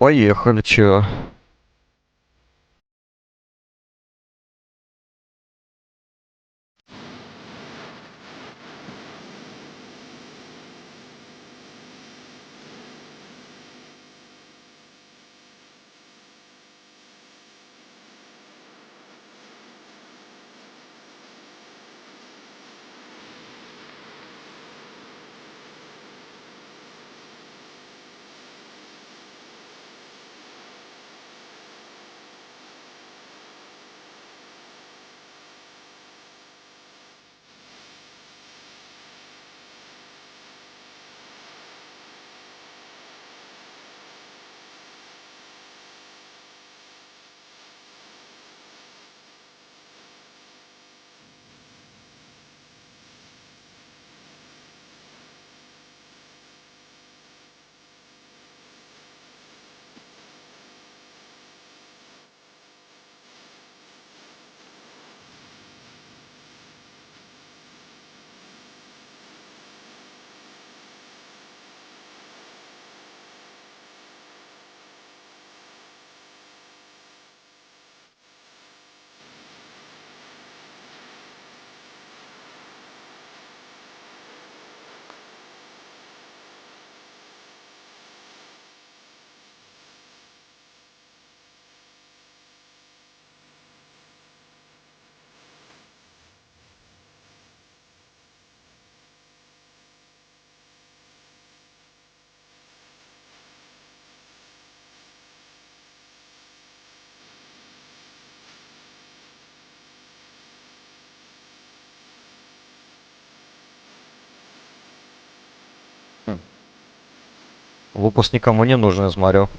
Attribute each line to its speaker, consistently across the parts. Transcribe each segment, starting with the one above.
Speaker 1: Поехали, чё? Хм. Выпуск никому не нужен, я смотрю.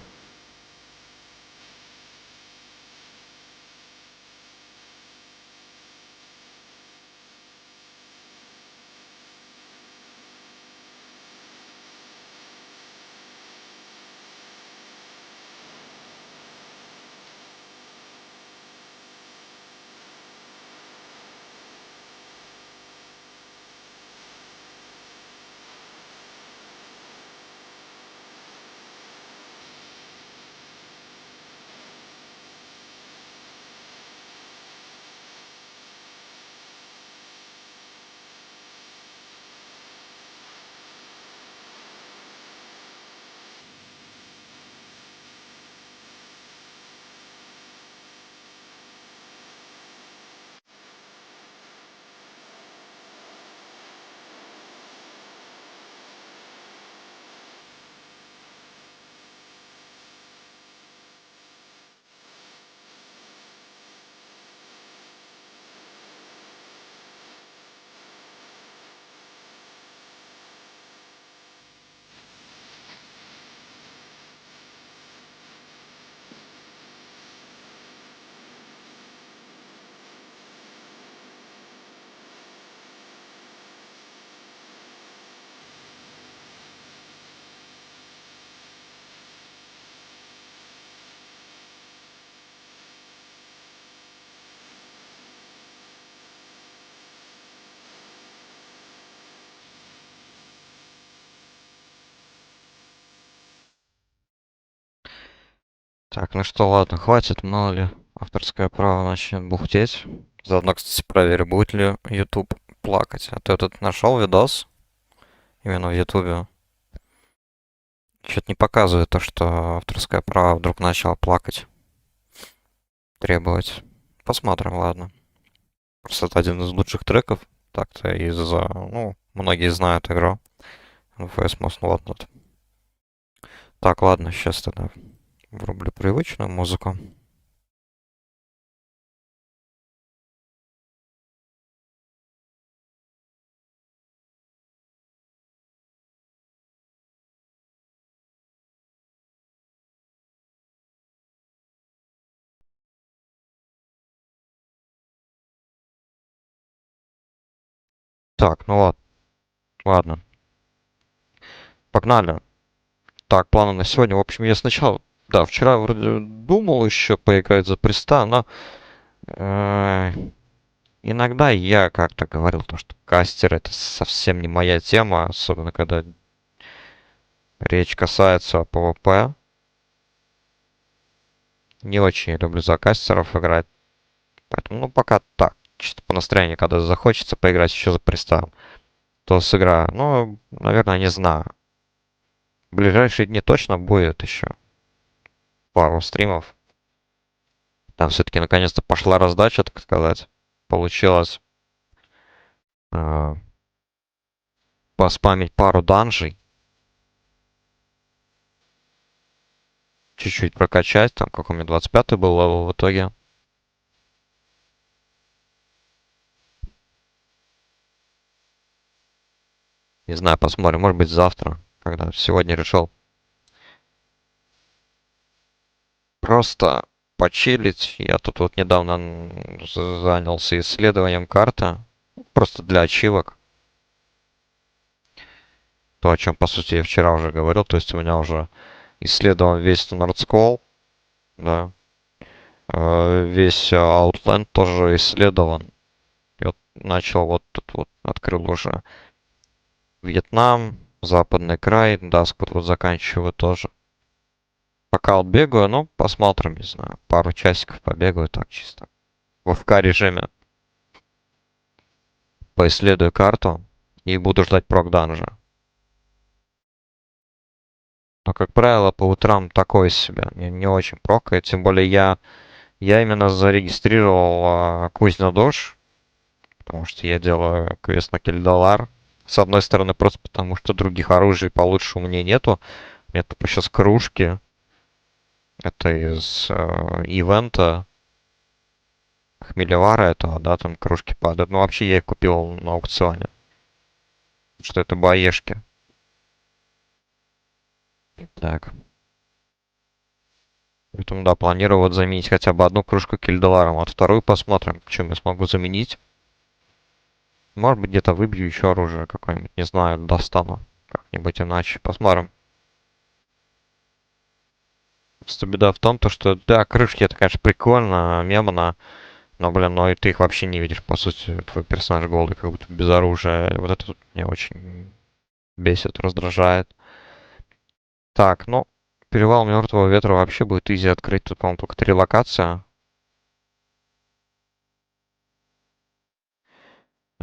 Speaker 1: Так, ну что, ладно, хватит, мало ли. Авторское право начнет бухтеть. Заодно, кстати, проверь, будет ли YouTube плакать. А ты тут нашел видос? Именно в YouTube. Что-то не показывает то, что авторское право вдруг начало плакать. Требовать. Посмотрим, ладно. Просто это один из лучших треков. Так-то из-за... Ну, многие знают игру. NFS Most Wanted. Так, ладно, сейчас тогда врублю привычную музыку. Так, ну ладно, ладно. Погнали. Так, планы на сегодня. В общем, я сначала, да, вчера вроде думал еще поиграть за Преста, но э, иногда я как-то говорил, то, что кастер это совсем не моя тема, особенно когда речь касается PvP. Не очень я люблю за кастеров играть. Поэтому, ну, пока так. Чисто по настроению, когда захочется поиграть еще за пристав, то сыграю. Ну, наверное, не знаю. В ближайшие дни точно будет еще пару стримов. Там все-таки наконец-то пошла раздача, так сказать. Получилось э, поспамить пару данжей. Чуть-чуть прокачать. Там какой у меня 25-й был левел в итоге. Не знаю, посмотрим. Может быть завтра. Когда сегодня решил просто почилить. Я тут вот недавно занялся исследованием карты. Просто для ачивок. То, о чем, по сути, я вчера уже говорил. То есть у меня уже исследован весь Нордскол. Да. Весь Outland тоже исследован. И вот начал вот тут вот, открыл уже Вьетнам, западный край, Дасквуд вот заканчиваю тоже. Пока вот бегаю, ну, посмотрим, не знаю, пару часиков побегаю так чисто. В ФК режиме поисследую карту и буду ждать прок-данжа. Но, как правило, по утрам такое себе, не очень прокает, тем более я именно зарегистрировал Кузня-Дож, потому что я делаю квест на Кельдалар. С одной стороны, просто потому что других оружий получше у меня нету. У меня тупо сейчас кружки. Это из ивента Хмелевара этого, да, там кружки падают. Ну, вообще я их купил на аукционе. Что это баешки. Так. Поэтому, да, планирую вот заменить хотя бы одну кружку кильдаларом, а вторую посмотрим, чем я смогу заменить. Может быть, где-то выбью еще оружие какое-нибудь, не знаю, достану как-нибудь иначе. Посмотрим. Просто беда в том, то, что, да, крышки это, конечно, прикольно, мемно, но, блин, ну и ты их вообще не видишь, по сути, твой персонаж голый, как будто без оружия. Вот это вот меня очень бесит, раздражает. Так, ну, перевал Мертвого Ветра вообще будет изи открыть. Тут, по-моему, только 3 локации.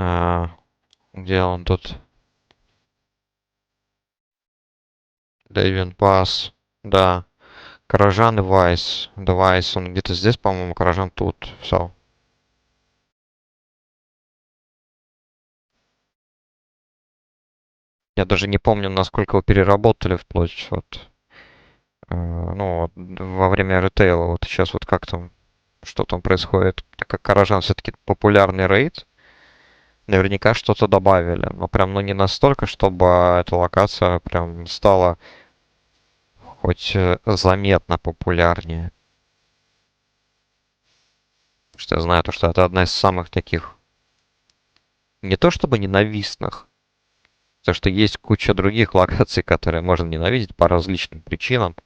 Speaker 1: А, где он тут? Дэйвин Пас. Да. Каражан и Вайс. Да, Вайс, он где-то здесь, по-моему, Каражан тут. Все. Я даже не помню, насколько его переработали вплоть вот, ну, вот, во время ритейла. Вот сейчас вот как там, что там происходит. Так как Каражан все-таки популярный рейд, наверняка что-то добавили. Но прям, ну, не настолько, чтобы эта локация прям стала хоть заметно популярнее. Потому что я знаю, то, что это одна из самых таких, не то чтобы ненавистных, потому что есть куча других локаций, которые можно ненавидеть по различным причинам.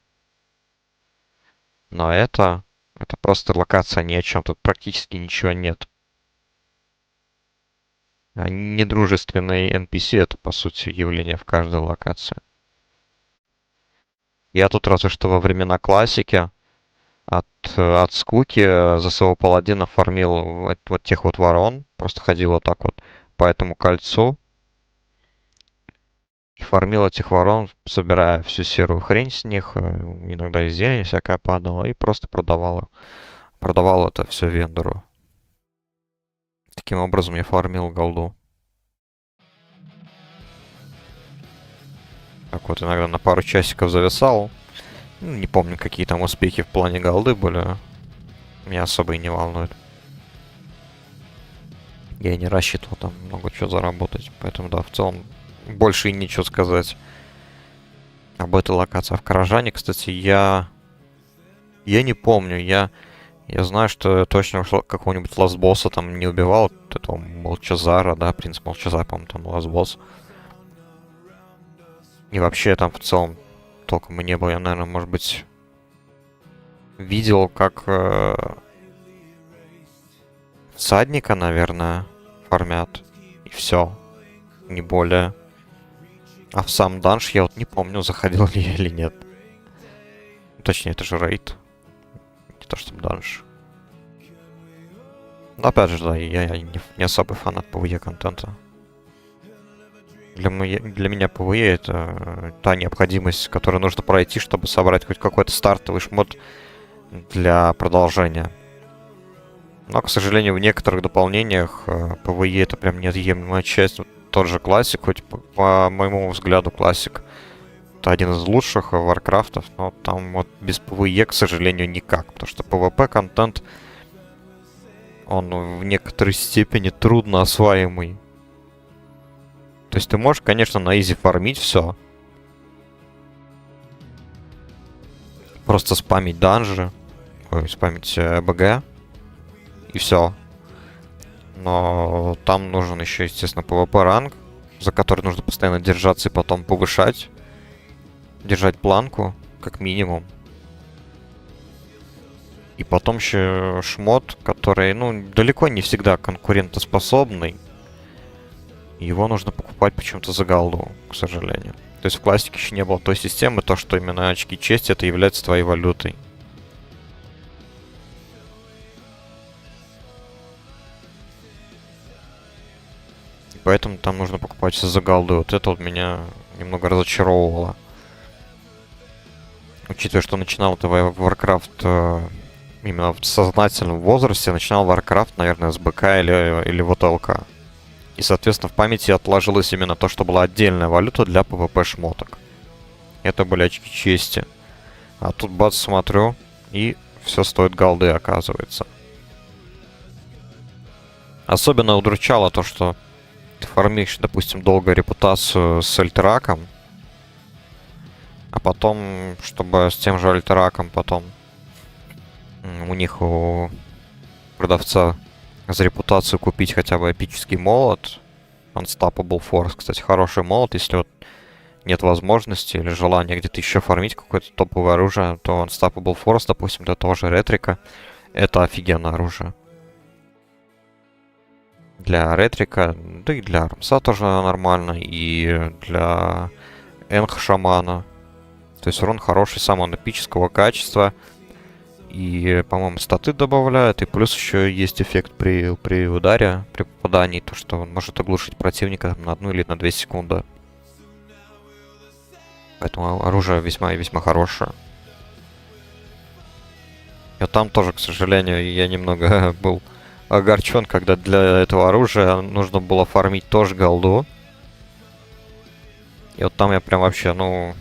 Speaker 1: Но это просто локация ни о чем, тут практически ничего нет. А недружественные NPC это, по сути, явление в каждой локации. Я тут разве что во времена классики от скуки за своего паладина фармил вот тех вот ворон. Просто ходил вот так вот по этому кольцу. И фармил этих ворон, собирая всю серую хрень с них. Иногда и зелень всякая падала. И просто продавал. Продавал это все вендору. Таким образом я фармил голду. Так вот, иногда на пару часиков зависал. Ну, не помню, какие там успехи в плане голды были. Меня особо и не волнует. Я и не рассчитывал там много чего заработать. Поэтому, да, в целом, больше и нечего сказать об этой локации. А в Каражане, кстати, я не помню. Я знаю, что я точно какого-нибудь ластбосса там не убивал. Вот этого Молчазара, да, принц Молчазар, по-моему, там ластбосс. И вообще там в целом толком и не было. Я, наверное, может быть, видел, как всадника, наверное, фармят. И все. Не более. А в сам данж я вот не помню, заходил ли я или нет. Точнее, это же рейд. не то чтобы данж. Но опять же, да, я не особый фанат PvE контента. Для меня PvE это та необходимость, которую нужно пройти, чтобы собрать хоть какой-то стартовый шмот для продолжения. Но, к сожалению, в некоторых дополнениях PvE это прям неотъемлемая часть. Вот тот же классик, хоть по моему взгляду классик это один из лучших варкрафтов, но там вот без PvE, к сожалению, никак. Потому что PvP контент, он в некоторой степени трудно осваиваемый. То есть ты можешь, конечно, на изи фармить все. Просто спамить данжи, спамить БГ, и все. Но там нужен еще, естественно, PvP ранг, за который нужно постоянно держаться и потом повышать. Держать планку, как минимум. И потом еще шмот, который, ну, далеко не всегда конкурентоспособный. Его нужно покупать почему-то за голду, к сожалению. То есть в классике еще не было той системы, то, что именно очки чести это является твоей валютой. И поэтому там нужно покупать все за голду. Вот это вот меня немного разочаровывало. Учитывая, что начинал ты Warcraft именно в сознательном возрасте, начинал Warcraft, наверное, с БК или вот ЛК. И, соответственно, в памяти отложилось именно то, что была отдельная валюта для PvP-шмоток. Это были очки чести. А тут бац, смотрю, и все стоит голды, оказывается. Особенно удручало то, что ты фармишь, допустим, долго репутацию с альтераком, а потом, чтобы с тем же альтераком потом у них, у продавца, за репутацию купить хотя бы эпический молот. Unstoppable Force, кстати, хороший молот. Если вот нет возможности или желания где-то еще фармить какое-то топовое оружие, то Unstoppable Force, допустим, для того же ретрика, это офигенное оружие. Для ретрика, да и для армса тоже нормально, и для энх шамана. То есть урон хороший, сам он эпического качества. И, по-моему, статы добавляют. И плюс еще есть эффект при ударе, при попадании. То, что он может оглушить противника на 1 или на 2 секунды. Поэтому оружие весьма и весьма хорошее. И там тоже, к сожалению, я немного был огорчен, когда для этого оружия нужно было фармить тоже голду. И вот там я прям вообще, ну,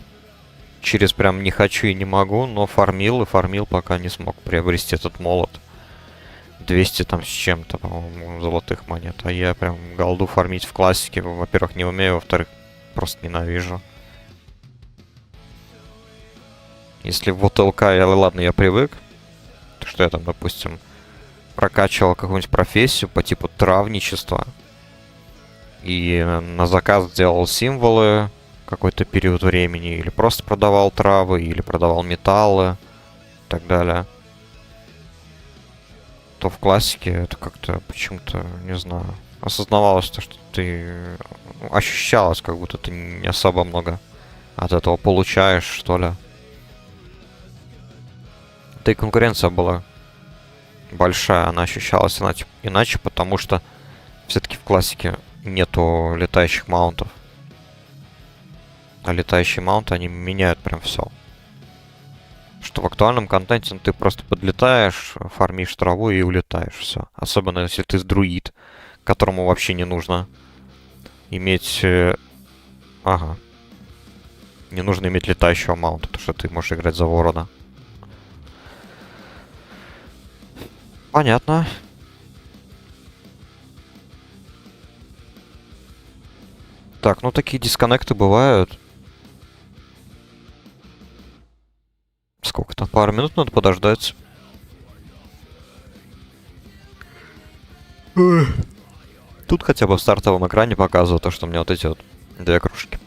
Speaker 1: через прям не хочу и не могу, но фармил и фармил, пока не смог приобрести этот молот. 200 там с чем-то, по-моему, золотых монет. А я прям голду фармить в классике, во-первых, не умею, во-вторых, просто ненавижу. Если вот ЛК, ладно, я привык, то что я там, допустим, прокачивал какую-нибудь профессию по типу травничества. И на заказ делал символы какой-то период времени. Или просто продавал травы, или продавал металлы и так далее. То в классике это как-то почему-то, не знаю, осознавалось то, что ты... Ощущалось, как будто ты не особо много от этого получаешь, что ли. Да и конкуренция была большая, она ощущалась иначе, потому что все-таки в классике нету летающих маунтов. А летающие маунты, они меняют прям все. Что в актуальном контенте ты просто подлетаешь, фармишь траву и улетаешь, все. Особенно если ты друид, которому вообще не нужно иметь... Ага. Не нужно иметь летающего маунта, потому что ты можешь играть за ворона. Понятно. Так, ну такие дисконнекты бывают. Сколько там? Пару минут надо подождать. Тут хотя бы в стартовом экране показывают то, что у меня вот эти вот 2 кружки.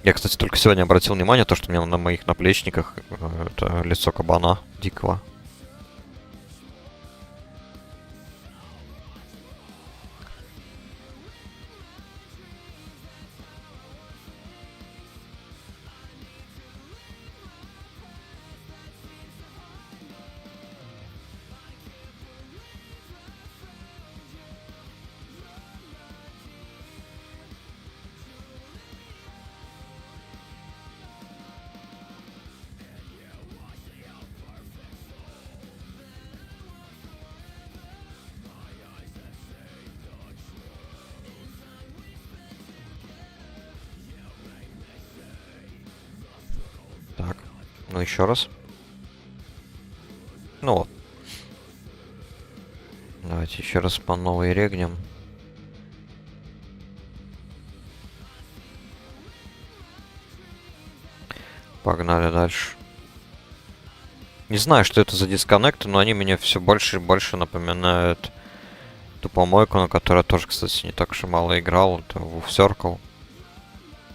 Speaker 1: Я, кстати, только сегодня обратил внимание, то, что у меня на моих наплечниках это лицо кабана дикого. Так, ну еще раз. Ну вот. Давайте еще раз по новой регнем. Погнали дальше. Не знаю, что это за дисконнекты, но они меня все больше и больше напоминают ту помойку, на которой я тоже, кстати, не так уж и мало играл. Это Wolf Circle.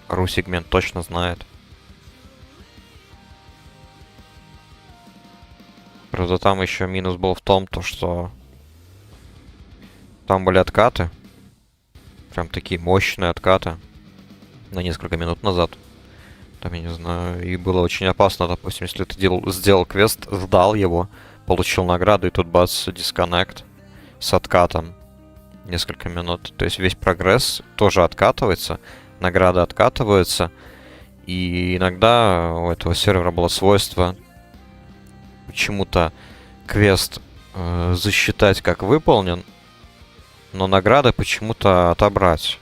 Speaker 1: Ру-сегмент точно знает. Правда, там еще минус был в том, то, что там были откаты. Прям такие мощные откаты. На несколько минут назад. Там, я не знаю, и было очень опасно, допустим, если ты сделал квест, сдал его, получил награду, и тут бац, дисконнект с откатом несколько минут. То есть весь прогресс тоже откатывается, награды откатываются, и иногда у этого сервера было свойство почему-то квест засчитать как выполнен, но награды почему-то отобрать.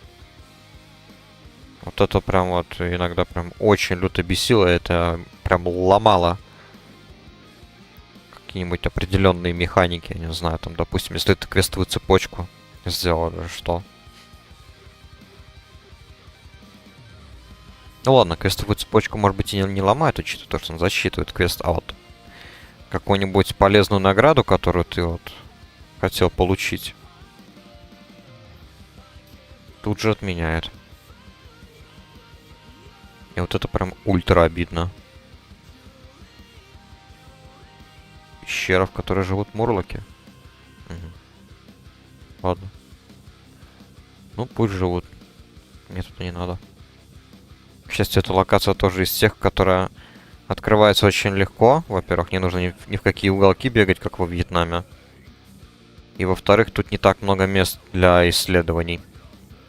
Speaker 1: Вот это прям вот иногда прям очень люто бесило, это прям ломало какие-нибудь определенные механики, я не знаю, там, допустим, если ты квестовую цепочку сделал или что. Ну ладно, квестовую цепочку, может быть, и не ломает, учитывая то, что он засчитывает квест, а вот какую-нибудь полезную награду, которую ты вот хотел получить, тут же отменяет. И вот это прям ультра обидно. Пещера, в которой живут мурлоки. Угу. Ладно. Ну, пусть живут. Мне тут не надо. К счастью, эта локация тоже из тех, которая открывается очень легко. Во-первых, не нужно ни в какие уголки бегать, как во Вьетнаме. И во-вторых, тут не так много мест для исследований.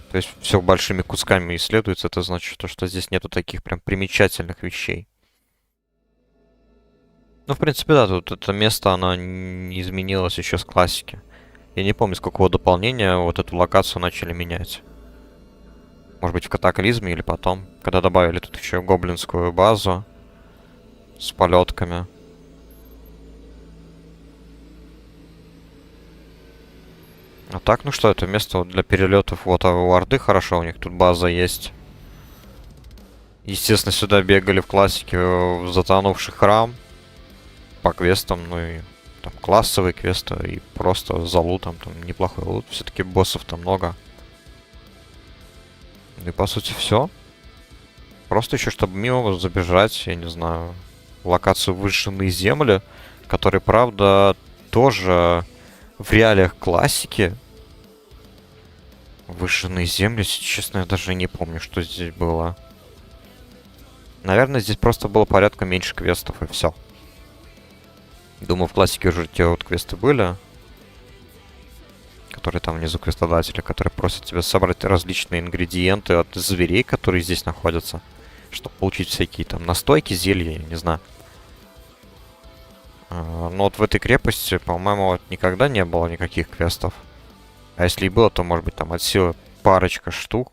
Speaker 1: То есть все большими кусками исследуется. Это значит, что здесь нету таких прям примечательных вещей. Ну, в принципе, да, тут это место, оно не изменилось еще с классики. Я не помню, с какого дополнения вот эту локацию начали менять. Может быть, в Катаклизме или потом, когда добавили тут еще гоблинскую базу с полетками. А так, ну что, это место вот для перелетов. Вот, а у Орды хорошо, у них тут база есть. Естественно, сюда бегали в классике в затонувший храм. По квестам, ну и там классовые квесты, и просто за лутом. Там неплохой лут, все-таки боссов там много. И по сути все. Просто еще, чтобы мимо забежать, я не знаю, в локацию Выжженные земли, которые, правда, тоже в реалиях классики. Выжженные земли, если честно, я даже не помню, что здесь было. Наверное, здесь просто было порядка меньше квестов, и все. Думаю, в классике уже те вот квесты были, которые там внизу квестодатели, которые просят тебя собрать различные ингредиенты от зверей, которые здесь находятся, чтобы получить всякие там настойки, зелья, я не знаю. Но вот в этой крепости, по-моему, вот никогда не было никаких квестов. А если и было, то, может быть, там от силы парочка штук.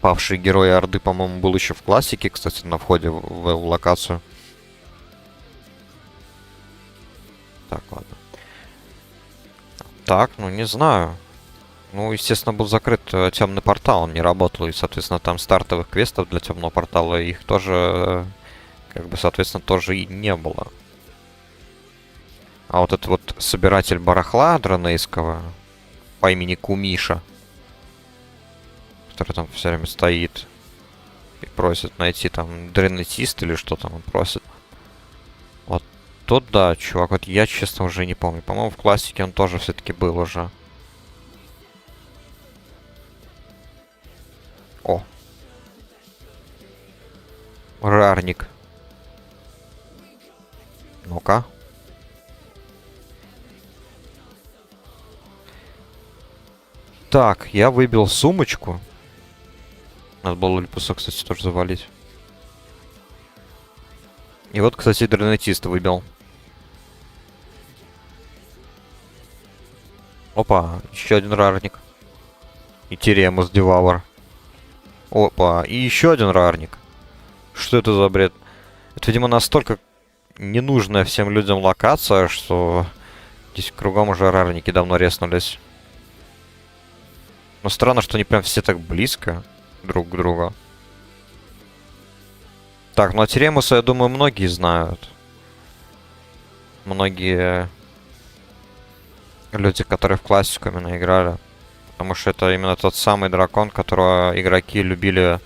Speaker 1: Павший герой Орды, по-моему, был еще в классике, кстати, на входе в локацию. Так, ладно. Так, ну не знаю. Ну, естественно, был закрыт темный портал, он не работал, и, соответственно, там стартовых квестов для темного портала их тоже, как бы, соответственно, тоже и не было. А вот этот вот собиратель барахла дронейского по имени Кумиша, который там все время стоит и просит найти там дренетист или что там он просит. Вот тот, да, чувак, вот я, честно, уже не помню. По-моему, в классике он тоже все-таки был уже. О. Рарник. Ну-ка. Так, я выбил сумочку. Надо было Липуса, кстати, тоже завалить. И вот, кстати, дронетист выбил. Опа, еще один рарник. И Тиремус Девауэр. Опа, и еще один рарник. Что это за бред? Это, видимо, настолько ненужная всем людям локация, что здесь кругом уже рарники давно реснулись. Но странно, что они прям все так близко друг к другу. Так, ну а Теремуса, я думаю, многие знают. Многие люди, которые в классику именно играли. Потому что это именно тот самый дракон, которого игроки любили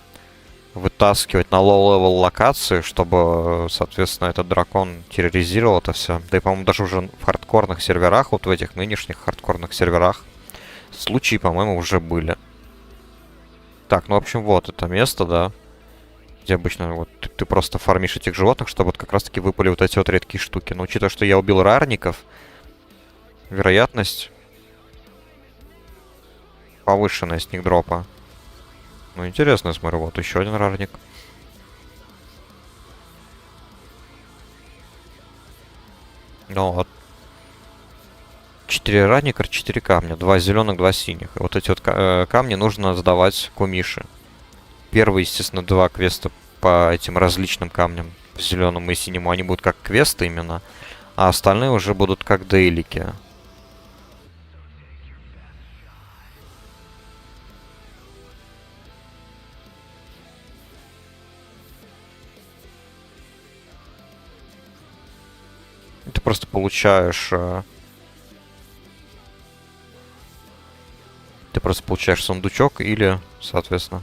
Speaker 1: вытаскивать на лоу-левел локации, чтобы, соответственно, этот дракон терроризировал это все. Да и, по-моему, даже уже в хардкорных серверах, вот в этих нынешних хардкорных серверах, случаи, по-моему, уже были. Так, ну, в общем, вот это место, да, где обычно вот ты просто фармишь этих животных, чтобы вот как раз-таки выпали вот эти вот редкие штуки. Но учитывая, что я убил рарников, вероятность повышенная с них дропа. Ну, интересно, я смотрю, вот еще один рарник. Ну вот. 4 рарника, 4 камня. 2 зеленых, 2 синих. И вот эти вот камни нужно сдавать кумиши. Первые, естественно, 2 квеста по этим различным камням. Зеленому и синему. Они будут как квесты именно. А остальные уже будут как дейлики. Ты просто получаешь... Ты просто получаешь сундучок или, соответственно...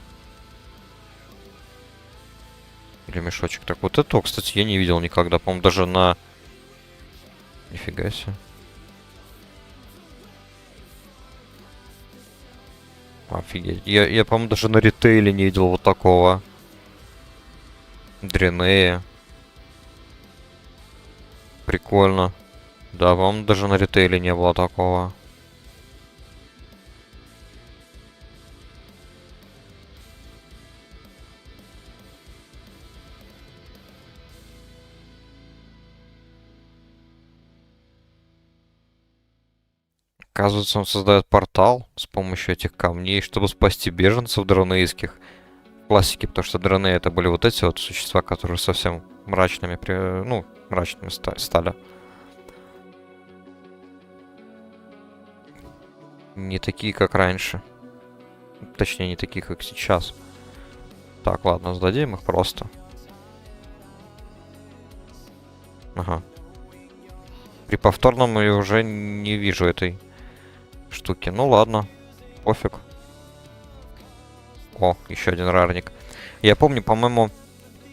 Speaker 1: Или мешочек. Так, вот этого, кстати, я не видел никогда. По-моему, даже на... Нифига себе. Офигеть. Я по-моему, даже на ритейле не видел вот такого. Дренея. Прикольно. Да, по-моему, даже на ритейле не было такого. Оказывается, он создает портал с помощью этих камней, чтобы спасти беженцев дронейских. В классике, потому что дроны это были вот эти вот существа, которые совсем мрачными, ну, мрачными стали. Не такие, как раньше. Точнее, не такие, как сейчас. Так, ладно, сдадим их просто. Ага. При повторном я уже не вижу этой штуки. Ну ладно, пофиг. О, еще один рарник. Я помню, по-моему,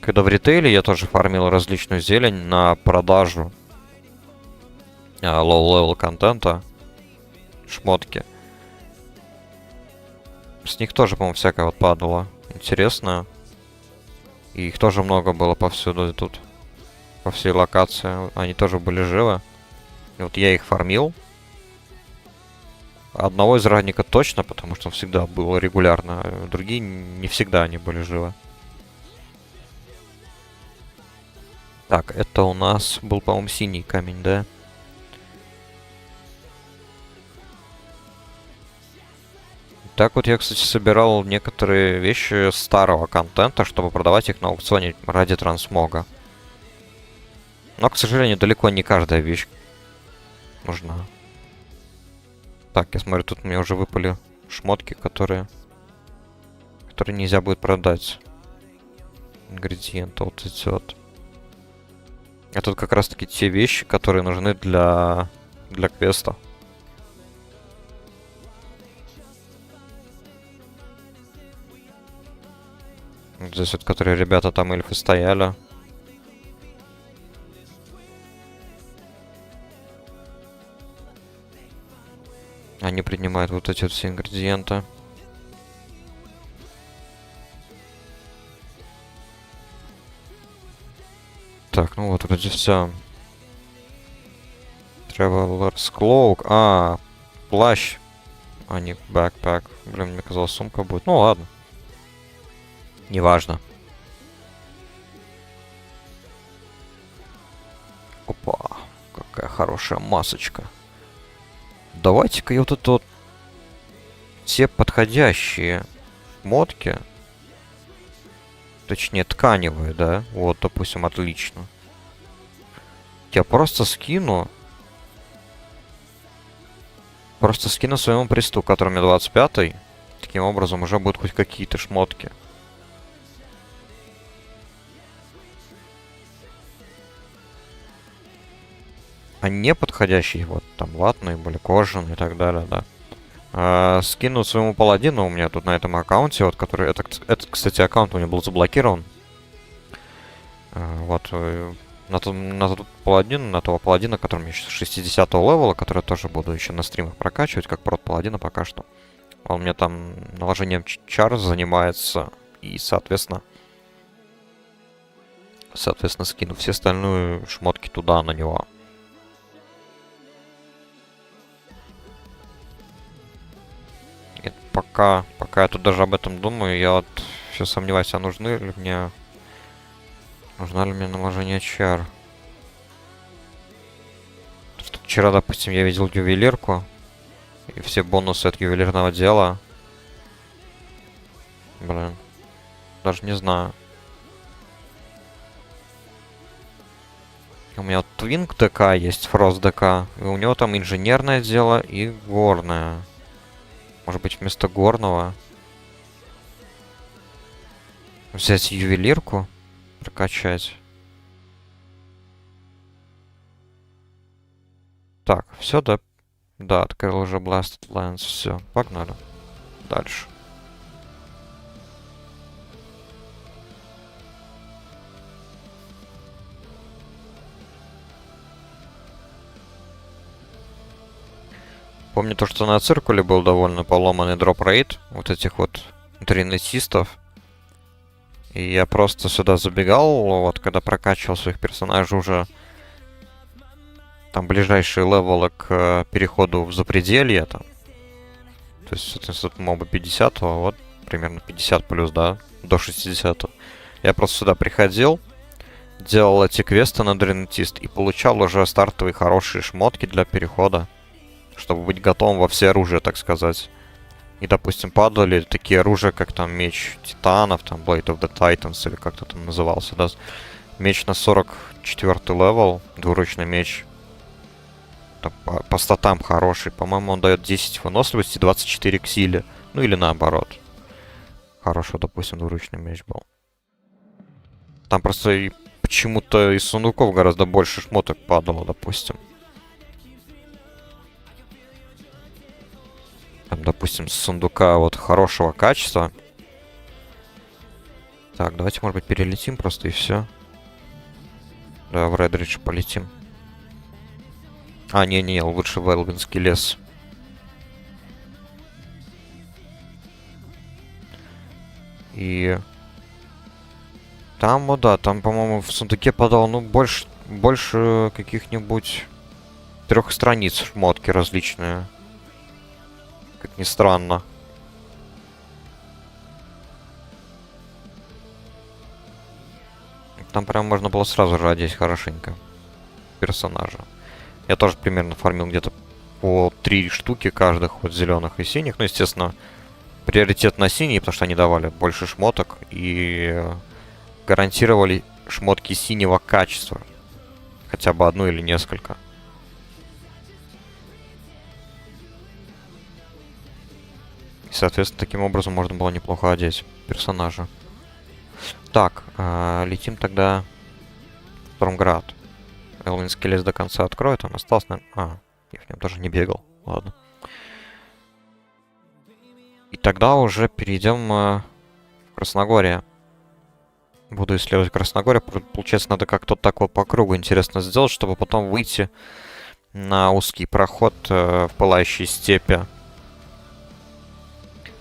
Speaker 1: когда в ритейле я тоже фармил различную зелень на продажу лоу-левел контента, шмотки. С них тоже, по-моему, всякое вот падало. Интересно. И их тоже много было повсюду и тут. По всей локации. Они тоже были живы. И вот я их фармил. Одного из ранника точно, потому что он всегда был регулярно. Другие не всегда они были живы. Так, это у нас был, по-моему, синий камень, да? Так вот я, кстати, собирал некоторые вещи старого контента, чтобы продавать их на аукционе ради трансмога. Но, к сожалению, далеко не каждая вещь нужна. Так, я смотрю, тут мне уже выпали шмотки, которые нельзя будет продать. Ингредиенты вот эти вот. А тут как раз таки те вещи, которые нужны для квеста. Здесь вот, которые ребята там эльфы стояли. Они принимают вот эти вот все ингредиенты. Так, ну вот вроде все. Traveler's Cloak. Плащ. А не backpack. Блин, мне казалось, сумка будет. Ну ладно. Неважно. Опа. Какая хорошая масочка. Давайте-ка я вот это вот... Все подходящие модки Точнее, тканевые, да? Вот, допустим, отлично. Я просто скину. Просто скину своему присту, который у меня 25-й. Таким образом, уже будут хоть какие-то шмотки. А не подходящие, вот, там, ватные были, кожаные и так далее, да. Скину своему паладину у меня тут на этом аккаунте, вот, который... Этот, кстати, аккаунт у меня был заблокирован. Вот, на того паладина, который у меня сейчас 60 левела, который я тоже буду еще на стримах прокачивать, как прот паладина пока что. Он у меня там наложением чар занимается, и, соответственно, скину все остальные шмотки туда, на него. И пока я тут даже об этом думаю, я вот все сомневаюсь, а нужна ли мне наложение чар. Что вчера, допустим, я видел ювелирку, и все бонусы от ювелирного дела. Блин, даже не знаю. У меня вот Твинк ДК есть, Фрост ДК, и у него там инженерное дело и горное. Может быть, вместо горного взять ювелирку, прокачать. Так, все, да? Да, открыл уже Blasted Lens, все, погнали. Дальше. Помню то, что на циркуле был довольно поломанный дроп-рейд вот этих вот тринетистов. И я просто сюда забегал, вот когда прокачивал своих персонажей уже. Там ближайшие левелы к переходу в запределье там. То есть, соответственно, моба 50, а вот примерно 50 плюс, да, до 60. Я просто сюда приходил, делал эти квесты на дренетист и получал уже стартовые хорошие шмотки для перехода, чтобы быть готовым во все оружия, так сказать. И, допустим, падали такие оружия, как там меч титанов, там Blade of the Titans, или как-то там назывался, да. Меч на 44 левел, двуручный меч. Там, по статам хороший. По-моему, он дает 10 выносливости, 24 к силе. Ну или наоборот. Хороший, допустим, двуручный меч был. Там просто и почему-то из сундуков гораздо больше шмоток падало, допустим. Там, допустим, с сундука вот хорошего качества. Так, давайте, может быть, перелетим просто и все. Да, в Редридж полетим. А, не, лучше в Элвинский лес. И... Там, вот да, там, по-моему, в сундуке падал, ну, больше каких-нибудь 3 страниц шмотки различные. Как ни странно. Там прям можно было сразу же одеть хорошенько персонажа. Я тоже примерно фармил где-то по 3 штуки каждых, вот зеленых и синих. Ну, естественно, приоритет на синие, потому что они давали больше шмоток и гарантировали шмотки синего качества. Хотя бы одну или несколько. И, соответственно, таким образом можно было неплохо одеть персонажа. Так, летим тогда в Стормград. Элвинский лес до конца откроет, он остался, наверное... я в нем даже не бегал, ладно. И тогда уже перейдем в Красногорье. Буду исследовать Красногорье. Получается, надо как-то так вот по кругу интересно сделать, чтобы потом выйти на узкий проход в Пылающей степи.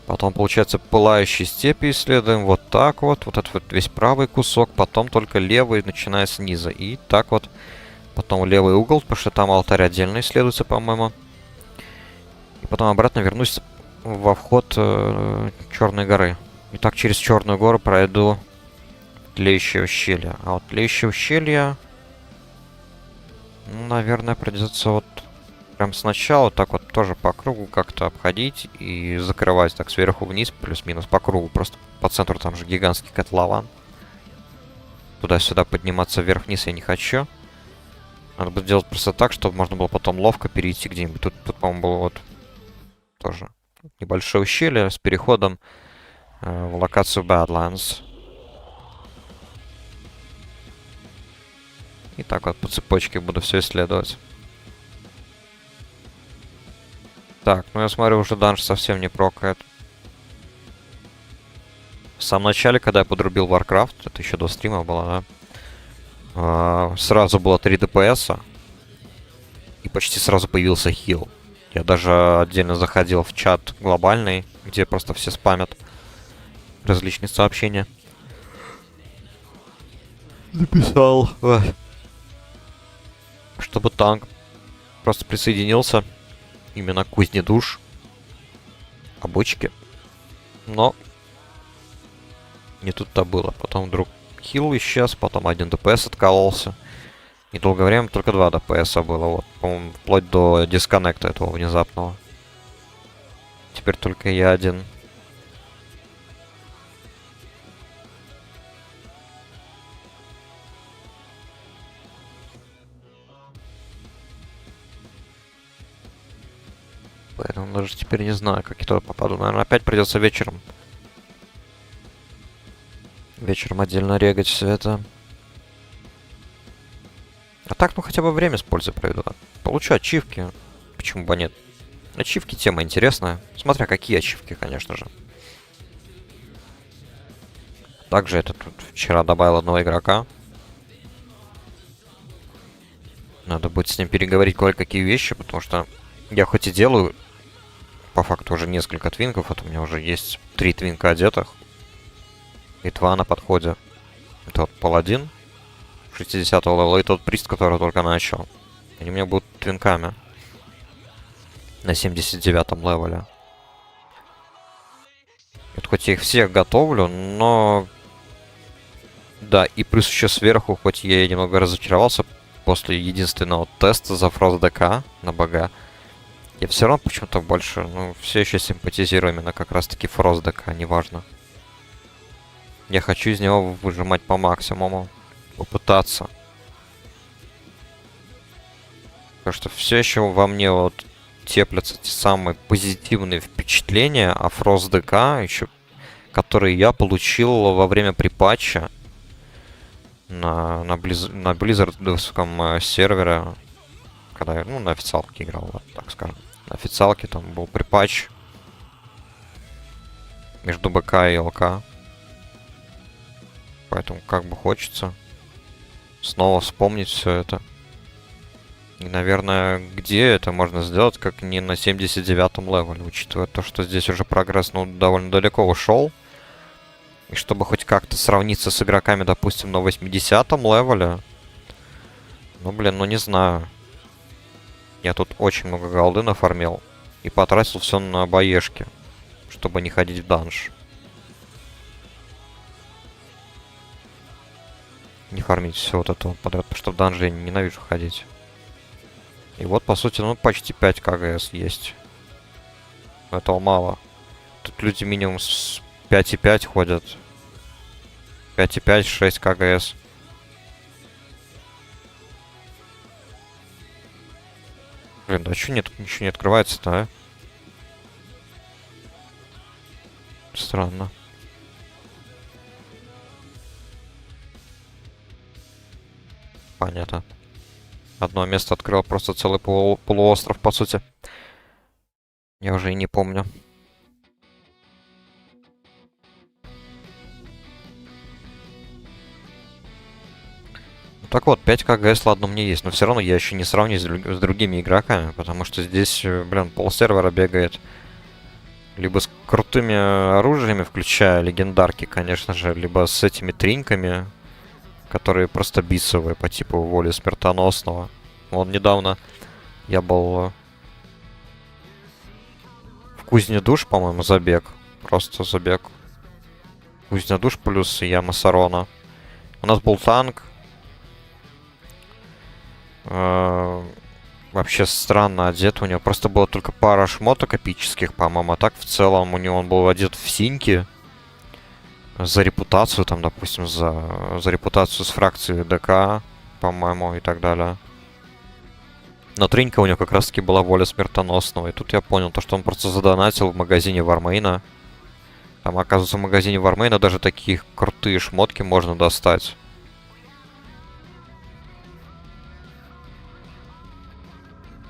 Speaker 1: Потом, получается, Пылающие степи исследуем вот так вот. Вот этот вот весь правый кусок, потом только левый, начиная снизу. И так вот. Потом левый угол, потому что там алтарь отдельно исследуется, по-моему. И потом обратно вернусь во вход Черной горы. И так через Черную гору пройду Тлеющее ущелье. А вот Тлеющее ущелье... Ну, наверное, придется вот прям сначала так вот тоже по кругу как-то обходить и закрывать так сверху вниз, плюс-минус по кругу. Просто по центру там же гигантский котлован. туда-сюда подниматься вверх-вниз я не хочу. Надо бы сделать просто так, чтобы можно было потом ловко перейти где-нибудь. Тут по-моему, было вот тоже небольшое ущелье с переходом в локацию Badlands. И так вот по цепочке буду все исследовать. Так, ну я смотрю, уже данж совсем не прокает. В самом начале, когда я подрубил Warcraft, это еще до стрима было, да? Сразу было 3 ДПС. И почти сразу появился хил. Я даже отдельно заходил в чат глобальный, где просто все спамят различные сообщения. Написал, чтобы танк просто присоединился именно к кузне душ, а бочки. Но не тут-то было. Потом вдруг хил исчез, потом 1 ДПС откололся. И долгое время только 2 ДПС было, вот, по-моему, вплоть до дисконнекта этого внезапного. Теперь только я один. Поэтому даже теперь не знаю, как я туда попаду. Наверное, опять придется вечером. Вечером отдельно регать все это. А так, ну хотя бы время с пользой проведу. Получу ачивки. Почему бы нет? Ачивки тема интересная. Смотря какие ачивки, конечно же. Также это тут вчера добавил одного игрока. Надо будет с ним переговорить кое-какие вещи, потому что я хоть и делаю по факту уже несколько твинков, вот у меня уже есть 3 твинка одетых. И 2 на подходе. Это вот паладин 60-го левела и тот прист, который только начал. Они у меня будут твинками. На 79-м левеле. Вот хоть я их всех готовлю, но... Да, и плюс еще сверху, хоть я и немного разочаровался после единственного теста за Frost ДК на БГ, я все равно почему-то больше, ну, все еще симпатизирую именно как раз-таки Frost ДК, неважно. Я хочу из него выжимать по максимуму. Попытаться. Потому что все еще во мне вот теплятся те самые позитивные впечатления о Frost ДК, еще, которые я получил во время припатча на Blizzard сервере, когда я, ну, на официалке играл, вот, так скажем. На официалке там был припатч между БК и ЛК. Поэтому как бы хочется снова вспомнить все это. И, наверное, где это можно сделать, как не на 79-м левеле, учитывая то, что здесь уже прогресс, ну, довольно далеко ушел. И чтобы хоть как-то сравниться с игроками, допустим, на 80-м левеле. Ну, блин, ну не знаю. Я тут очень много голды нафармил. И потратил все на боешки, чтобы не ходить в данж. Не фармить все вот это подряд, потому что в данже я ненавижу ходить. И вот, по сути, ну, почти 5 КГС есть. Но этого мало. Тут люди минимум с 5,5 ходят. 5,5, 6 КГС. Блин, да что нет, ничего не открывается-то, а? Странно. Понятно. Одно место открыл, просто целый полуостров, по сути. Я уже и не помню. Ну, так вот, 5 КГС, ладно, у меня есть, но все равно я еще не сравню с другими игроками, потому что здесь, блин, полсервера бегает. Либо с крутыми оружиями, включая легендарки, конечно же, либо с этими тринками, которые просто бисовые по типу Воли Смертоносного. Вон недавно я был в Кузне Душ, по-моему, забег. Просто забег. Кузня Душ плюс Яма Сарона. У нас был танк. Вообще странно одет. У него просто было только пара шмоток эпических, по-моему. А так в целом у него он был одет в синьки. за репутацию, там, допустим, за репутацию с фракцией ДК, по-моему, и так далее. Но тренька у него как раз-таки была воля смертоносного. И тут я понял, то, что он просто задонатил в магазине Вармейна. Там, оказывается, в магазине Вармейна даже такие крутые шмотки можно достать.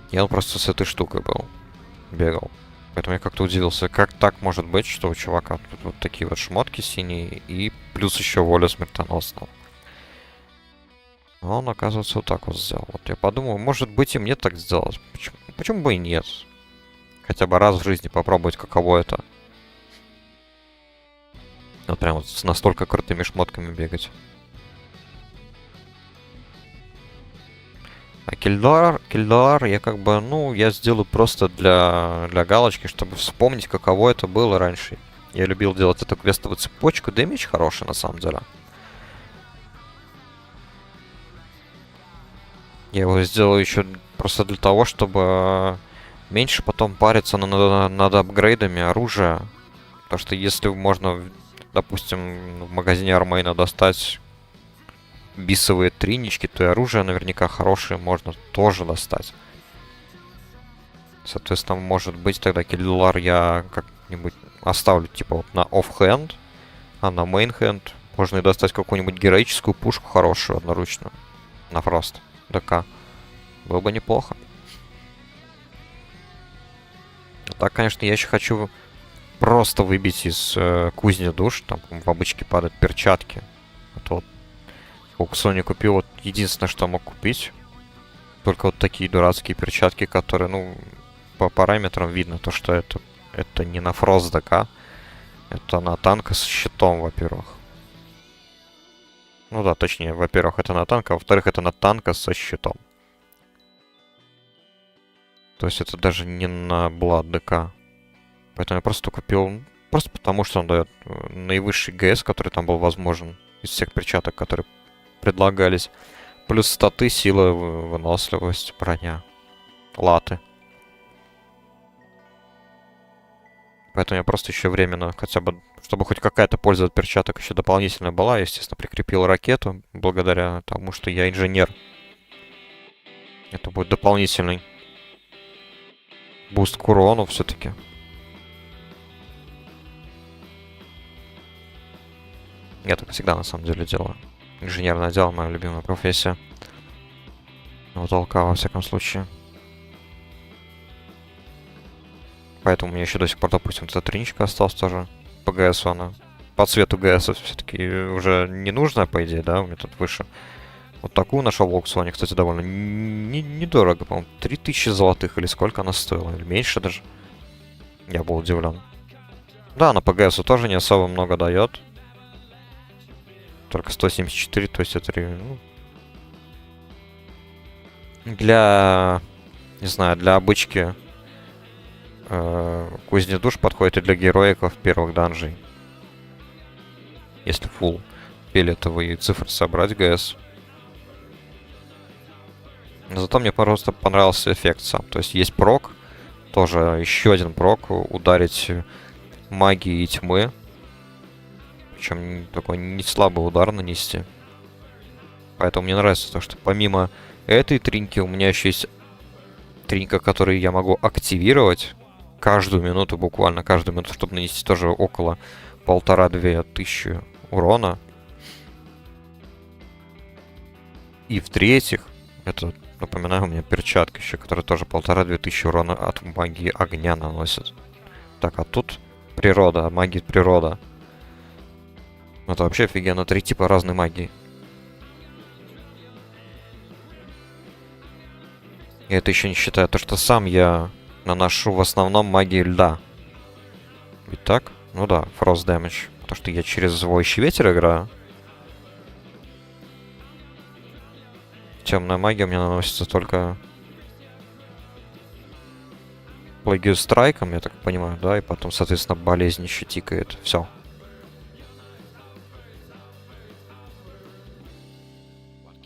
Speaker 1: И он просто с этой штукой был. Бегал. Поэтому я как-то удивился, как так может быть, что у чувака тут вот такие вот шмотки синие и плюс еще воля смертоносного. А он, оказывается, вот так вот сделал. Вот я подумал, может быть и мне так сделать. Почему бы и нет? Хотя бы раз в жизни попробовать, каково это. Вот прям вот с настолько крутыми шмотками бегать. А Кильдар я как бы, ну, я сделаю просто для галочки, чтобы вспомнить, каково это было раньше. Я любил делать эту квестовую цепочку. Дэмидж хороший, на самом деле. Я его сделаю еще просто для того, чтобы меньше потом париться над апгрейдами оружия. Потому что если можно, допустим, в магазине Армейна достать бисовые тринички, то и оружие наверняка хорошее можно тоже достать. Соответственно, может быть, тогда Киллар я как-нибудь оставлю типа вот на оффхенд, а на мейнхенд можно и достать какую-нибудь героическую пушку хорошую одноручную. На фрост. ДК. Было бы неплохо. Так, конечно, я еще хочу просто выбить из кузни душ. Там в обычке падают перчатки. А то вот аукционе купил вот единственное, что мог купить. Только вот такие дурацкие перчатки, которые, ну, по параметрам видно, то, что это не на фрост ДК. Это на танка с щитом, во-первых. Ну да, точнее, во-первых, это на танка, а во-вторых, это на танка со щитом. То есть это даже не на Blood ДК. Поэтому я просто купил, просто потому что он дает наивысший ГС, который там был возможен из всех перчаток, которые предлагались. Плюс статы, сила, выносливость, броня. Латы. Поэтому я просто еще временно, хотя бы, чтобы хоть какая-то польза от перчаток еще дополнительная была, естественно, прикрепил ракету, благодаря тому, что я инженер. Это будет дополнительный буст к урону все-таки. Я так всегда на самом деле делаю. Инженерное дело, моя любимая профессия. Вот алка, во всяком случае. Поэтому у меня еще до сих пор, допустим, эта триничка осталась тоже. По ГСу она. По цвету ГС все-таки уже не нужная, по идее, да? У меня тут выше. Вот такую нашел в аукционе, кстати, довольно недорого, по-моему. 3000 золотых или сколько она стоила? Или меньше даже. Я был удивлен. Да, она по ГСу тоже не особо много дает. Только 174, то есть это... Ну, для... Не знаю, для обычки кузни душ подходит и для героиков первых данжей. Если full пелетовые цифры собрать ГС. Но зато мне просто понравился эффект сам. То есть есть прок, тоже еще один прок, ударить магией тьмы. Причем такой не слабый удар нанести. Поэтому мне нравится то, что помимо этой триньки у меня еще есть тринька, которую я могу активировать каждую минуту, буквально каждую минуту, чтобы нанести тоже около 1500-2000 урона. И в-третьих, это, напоминаю, у меня перчатка еще, которая тоже 1500-2000 урона от магии огня наносит. Так, а тут природа, магия природа. Это вообще офигенно, 3 типа разной магии. И это еще не считая то, что сам я наношу в основном магии льда. Ведь так? Ну да, Frost Damage. Потому что я через звоящий ветер играю. Темная магия у меня наносится только Plague Страйком, я так понимаю, да? И потом, соответственно, болезнь еще тикает. Все.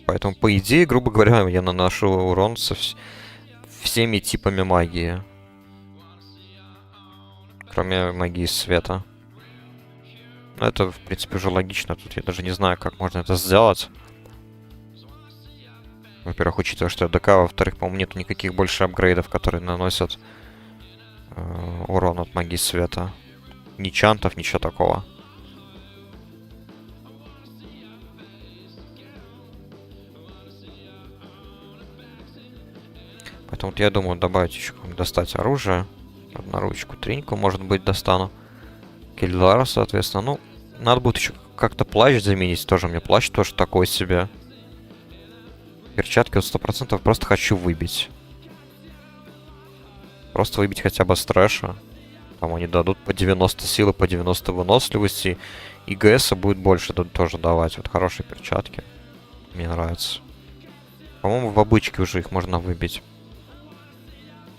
Speaker 1: Поэтому, по идее, грубо говоря, я наношу урон со всеми типами магии. Кроме магии света. Ну, это, в принципе, уже логично. Тут я даже не знаю, как можно это сделать. Во-первых, учитывая, что я ДК, во-вторых, по-моему, нету никаких больше апгрейдов, которые наносят урон от магии света. Ни чантов, ничего такого. Поэтому вот я думаю добавить еще достать оружие. Одноручку, треньку, может быть, достану. Кельдара, соответственно. Ну, надо будет еще как-то плащ заменить. Тоже мне плащ тоже такой себе. Перчатки вот 100% просто хочу выбить. Просто выбить хотя бы с трэша. Там они дадут по 90 силы, по 90 выносливости. И ГСа будет больше тоже давать. Вот хорошие перчатки. Мне нравится. По-моему, в обычке уже их можно выбить.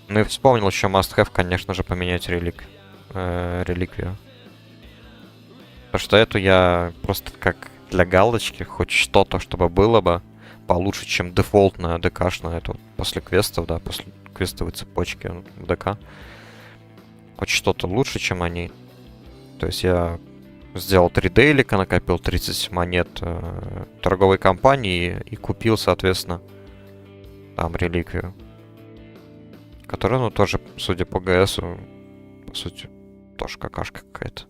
Speaker 1: Ну и вспомнил еще must have, конечно же, поменять реликвию. Потому что эту я просто как для галочки, хоть что-то, чтобы было бы получше, чем дефолтная ДКшная. Это вот после квестов, да, после квестовой цепочки в ДК. Хоть что-то лучше, чем они. То есть я сделал 3 дейлика, накопил 30 монет торговой компании и купил, соответственно, там реликвию. Которая, ну, тоже, судя по ГСу, по сути, тоже какашка какая-то.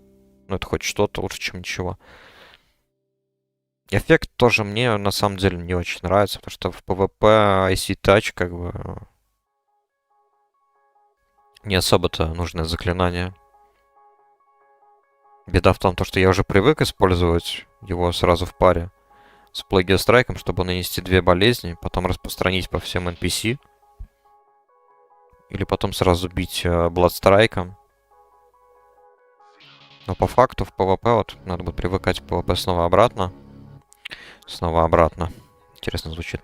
Speaker 1: Ну, это хоть что-то лучше, чем ничего. Эффект тоже мне, на самом деле, не очень нравится, потому что в PvP IC Touch, как бы, не особо-то нужное заклинание. Беда в том, что я уже привык использовать его сразу в паре с Plague Strike, чтобы нанести 2 болезни, потом распространить по всем NPC. Или потом сразу бить Bloodstrike'ом. Но по факту в PvP вот надо будет привыкать в PvP снова-обратно. Снова-обратно. Интересно звучит.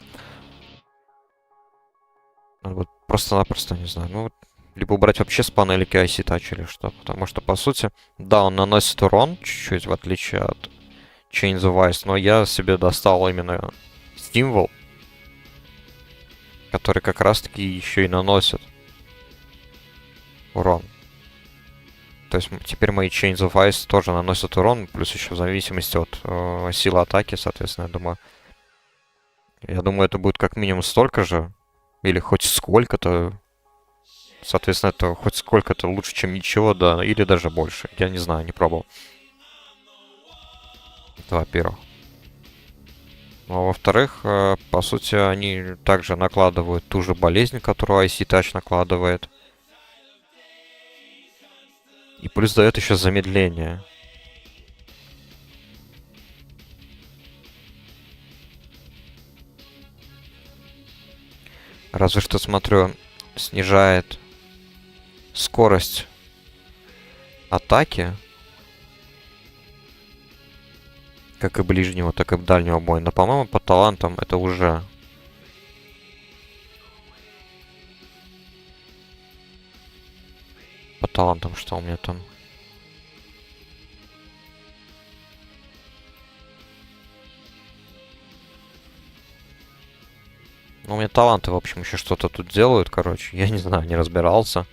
Speaker 1: Надо будет просто-напросто, не знаю, ну, либо убрать вообще с панельки IC Touch или что. Потому что, по сути, да, он наносит урон чуть-чуть, в отличие от Chains of Ice, но я себе достал именно Steamwall, который как раз-таки еще и наносит урон. То есть теперь мои Chains of Ice тоже наносят урон, плюс еще в зависимости от силы атаки, соответственно, я думаю, это будет как минимум столько же, или хоть сколько-то. Соответственно, это хоть сколько-то лучше, чем ничего, да, или даже больше. Я не знаю, не пробовал. Это во-первых. Ну, а во-вторых, по сути, они также накладывают ту же болезнь, которую IC Touch накладывает. И плюс дает еще замедление. Разве что, смотрю, снижает скорость атаки. Как и ближнего, так и дальнего боя. Но, по-моему, по талантам это уже... По талантам что у меня там? Ну, у меня таланты, в общем, еще что-то тут делают, короче. Я не знаю, не разбирался.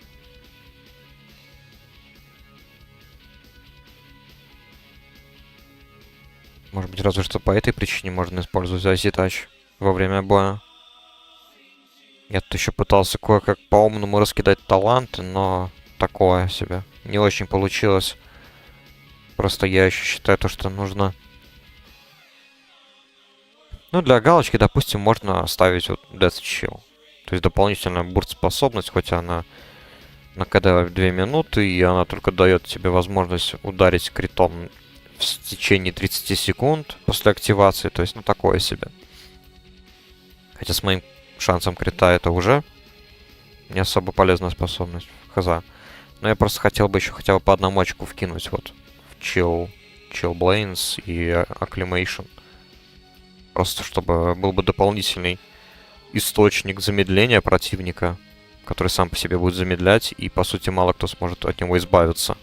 Speaker 1: Может быть, разве что по этой причине можно использовать IC Touch во время боя. Я тут еще пытался кое-как по-умному раскидать таланты, но такое себе. Не очень получилось. Просто я еще считаю то, что нужно... Ну, для галочки, допустим, можно оставить вот Death Chill. То есть дополнительная бурст-способность, хоть она на КД в 2 минуты, и она только дает тебе возможность ударить критом в течение 30 секунд после активации. То есть, ну, такое себе. Хотя с моим шансом крита это уже не особо полезная способность. Хз. Но я просто хотел бы еще хотя бы по одному очку вкинуть вот в Chill Blains и Acclimation. Просто чтобы был бы дополнительный источник замедления противника, который сам по себе будет замедлять, и по сути мало кто сможет от него избавиться.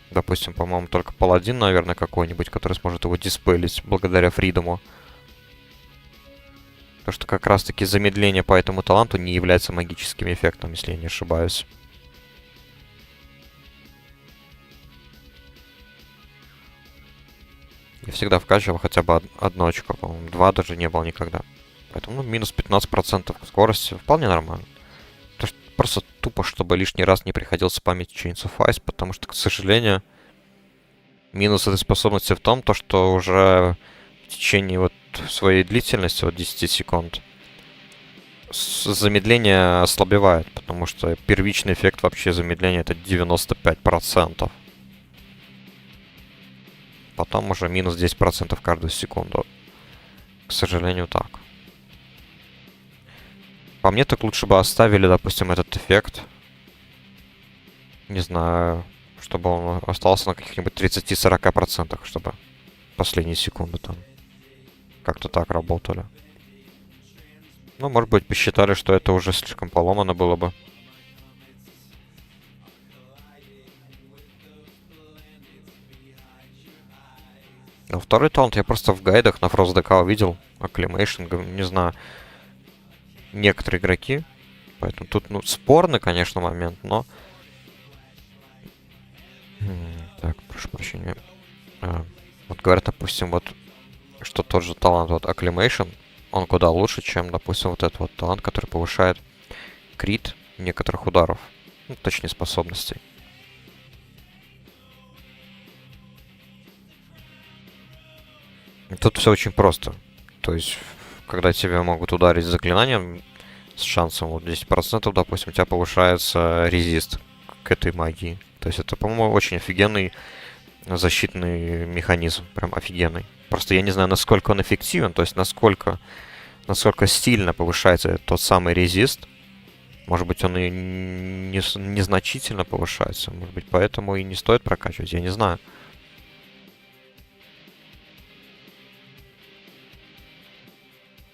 Speaker 1: Допустим, по-моему, только паладин, наверное, какой-нибудь, который сможет его диспелить благодаря фридому. Потому что как раз-таки замедление по этому таланту не является магическим эффектом, если я не ошибаюсь. Я всегда вкачивал хотя бы одно очко, по-моему, 2 даже не было никогда. Поэтому, ну, минус 15% скорости вполне нормально. Просто тупо, чтобы лишний раз не приходился память Chains of Ice, потому что, к сожалению, минус этой способности в том, то, что уже в течение вот своей длительности, вот 10 секунд, замедление ослабевает, потому что первичный эффект вообще замедления это 95%. Потом уже минус 10% каждую секунду. К сожалению, так. По мне, так лучше бы оставили, допустим, этот эффект. Не знаю, чтобы он остался на каких-нибудь 30-40%, чтобы последние секунды там как-то так работали. Ну, может быть, посчитали, что это уже слишком поломано было бы. А второй талант я просто в гайдах на Frost DK увидел. Acclimation, не знаю. Некоторые игроки. Поэтому тут, ну, спорный, конечно, момент, но... Так, прошу прощения. Вот говорят, допустим, вот, что тот же талант, вот, Acclimation, он куда лучше, чем, допустим, вот этот вот талант, который повышает крит некоторых ударов. Ну, точнее, способностей. Тут все очень просто. То есть, когда тебя могут ударить заклинанием с шансом вот 10%, допустим, у тебя повышается резист к этой магии. То есть это, по-моему, очень офигенный защитный механизм. Прям офигенный. Просто я не знаю, насколько он эффективен, то есть насколько сильно повышается тот самый резист. Может быть, он и незначительно повышается. Может быть, поэтому и не стоит прокачивать, я не знаю.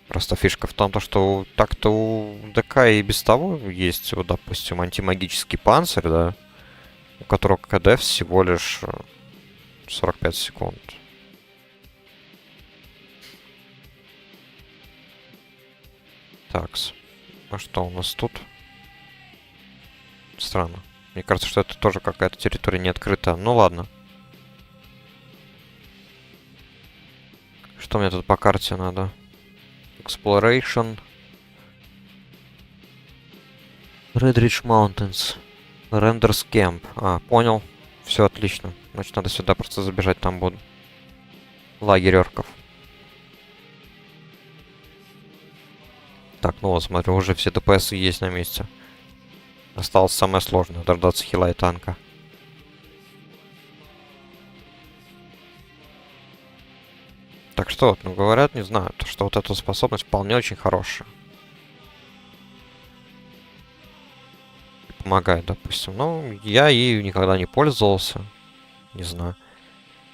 Speaker 1: Просто фишка в том, что так-то у ДК и без того есть, вот, допустим, антимагический панцирь, да, у которого КД всего лишь 45 секунд. Такс. А что у нас тут? Странно. Мне кажется, что это тоже какая-то территория не открыта. Ну ладно. Что мне тут по карте надо? Exploration. Redridge Mountains. Renders Camp. А, понял. Все отлично. Значит, надо сюда просто забежать, там буду. Лагерь орков. Так, ну вот, смотрю, уже все ДПС есть на месте. Осталось самое сложное, дождаться хила и танка. Так что, вот, ну говорят, не знаю, то, что вот эта способность вполне очень хорошая. Помогает, допустим. Ну, я ею никогда не пользовался. Не знаю.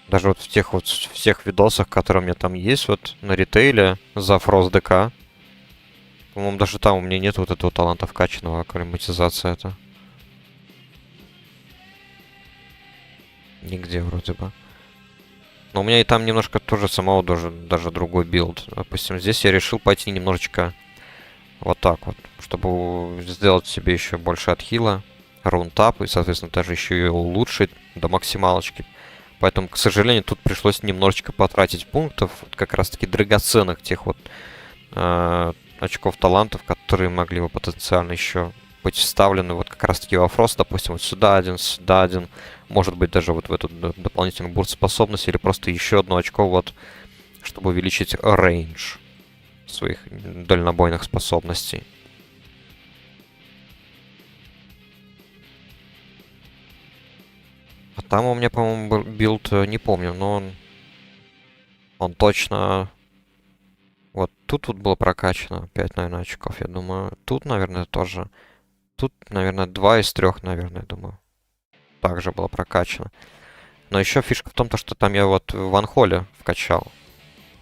Speaker 1: Даже вот в тех вот всех видосах, которые у меня там есть, вот на ритейле за Frost DK. По-моему, даже там у меня нет вот этого таланта вкачанного, акклиматизация это. Нигде вроде бы. Но у меня и там немножко тоже самого даже другой билд. Допустим, здесь я решил пойти немножечко вот так вот, чтобы сделать себе еще больше отхила, рунтап, и, соответственно, даже еще и улучшить до максималочки. Поэтому, к сожалению, тут пришлось немножечко потратить пунктов, вот как раз-таки драгоценных тех вот очков талантов, которые могли бы потенциально еще быть вставлены вот как раз-таки во Фрост, допустим, вот сюда один, может быть даже вот в эту дополнительную бурст способности или просто еще одно очко вот, чтобы увеличить рейндж своих дальнобойных способностей. А там у меня, по-моему, был билд, не помню, но он точно... Вот тут вот было прокачано 5, наверное, очков, я думаю. Тут, наверное, тоже... Тут, наверное, 2 из 3, наверное, думаю. Также было прокачано. Но еще фишка в том, что там я вот в Анхоле вкачал.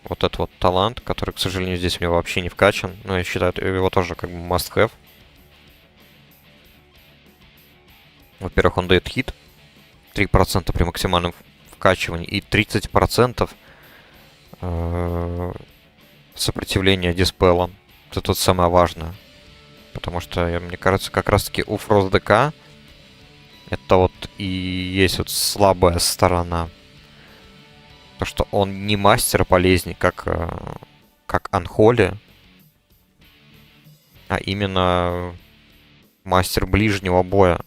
Speaker 1: Вот этот вот талант, который, к сожалению, здесь у меня вообще не вкачан. Но я считаю, его тоже как бы must have. Во-первых, он дает хит. 3% при максимальном вкачивании. И 30% сопротивления диспела. Это тут самое важное. Потому что, мне кажется, как раз-таки у Frost DK это вот и есть вот слабая сторона. То, что он не мастер болезней, как Анхоли, а именно мастер ближнего боя.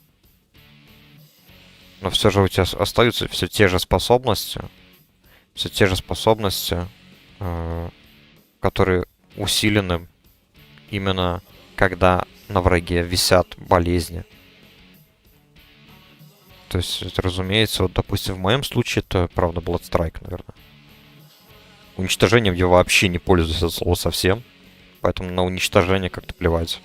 Speaker 1: Но все же у тебя остаются все те же способности. Все те же способности, которые усилены именно когда на враге висят болезни. То есть, это, разумеется, вот, допустим, в моем случае это, правда, Bloodstrike, наверное. Уничтожением я вообще не пользуюсь от слова совсем. Поэтому на уничтожение как-то плевать.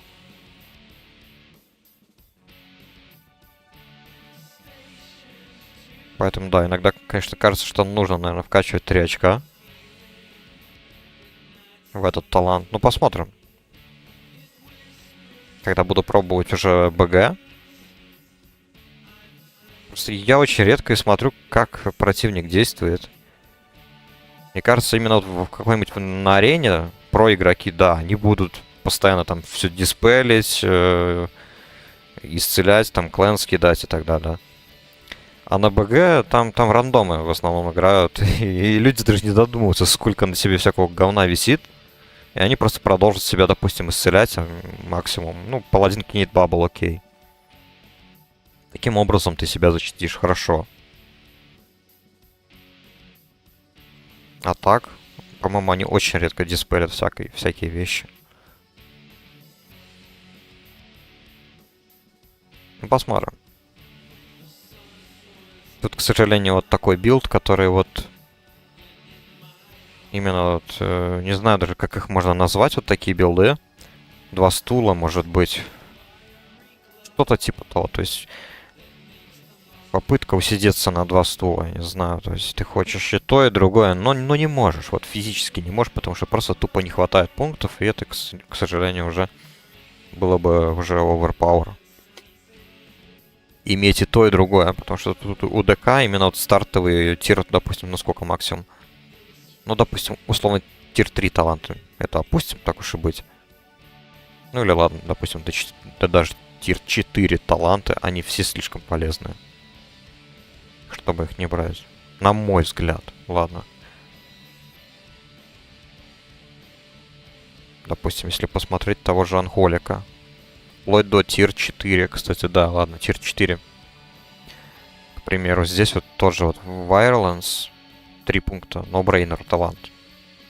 Speaker 1: Поэтому, да, иногда, конечно, кажется, что нужно, наверное, вкачивать 3 очка в этот талант. Ну, посмотрим. Когда буду пробовать уже БГ. Просто я очень редко и смотрю, как противник действует. Мне кажется, именно вот в какой-нибудь на арене про игроки, да, они будут постоянно там все диспелить, исцелять, там клэнс кидать и так далее. А на БГ там рандомы в основном играют, и люди даже не додумываются, сколько на себе всякого говна висит. И они просто продолжат себя, допустим, исцелять максимум. Ну, паладин кинет бабл, окей. Таким образом ты себя защитишь хорошо. А так, по-моему, они очень редко диспелят всякие вещи. Ну, посмотрим. Тут, к сожалению, вот такой билд, который вот... Именно вот... не знаю даже, как их можно назвать, вот такие билды. 2 стула, может быть. Что-то типа того. То есть... Попытка усидеться на 2 стула, не знаю. То есть ты хочешь и то, и другое, но не можешь. Вот физически не можешь, потому что просто тупо не хватает пунктов. И это, к сожалению, уже было бы уже overpower. Иметь и то, и другое. Потому что тут у ДК именно вот стартовый тир, допустим, ну сколько максимум? Ну, допустим, условно, тир 3 таланты. Это опустим, так уж и быть. Ну или ладно, допустим, да даже тир 4 таланты, они все слишком полезные. Чтобы их не брать. На мой взгляд. Ладно. Допустим, если посмотреть того же Анхолика. Вплоть до тир 4. Кстати, да, ладно, тир 4. К примеру, здесь вот тоже вот Violence. 3 пункта. No-brainer талант.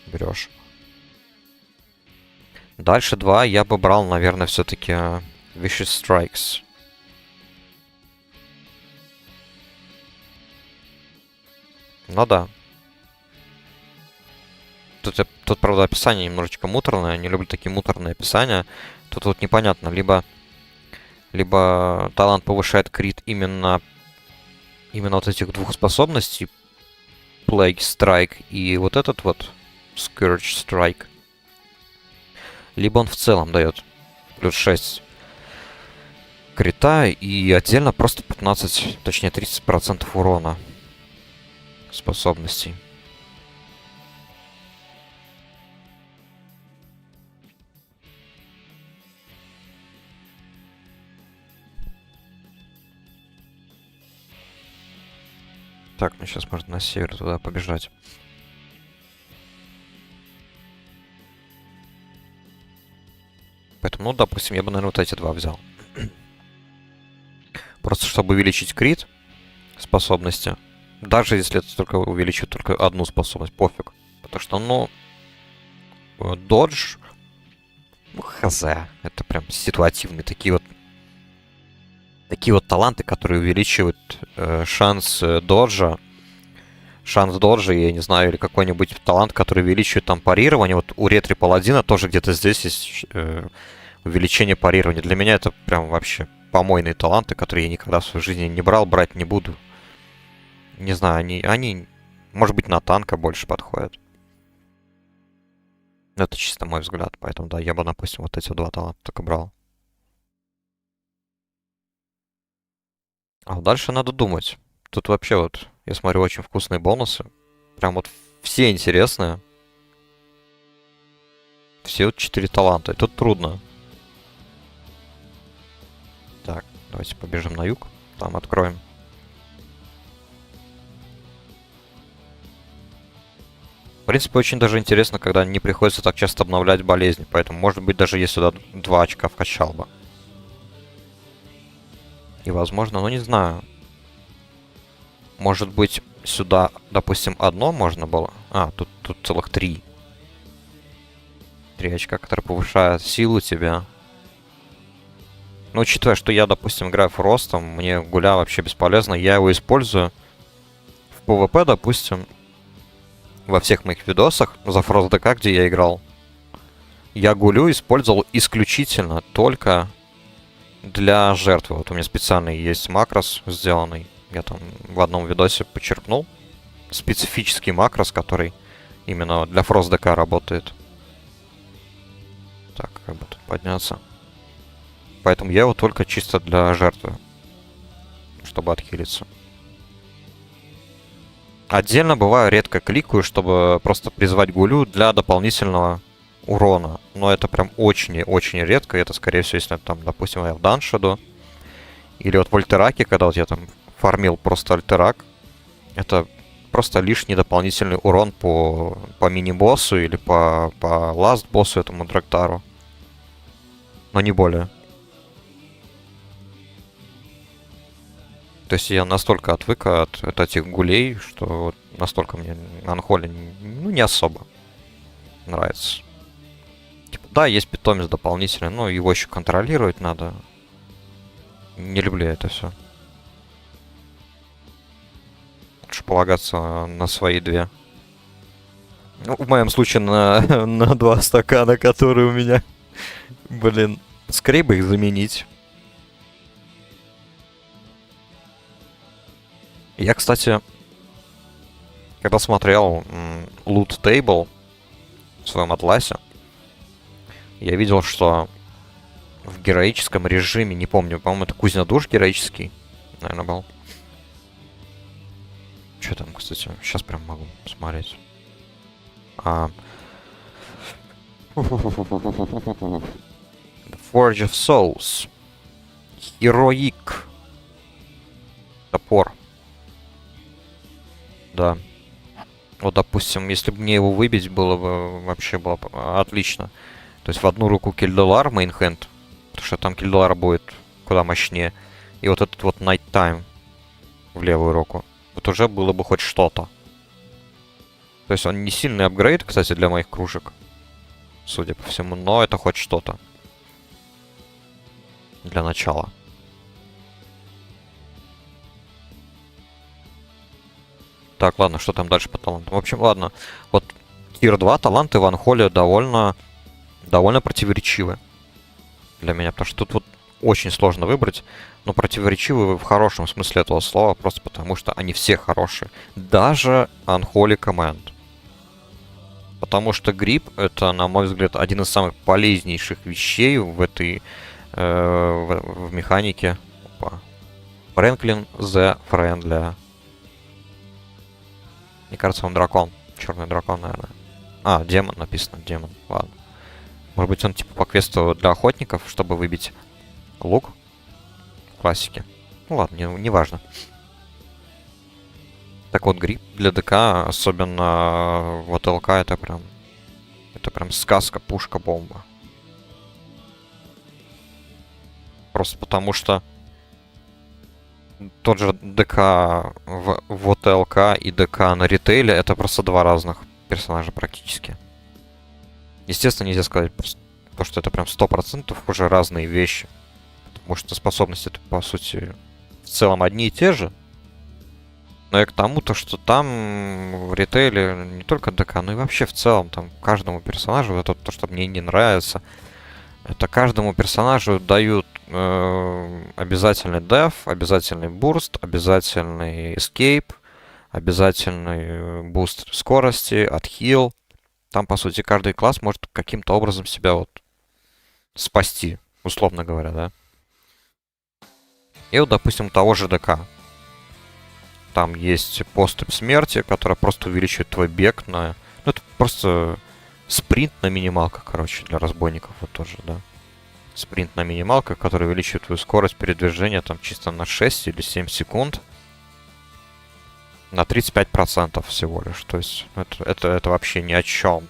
Speaker 1: Берешь. Дальше 2 я бы брал, наверное, все-таки Vicious Strikes. Ну да. Тут, правда, описание немножечко муторное. Я не люблю такие муторные описания. Тут вот непонятно. Либо талант повышает крит именно вот этих 2 способностей. Plague Strike и вот этот вот Scourge Strike. Либо он в целом дает плюс 6 крита и отдельно просто 15, точнее 30% урона способностей. Так, ну сейчас можно на север туда побежать. Поэтому, ну, допустим, я бы, наверное, вот эти 2 взял. Просто чтобы увеличить крит способности. Даже если это только увеличит только одну способность, пофиг. Потому что, ну, додж, ну, хз. Это прям ситуативные такие вот таланты, которые увеличивают шанс доджа. Шанс доджа, я не знаю, или какой-нибудь талант, который увеличивает там парирование. Вот у ретри паладина тоже где-то здесь есть увеличение парирования. Для меня это прям вообще помойные таланты, которые я никогда в своей жизни не брал, брать не буду. Не знаю, они может быть, на танка больше подходят. Но это чисто мой взгляд, поэтому, да, я бы, допустим, вот эти 2 таланта только брал. А вот дальше надо думать. Тут вообще вот, я смотрю, очень вкусные бонусы. Прям вот все интересные. Все вот 4 таланта. И тут трудно. Так, давайте побежим на юг. Там откроем. В принципе, очень даже интересно, когда не приходится так часто обновлять болезни. Поэтому, может быть, даже если сюда 2 очка вкачал бы. И возможно, ну не знаю. Может быть, сюда, допустим, одно можно было? А, тут целых 3. 3 очка, которые повышают силу тебя. Но учитывая, что я, допустим, играю Фростом, мне Гуля вообще бесполезно. Я его использую в PvP, допустим, во всех моих видосах за Фрост ДК, где я играл. Я Гулю использовал исключительно только для жертвы. Вот у меня специальный есть макрос сделанный. Я там в одном видосе почерпнул. Специфический макрос, который именно для Фрост ДК работает. Так, как бы тут подняться. Поэтому я его только чисто для жертвы. Чтобы отхилиться. Отдельно бываю редко кликаю, чтобы просто призвать Гулю для дополнительного урона. Но это прям очень-очень редко. Это, скорее всего, если там, допустим, я в Даншеду. Или вот в Альтераке, когда вот я там фармил просто Альтерак. Это просто лишний дополнительный урон по мини-боссу или по ласт-боссу этому Драктару. Но не более. То есть я настолько отвык от этих гулей, что вот настолько мне Анхоли ну, не особо нравится. Типа, да, есть питомец дополнительный, но его еще контролировать надо. Не люблю это все. Лучше полагаться на свои 2. Ну, в моем случае на 2 стакана, которые у меня. Блин, скорее бы их заменить. Я, кстати, когда смотрел Loot Table в своем атласе, я видел, что в героическом режиме, не помню, по-моему, это Кузня Душ героический, наверное, был. Что там, кстати, сейчас прям могу посмотреть. The Forge of Souls. Heroic. Топор. Да. Вот, допустим, если бы мне его выбить, было бы отлично. То есть в одну руку Кильдалар, мейнхенд, потому что там Кильдалар будет куда мощнее. И вот этот вот Night Time в левую руку. Вот уже было бы хоть что-то. То есть он не сильный апгрейд, кстати, для моих кружек. Судя по всему, но это хоть что-то. Для начала. Так, ладно, что там дальше по талантам? В общем, ладно. Вот Тир 2 таланты в Анхоле довольно противоречивы для меня. Потому что тут вот очень сложно выбрать. Но противоречивы в хорошем смысле этого слова. Просто потому что они все хорошие. Даже Unholy Command. Потому что грипп это, на мой взгляд, один из самых полезнейших вещей в этой в механике. Опа. Фрэнклин the Friendly. Мне кажется, он дракон. Черный дракон, наверное. А, демон написано, демон. Ладно. Может быть, он типа по квесту для охотников, чтобы выбить лук. Классики. Ну ладно, не важно. Так вот, грипп для ДК, особенно вот ЛК, это прям сказка, пушка, бомба. Просто потому что тот же ДК в ОТЛК и ДК на ритейле это просто 2 разных персонажа практически. Естественно, нельзя сказать, что это прям 100% уже разные вещи. Потому что способности это, по сути, в целом одни и те же. Но и к тому-то, что там в ритейле не только ДК, но и вообще в целом там каждому персонажу, это то, что мне не нравится, это каждому персонажу дают обязательный деф, обязательный бурст, обязательный escape, обязательный буст скорости, отхил. Там, по сути, каждый класс может каким-то образом себя вот спасти, условно говоря, да. И вот, допустим, того же ДК. Там есть поступь смерти, которая просто увеличивает твой бег на... Ну, это просто спринт на минималках, короче, для разбойников вот тоже, да. Спринт на минималках, который увеличивает твою скорость передвижения там чисто на 6 или 7 секунд. На 35% всего лишь. То есть это вообще ни о чем.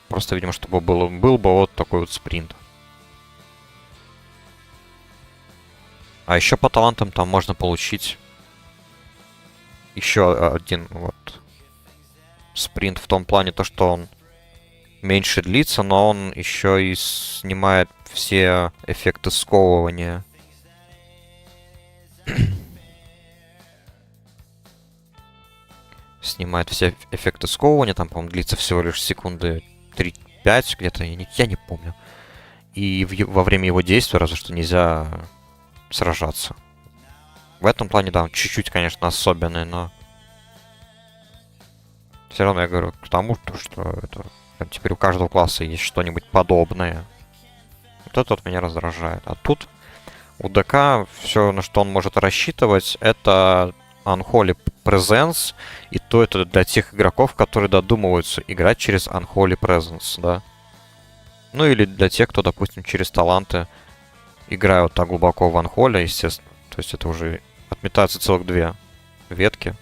Speaker 1: Просто, видимо, чтобы был бы вот такой вот спринт. А еще по талантам там можно получить еще один вот спринт в том плане, то что он меньше длится, но он еще и снимает все эффекты сковывания. Снимает все эффекты сковывания. Там, по-моему, длится всего лишь секунды 3-5 где-то. Я не помню. И во время его действия разве что нельзя сражаться. В этом плане, да, он чуть-чуть, конечно, особенный, но... Все равно я говорю к тому, что это... Теперь у каждого класса есть что-нибудь подобное. Вот это вот меня раздражает. А тут у ДК все, на что он может рассчитывать, это Unholy Presence. И то это для тех игроков, которые додумываются играть через Unholy Presence, да. Ну или для тех, кто, допустим, через таланты играют так глубоко в Unholy, естественно. То есть это уже отметаются целых две ветки.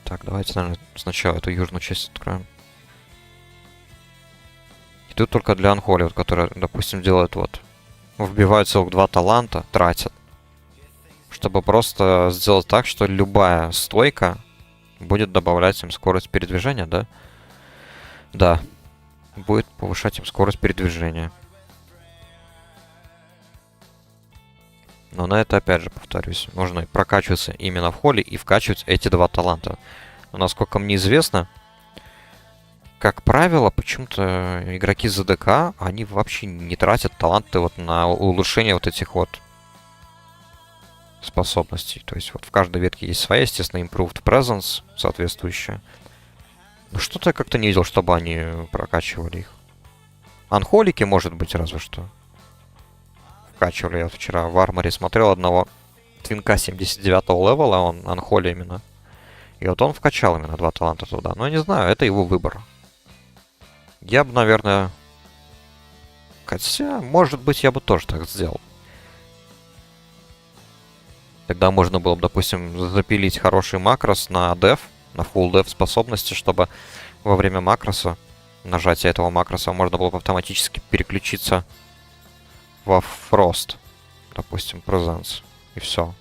Speaker 1: Так, давайте, наверное, сначала эту южную часть откроем. И тут только для Unholy, вот, которые, допустим, делают вот... Вбивают целых 2 таланта, тратят. Чтобы просто сделать так, что любая стойка будет добавлять им скорость передвижения, да? Да. Будет повышать им скорость передвижения. Но на это, опять же, повторюсь, нужно прокачиваться именно в холле и вкачивать эти 2 таланта. Но, насколько мне известно, как правило, почему-то игроки ЗДК, они вообще не тратят таланты вот на улучшение вот этих вот способностей. То есть вот в каждой ветке есть своя, естественно, Improved Presence соответствующая. Но что-то я как-то не видел, чтобы они прокачивали их. Анхолики, может быть, разве что. Вкачивали. Я вчера в арморе смотрел одного твинка 79-го левела, он анхоли именно. И вот он вкачал именно 2 таланта туда. Но я не знаю, это его выбор. Я бы, наверное... Хотя, может быть, я бы тоже так сделал. Тогда можно было бы, допустим, запилить хороший макрос на деф, на full деф способности, чтобы во время макроса, нажатия этого макроса, можно было бы автоматически переключиться во Frost, допустим, Presence, и все.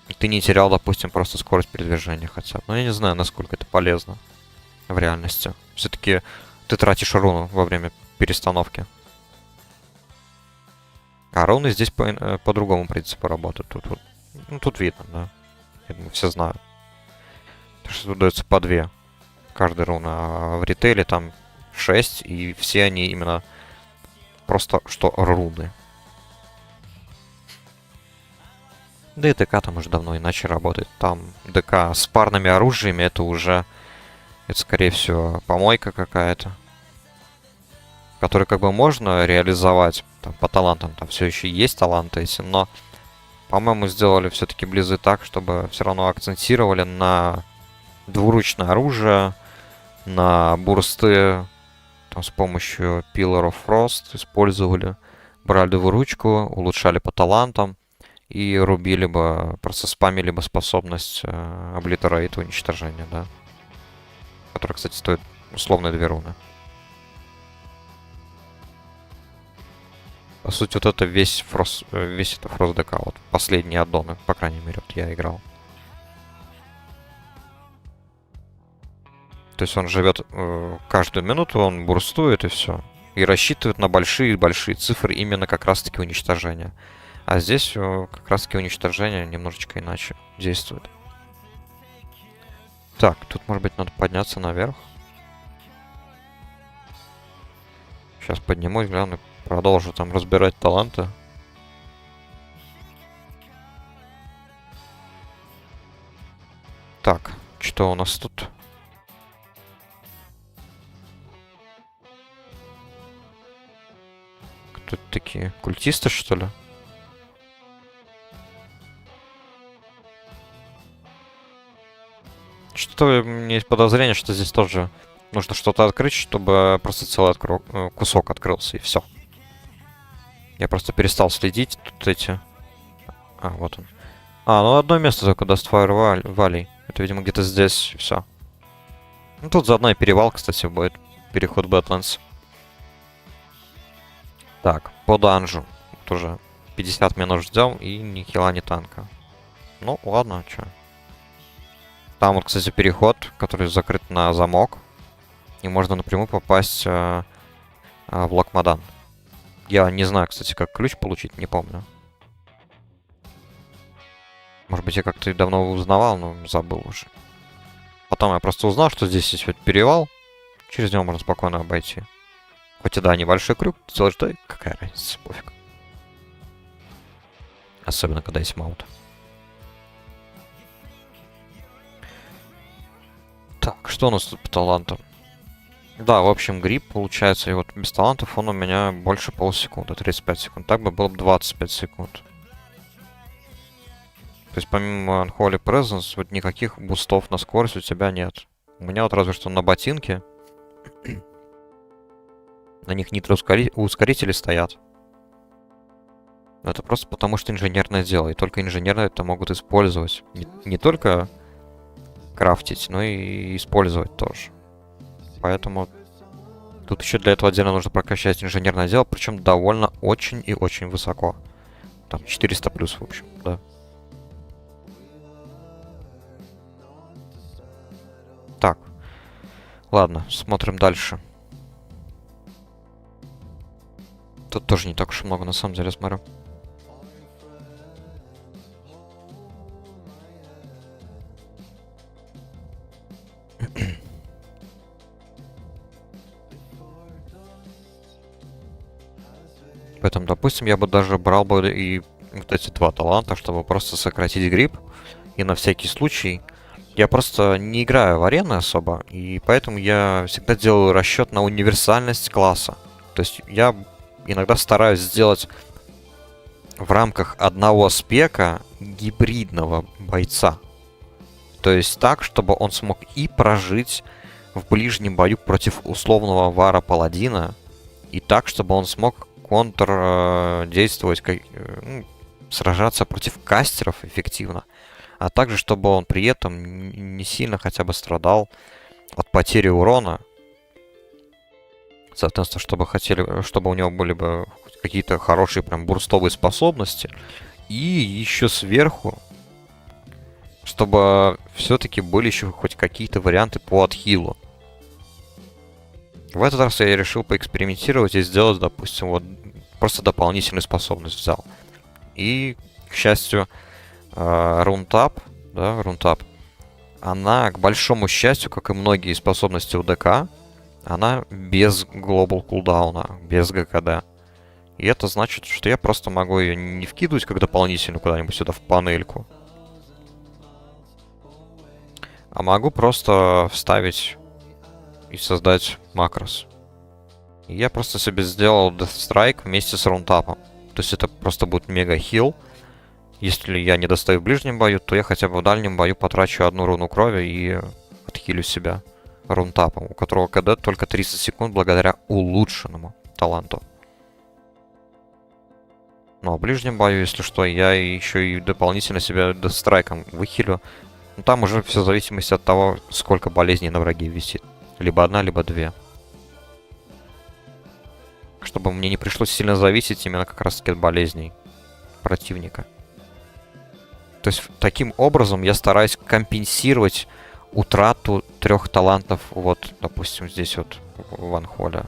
Speaker 1: И ты не терял, допустим, просто скорость передвижения хотя бы. Но я не знаю, насколько это полезно в реальности. Все-таки ты тратишь руну во время перестановки. А руны здесь по другому принципу работают. Тут видно, да. Я думаю, все знают. Потому что тут дается по 2 каждая руна. А в ритейле там 6, и все они именно просто что руны. Да и ДК там уже давно иначе работает. Там ДК с парными оружиями, это уже... Это, скорее всего, помойка какая-то. Которую как бы можно реализовать там, по талантам. Там все еще есть таланты эти, но, по-моему, сделали все-таки Близы так, чтобы все равно акцентировали на двуручное оружие, на бурсты, там, с помощью Pillar of Frost использовали, брали двуручку, улучшали по талантам и рубили бы, просто спамили бы способность Obliterate, уничтожения, да. Которая, кстати, стоит условно 2 руны. По сути, вот это весь это Frost ДК. Вот последние аддоны, по крайней мере, вот я играл. То есть он живет каждую минуту, он бурстует и все. И рассчитывает на большие-большие цифры именно как раз-таки уничтожения. А здесь как раз-таки уничтожение немножечко иначе действует. Так, тут, может быть, надо подняться наверх. Сейчас поднимусь, гляну, продолжу там разбирать таланты. Так, что у нас тут? Кто такие? Культисты, что ли? Что-то у меня есть подозрение, что здесь тоже нужно что-то открыть, чтобы просто целый кусок открылся, и все. Я просто перестал следить. Тут эти А, вот он. А, ну одно место только Dustfire Valley. Это, видимо, где-то здесь, все. Ну, тут заодно и перевал, кстати, будет. Переход Badlands. Так, по данжу. Вот уже 50 минут ждем, и ни хила ни танка. Ну, ладно, чё. Там вот, кстати, переход, который закрыт на замок. И можно напрямую попасть в Лакмадан. Я не знаю, кстати, как ключ получить, не помню. Может быть, я как-то давно узнавал, но забыл уже. Потом я просто узнал, что здесь есть вот перевал. Через него можно спокойно обойти. Хоть и да, небольшой крюк, сделаешь, да, какая разница, пофиг. Особенно, когда есть маунт. Так, что у нас тут по талантам? Да, в общем, гриб получается, и вот без талантов он у меня больше полсекунды, 35 секунд. Так бы было бы 25 секунд. То есть помимо Unholy Presence, вот никаких бустов на скорость у тебя нет. У меня вот разве что на ботинке. На них нитроускорители стоят. Это просто потому, что инженерное дело. И только инженеры это могут использовать. Не только крафтить, но и использовать тоже. Поэтому тут еще для этого отдельно нужно прокачать инженерное дело, причем довольно очень и очень высоко. Там 400 плюс, в общем, да. Так. Ладно, смотрим дальше. Тут тоже не так уж и много, на самом деле, смотрю. Поэтому, допустим, я бы даже брал бы и вот эти два таланта, чтобы просто сократить гриб. И на всякий случай. Я просто не играю в арены особо, и поэтому я всегда делаю расчет на универсальность класса. То есть я иногда стараюсь сделать в рамках одного спека гибридного бойца. То есть так, чтобы он смог и прожить в ближнем бою против условного вара-паладина, и так, чтобы он смог контр-действовать, сражаться против кастеров эффективно. А также, чтобы он при этом не сильно хотя бы страдал от потери урона. Соответственно, чтобы у него были бы какие-то хорошие прям бурстовые способности. И еще сверху, чтобы все-таки были еще хоть какие-то варианты по отхилу. В этот раз я решил поэкспериментировать и сделать, допустим, вот просто дополнительную способность взял. И, к счастью, Рунтап, да, Рунтап, она, к большому счастью, как и многие способности у ДК, она без глобал кулдауна, без ГКД. И это значит, что я просто могу ее не вкидывать как дополнительную куда-нибудь сюда в панельку, а могу просто вставить и создать макрос. И я просто себе сделал Death Strike вместе с Рунтапом. То есть это просто будет мега хил. Если я не достаю в ближнем бою, то я хотя бы в дальнем бою потрачу одну руну крови и отхилю себя Рунтапом, у которого КД только 30 секунд благодаря улучшенному таланту. Ну а в ближнем бою, если что, я еще и дополнительно себя дестрайком выхилю. Но там уже все в зависимости от того, сколько болезней на враге висит. Либо одна, либо две. Чтобы мне не пришлось сильно зависеть именно как раз таки от болезней противника. То есть таким образом я стараюсь компенсировать утрату 3 талантов, вот, допустим, здесь вот в Анхоле.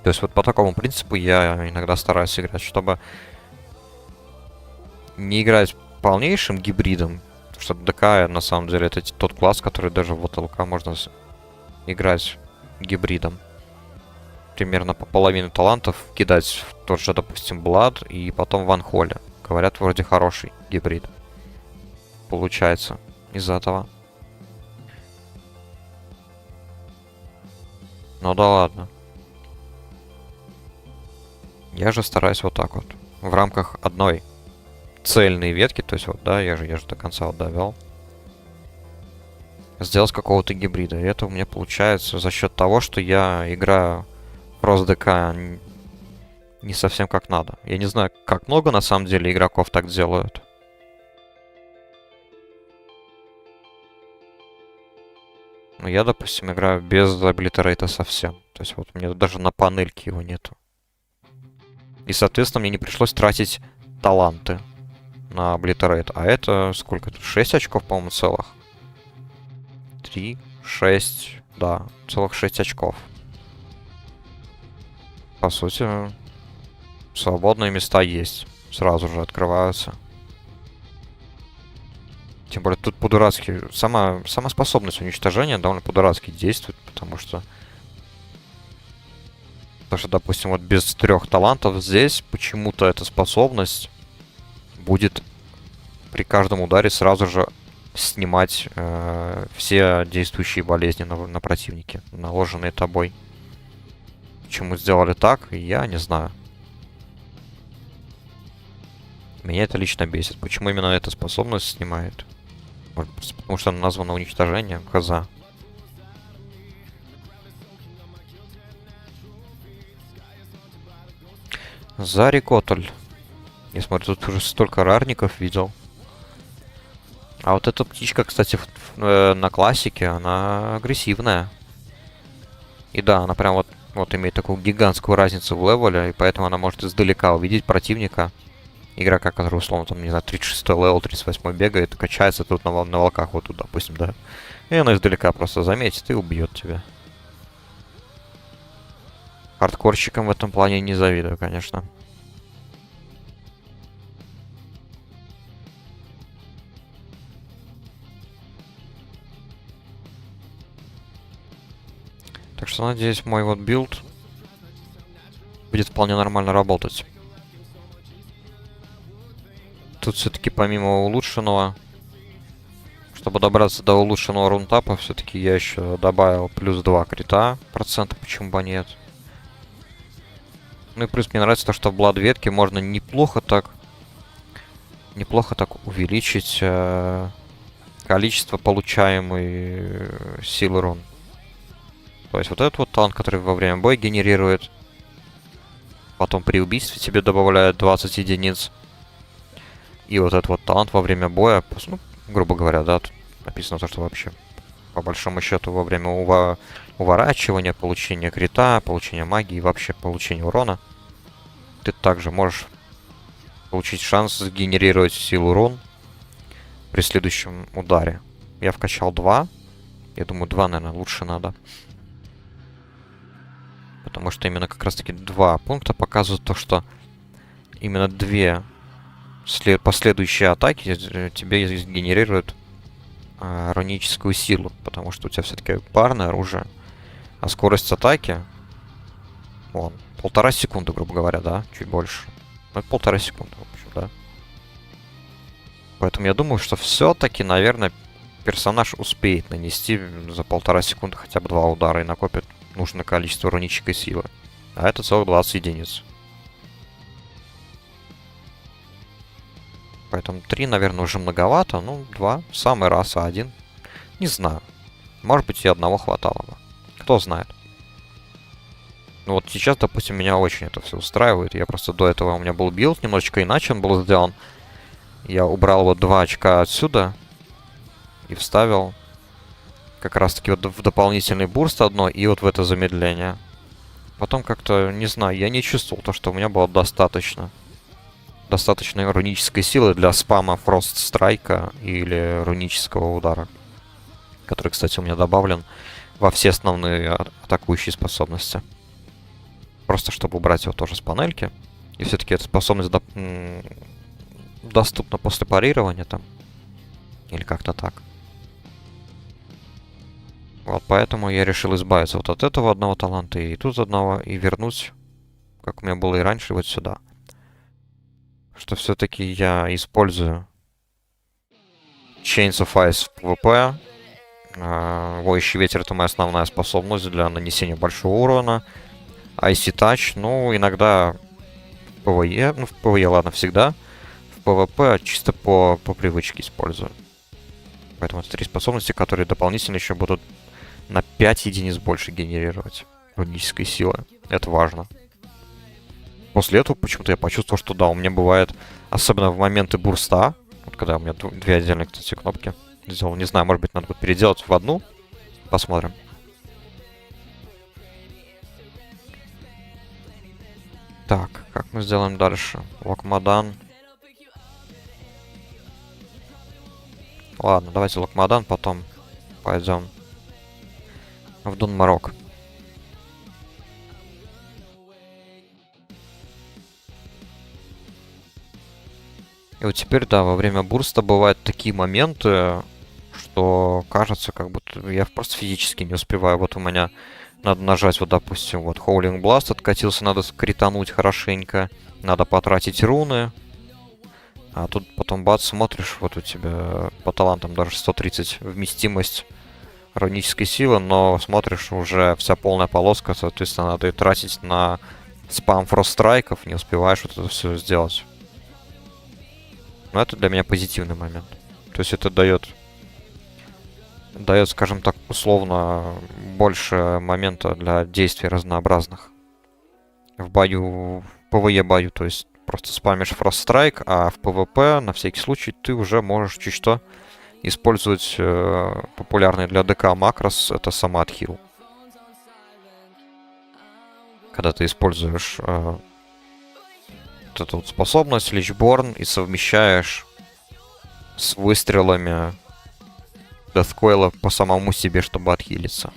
Speaker 1: То есть вот по такому принципу я иногда стараюсь играть, чтобы не играть полнейшим гибридом, потому что ДК на самом деле это тот класс, который даже в ЛК можно играть гибридом. Примерно по половину талантов кидать в тот же, допустим, Блад и потом в Анхоле. Говорят, вроде хороший гибрид. Получается из-за этого. Ну да ладно. Я же стараюсь вот так вот. В рамках одной цельной ветки, то есть вот, да, я же до конца вот довел. Сделать какого-то гибрида. И это у меня получается за счет того, что я играю кросс ДК не совсем как надо. Я не знаю, как много на самом деле игроков так делают. Но я, допустим, играю без облитерейта совсем. То есть вот у меня даже на панельке его нету. И, соответственно, мне не пришлось тратить таланты на облитерейт. А это сколько тут? 6 очков, по-моему, целых. 3, 6, да, целых 6 очков. По сути, свободные места есть. Сразу же открываются. Тем более тут по-дурацки... Сама способность уничтожения довольно по-дурацки действует, потому что... Потому что, допустим, вот без 3 талантов здесь почему-то эта способность будет при каждом ударе сразу же снимать все действующие болезни на противнике, наложенные тобой. Почему сделали так, я не знаю. Меня это лично бесит. Почему именно эта способность снимает? Может, просто потому что она названа уничтожением? Хз. Зарикотль. Я смотрю, тут уже столько рарников видел. А вот эта птичка, кстати, на классике, она агрессивная. И да, она прям вот имеет такую гигантскую разницу в левеле, и поэтому она может издалека увидеть противника. Игрока, который, условно, там, не знаю, 36 левел, 38 бегает, качается тут на волках, вот тут, допустим, да. И она издалека просто заметит и убьет тебя. Хардкорщикам в этом плане не завидую, конечно. Так что, надеюсь, мой вот билд будет вполне нормально работать. Тут все-таки помимо улучшенного, чтобы добраться до улучшенного рунтапа, все-таки я еще добавил плюс 2 крита процента, почему бы нет. Ну и плюс мне нравится то, что в Бладветке можно неплохо так увеличить количество получаемой силы рун. То есть вот этот вот талант, который во время боя генерирует. Потом при убийстве тебе добавляет 20 единиц. И вот этот вот талант во время боя, ну, грубо говоря, да, тут написано то, что вообще, по большому счету, во время уворачивания, получения крита, получения магии и вообще получения урона, ты также можешь получить шанс сгенерировать силу рун при следующем ударе. Я вкачал 2. Я думаю, 2, наверное, лучше надо. Потому что именно как раз-таки 2 пункта показывают то, что именно 2 последующие атаки тебе генерируют руническую силу. Потому что у тебя все-таки парное оружие. А скорость атаки... Вон, 1,5 секунды, грубо говоря, да? Чуть больше. Ну, это 1,5 секунды, в общем, да. Поэтому я думаю, что все-таки, наверное, персонаж успеет нанести за 1,5 секунды хотя бы 2 удара и накопит нужное количество рунической силы. А это целых 20 единиц. Поэтому 3, наверное, уже многовато. Ну, 2. В самый раз, а 1. Не знаю. Может быть, и одного хватало бы. Кто знает. Ну вот сейчас, допустим, меня очень это все устраивает. Я просто до этого у меня был билд немножечко иначе он был сделан. Я убрал вот 2 очка отсюда. И вставил как раз-таки вот в дополнительный бурст одно и вот в это замедление. Потом как-то, не знаю, я не чувствовал то, что у меня было достаточной рунической силы для спама Frost Strike или рунического удара. Который, кстати, у меня добавлен во все основные атакующие способности. Просто чтобы убрать его тоже с панельки. И все-таки эта способность доступна после парирования там. Или как-то так. Вот поэтому я решил избавиться вот от этого одного таланта и тут одного, и вернуть, как у меня было и раньше, вот сюда. Что все-таки я использую Chains of Ice в PvP. Воющий ветер — это моя основная способность для нанесения большого урона. Icy Touch, ну, иногда в PvE, ну, в PvE, ладно, всегда. В PvP чисто по привычке использую. Поэтому это 3 способности, которые дополнительно еще будут на 5 единиц больше генерировать рунической силы. Это важно. после этого почему-то я почувствовал, что да, у меня бывает, особенно в моменты бурста, вот когда у меня две отдельные, кстати, кнопки сделал, не знаю, может быть, надо будет переделать в одну, посмотрим. Так, как мы сделаем дальше? Локмадан. Ладно, давайте Локмадан, потом пойдем в Дунмарок. И вот теперь, да, во время бурста бывают такие моменты, что кажется, как будто я просто физически не успеваю. Вот у меня надо нажать, вот, допустим, вот Howling Blast откатился, надо скритануть хорошенько, надо потратить руны. А тут потом бац, смотришь, вот у тебя по талантам даже 130 вместимость рунической силы, но смотришь, уже вся полная полоска, соответственно, надо и тратить на спам фрострайков, не успеваешь вот это все сделать. Но это для меня позитивный момент. То есть это дает, скажем так, условно больше момента для действий разнообразных. В бою, в ПВЕ бою, то есть просто спамишь Frost Strike, а в ПВП на всякий случай ты уже можешь чуть что использовать популярный для ДК макрос, это самоотхил. Когда ты используешь вот эту вот способность Личборн и совмещаешь с выстрелами Дефкойла по самому себе, чтобы отхилиться.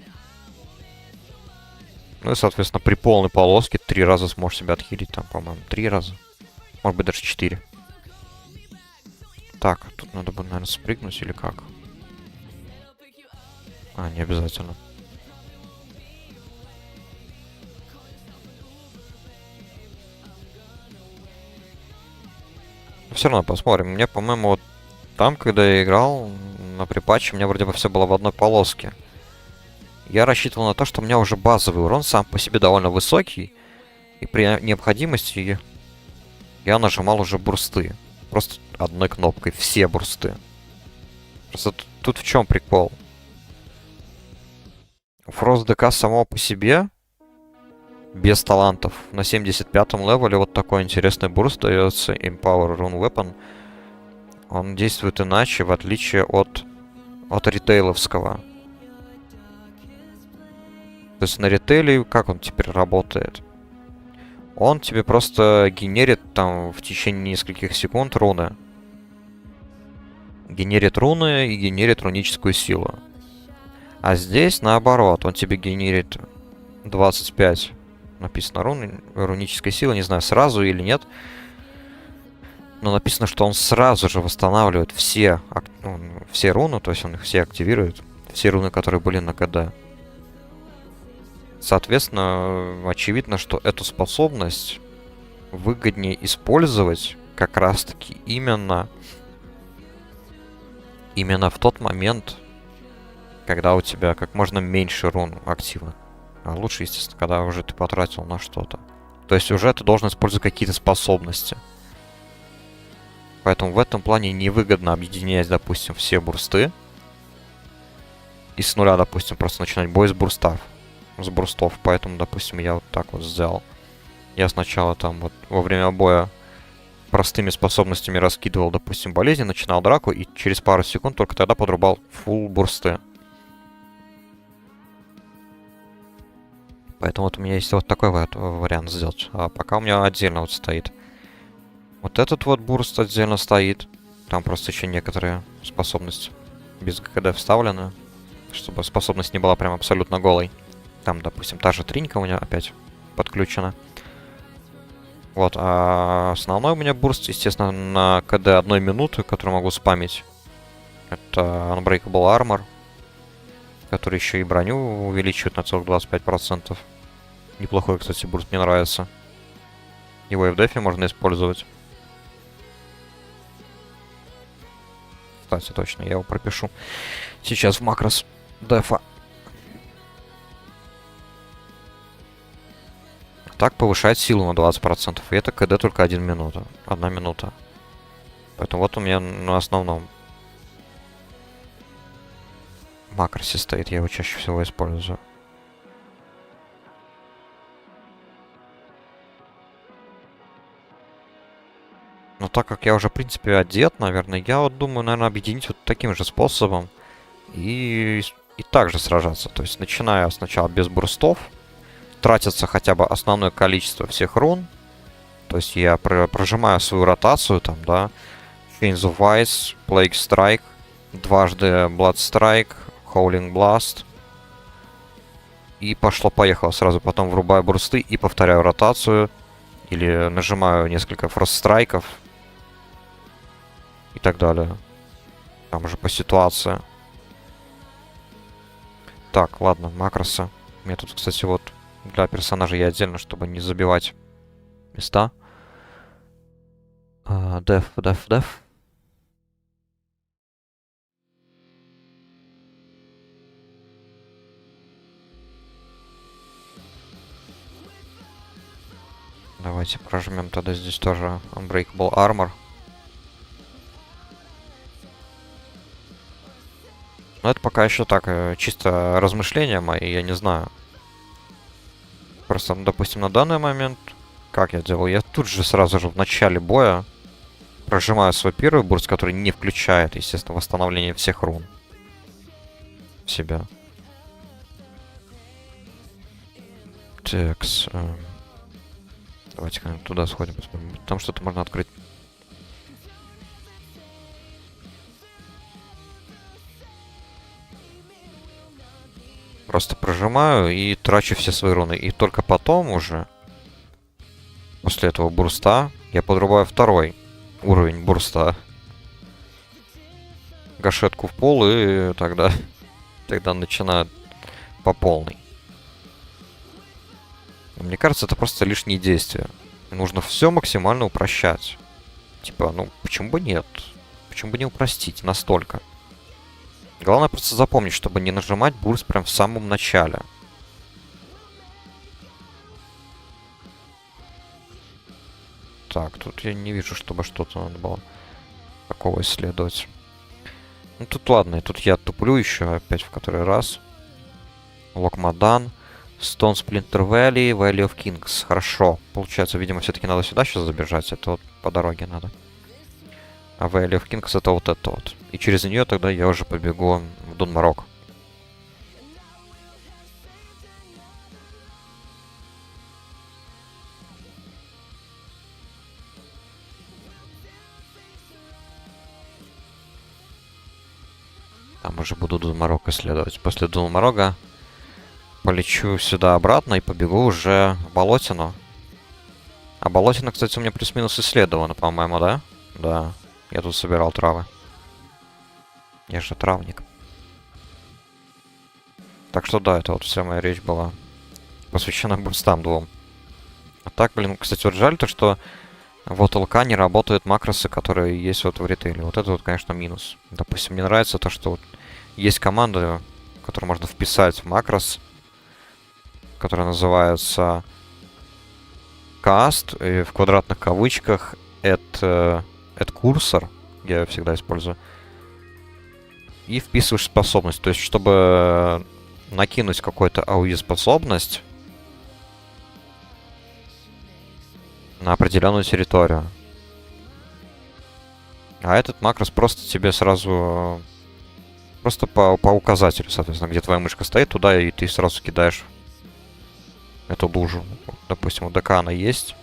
Speaker 1: Ну и, соответственно, при полной полоске 3 раза сможешь себя отхилить. Там, по-моему, 3 раза. Может быть, даже 4. Так, тут надо бы, наверное, спрыгнуть или как? А, не обязательно. Но все равно посмотрим. Мне, по-моему, вот там, когда я играл на припатче, у меня вроде бы все было в одной полоске. Я рассчитывал на то, что у меня уже базовый урон сам по себе довольно высокий. И при необходимости я нажимал уже бурсты. Просто одной кнопкой. Все бурсты. Просто тут в чем прикол? Фрост ДК само по себе, без талантов, на 75-м левеле вот такой интересный бурст дается. Empower Rune Weapon. Он действует иначе, в отличие от ритейловского. То есть на ритейле как он теперь работает? Он тебе просто генерит там в течение нескольких секунд руны. Генерит руны и генерит руническую силу. А здесь наоборот, он тебе генерит 25. Написано руническая сила, не знаю, сразу или нет. Но написано, что он сразу же восстанавливает все руны, то есть он их все активирует. Все руны, которые были на КД. Соответственно, очевидно, что эту способность выгоднее использовать как раз-таки именно в тот момент, когда у тебя как можно меньше рун активно. А лучше, естественно, когда уже ты потратил на что-то. То есть уже ты должен использовать какие-то способности. Поэтому в этом плане невыгодно объединять, допустим, все бурсты. И с нуля, допустим, просто начинать бой с бурстов. Поэтому, допустим, я вот так вот сделал. Я сначала там вот во время боя простыми способностями раскидывал, допустим, болезни, начинал драку, и через пару секунд только тогда подрубал фулл бурсты. Поэтому вот у меня есть вот такой вариант сделать. А пока у меня отдельно вот стоит. Вот этот вот бурст отдельно стоит. Там просто еще некоторые способности без ГКД вставлены, чтобы способность не была прям абсолютно голой. Там, допустим, та же тринька у меня опять подключена. Вот, а основной у меня бурст, естественно, на КД 1 минуты, который могу спамить. Это Unbreakable Armor, который еще и броню увеличивает на целых 25%. Неплохой, кстати, бурст, мне нравится. Его и в дефе можно использовать. Кстати, точно, я его пропишу сейчас в макрос дефа. Так повышает силу на 20%. И это КД только 1 минута. 1 минута. Поэтому вот у меня на основном макросе стоит. Я его чаще всего использую. Но так как я уже, в принципе, одет, наверное, я вот думаю, наверное, объединить вот таким же способом и также сражаться. То есть, начиная сначала без бурстов, тратится хотя бы основное количество всех рун. То есть я прожимаю свою ротацию там, да. Chains of Ice, Plague Strike, дважды Blood Strike, Howling Blast. И пошло-поехало. Сразу потом врубаю бурсты и повторяю ротацию. Или нажимаю несколько фростстрайков. И так далее. Там уже по ситуации. Так, ладно, макросы. У меня тут, кстати, вот для персонажей я отдельно, чтобы не забивать места. Деф. Давайте прожмем тогда здесь тоже Unbreakable Armor. Но это пока еще так, чисто размышления мои, я не знаю. Просто, ну, допустим, на данный момент, как я делал? Я тут же сразу же в начале боя прожимаю свой первый бурст, который не включает, естественно, восстановление всех рун в себя. Текс. Давайте-ка туда сходим, посмотрим. Там что-то можно открыть. Просто прожимаю и трачу все свои руны. И только потом уже, после этого бурста, я подрубаю второй уровень бурста. Гашетку в пол и тогда начинаю по полной. Мне кажется, это просто лишние действия. Нужно все максимально упрощать. Типа, ну, почему бы нет? Почему бы не упростить настолько? Главное просто запомнить, чтобы не нажимать бурст прям в самом начале. Так, тут я не вижу, чтобы что-то надо было такого исследовать. Ну тут ладно, тут я туплю еще опять в который раз. Локмадан, Stone Splinter Valley, Valley of Kings. Хорошо. Получается, видимо, все-таки надо сюда сейчас забежать. Это вот по дороге надо. А Valley of Kings это вот это вот. И через нее тогда я уже побегу в Дунмарок. Там уже буду Дунмарок исследовать. После Дунмарога полечу сюда обратно и побегу уже в Болотину. А Болотина, кстати, у меня плюс-минус исследована, по-моему, да? Да. Я тут собирал травы. Я же травник. Так что да, это вот вся моя речь была посвящена бурстам двум. А так, блин, кстати, вот жаль то, что вот ЛК не работают макросы, которые есть вот в ритейле. Вот это вот, конечно, минус. Допустим, мне нравится то, что вот есть команда, которую можно вписать в макрос, которая называется cast, и в квадратных кавычках add cursor, я ее всегда использую, и вписываешь способность. То есть, чтобы накинуть какую-то AOE-способность на определенную территорию. А этот макрос просто тебе сразу... Просто по указателю, соответственно, где твоя мышка стоит, туда и ты сразу кидаешь эту лужу. Допустим, у ДК она есть.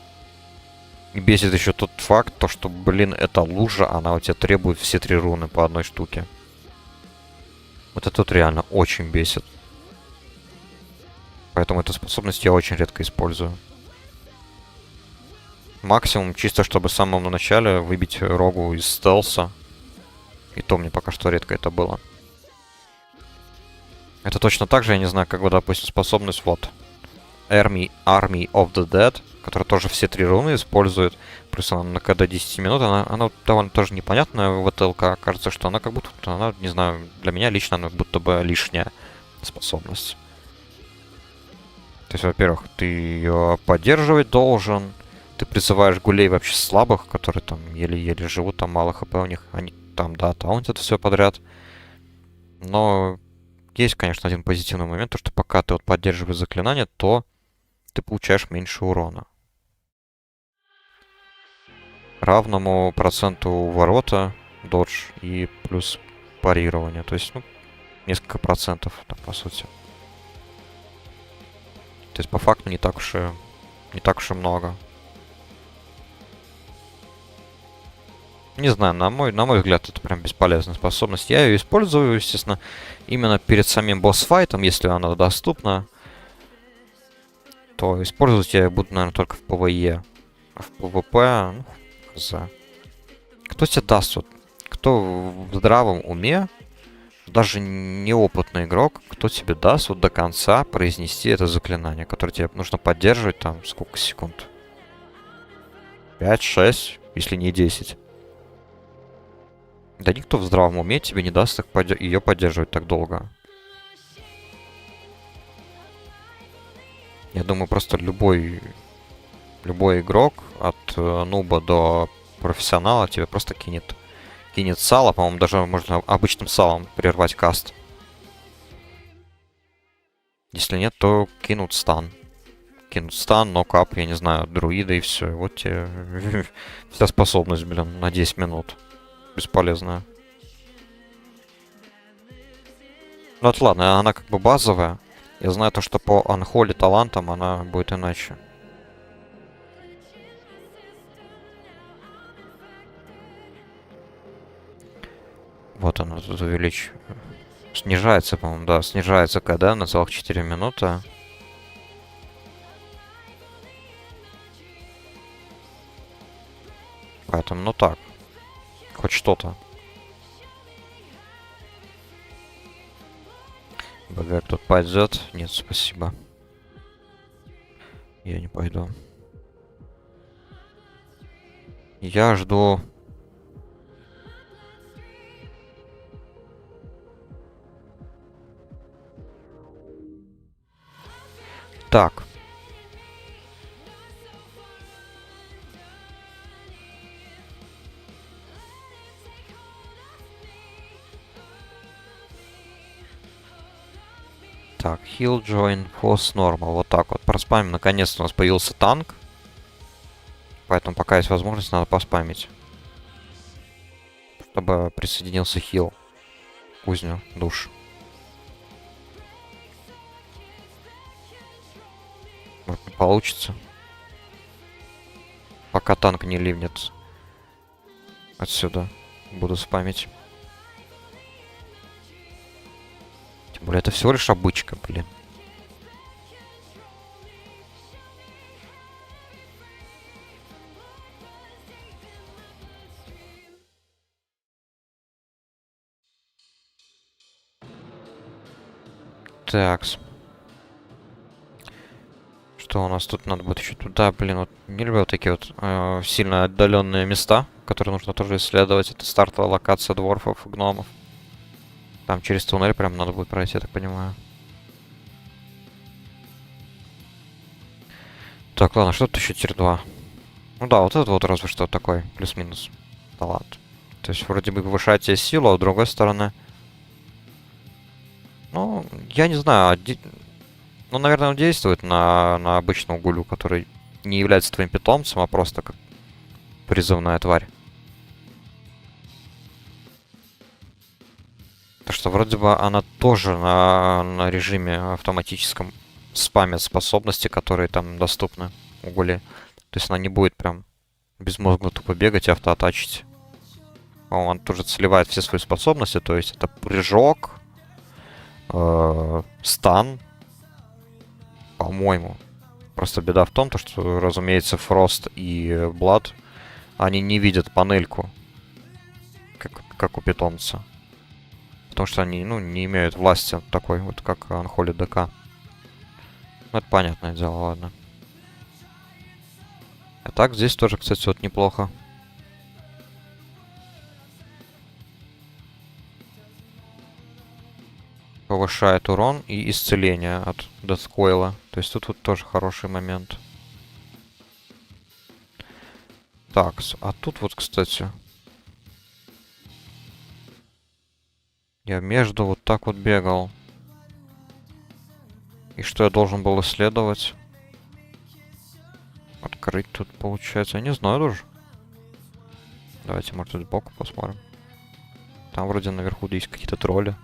Speaker 1: И бесит еще тот факт, то что, блин, эта лужа, она у тебя требует все 3 руны по одной штуке. Вот это вот реально очень бесит. Поэтому эту способность я очень редко использую. Максимум, чисто чтобы в самом начале выбить рогу из стелса. И то мне пока что редко это было. Это точно так же, я не знаю, как бы, допустим, способность вот Army of the Dead, которая тоже все 3 руны использует. Плюс она на КД 10 минут, она довольно тоже непонятная в ТЛК. Кажется, что она как будто, она, не знаю, для меня лично она будто бы лишняя способность. То есть, во-первых, ты ее поддерживать должен. Ты призываешь гулей вообще слабых, которые там еле-еле живут, там мало хп у них. Они там, да, таунтят все подряд. Но есть, конечно, один позитивный момент, то что пока ты вот поддерживаешь заклинание, то ты получаешь меньше урона. равному проценту ворота, додж и плюс парирование. То есть, ну, несколько процентов, там, по сути. То есть, по факту, не так уж и много. Не знаю, на мой взгляд, это прям бесполезная способность. Я ее использую, естественно, именно перед самим босс-файтом, если она доступна, то использовать я буду, наверное, только в ПВЕ. А в ПВП, ну, хз. Кто тебе даст, вот, кто в здравом уме, даже неопытный игрок, кто тебе даст вот до конца произнести это заклинание, которое тебе нужно поддерживать там сколько секунд? 5-6, если не 10. Да никто в здравом уме тебе не даст ее поддерживать так долго. Я думаю, просто любой игрок от нуба до профессионала тебе просто кинет сало. По-моему, даже можно обычным салом прервать каст. Если нет, то кинут стан. Нокап, я не знаю, друида и все. Вот тебе вся способность, блин, на 10 минут. Бесполезная. Ну это ладно, она как бы базовая. Я знаю то, что по анхоли талантам она будет иначе. Вот она тут увеличивает. Снижается, по-моему, да, снижается КД на целых 4 минуты. Поэтому, ну так. Хоть что-то. БГ тут пойдет? Нет, спасибо. Я не пойду. Я жду. Так. Так, heal, join, force, normal. Вот так вот. Проспамим. Наконец-то у нас появился танк. Поэтому пока есть возможность, надо поспамить. Чтобы присоединился хил. Кузню, душ. Может, не получится. Пока танк не ливнет. Отсюда буду спамить. Тем более это всего лишь обычка, блин. Такс. Что у нас тут надо будет еще туда, блин, вот не люблю вот такие вот сильно отдаленные места, которые нужно тоже исследовать. Это стартовая локация дворфов и гномов. Там через туннель прям надо будет пройти, я так понимаю. Так, ладно, что тут еще тир 2? Ну да, вот это вот разве что такой плюс-минус талант. То есть вроде бы повышает тебе силу, а с другой стороны... Ну, я не знаю, ну, наверное, он действует на обычного гулю, который не является твоим питомцем, а просто как призывная тварь. Так что вроде бы она тоже на режиме автоматическом спамит способности, которые там доступны у гули. То есть она не будет прям безмозгло тупо бегать и автоатачить. По-моему, он тоже сливает все свои способности, то есть это прыжок, стан, по-моему. Просто беда в том, то, что, разумеется, Фрост и Блад, они не видят панельку, как у питомца. Потому что они, ну, не имеют власти такой, вот как Анхоли ДК. Ну, это понятное дело, ладно. А так, здесь тоже, кстати, вот неплохо. Повышает урон и исцеление от Deathcoil. То есть тут вот тоже хороший момент. Так, а тут вот, кстати... Я между вот так вот бегал. И что я должен был исследовать? Открыть тут, получается. Я не знаю даже. Давайте, может, тут сбоку посмотрим. Там вроде наверху есть какие-то тролли.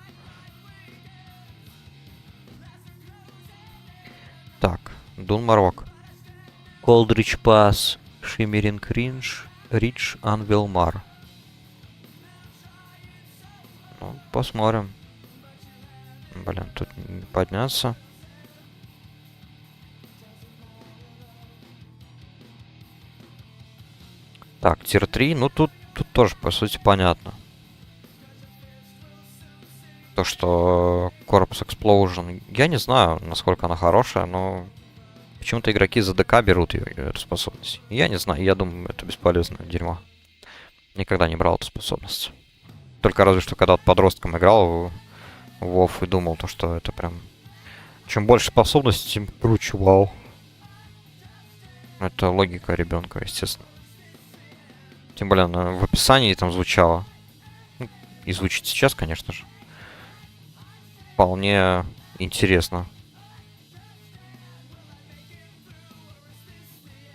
Speaker 1: Так, Дунмарок. Колдрич Пас, Шиммеринг Ридж, Анвилмар. Ну, посмотрим. Блин, тут не подняться. Так, тир 3, ну тут тоже, по сути, понятно. То, что Corpus Explosion, я не знаю, насколько она хорошая, но почему-то игроки за ДК берут ее, эту способность. Я не знаю, я думаю, это бесполезное дерьмо. Никогда не брал эту способность. Только разве что когда подростком играл в WoW и думал, то, что это прям... Чем больше способностей, тем круче, вау. Это логика ребенка, естественно. Тем более она в описании там звучала. Ну, и звучит сейчас, конечно же. Вполне интересно.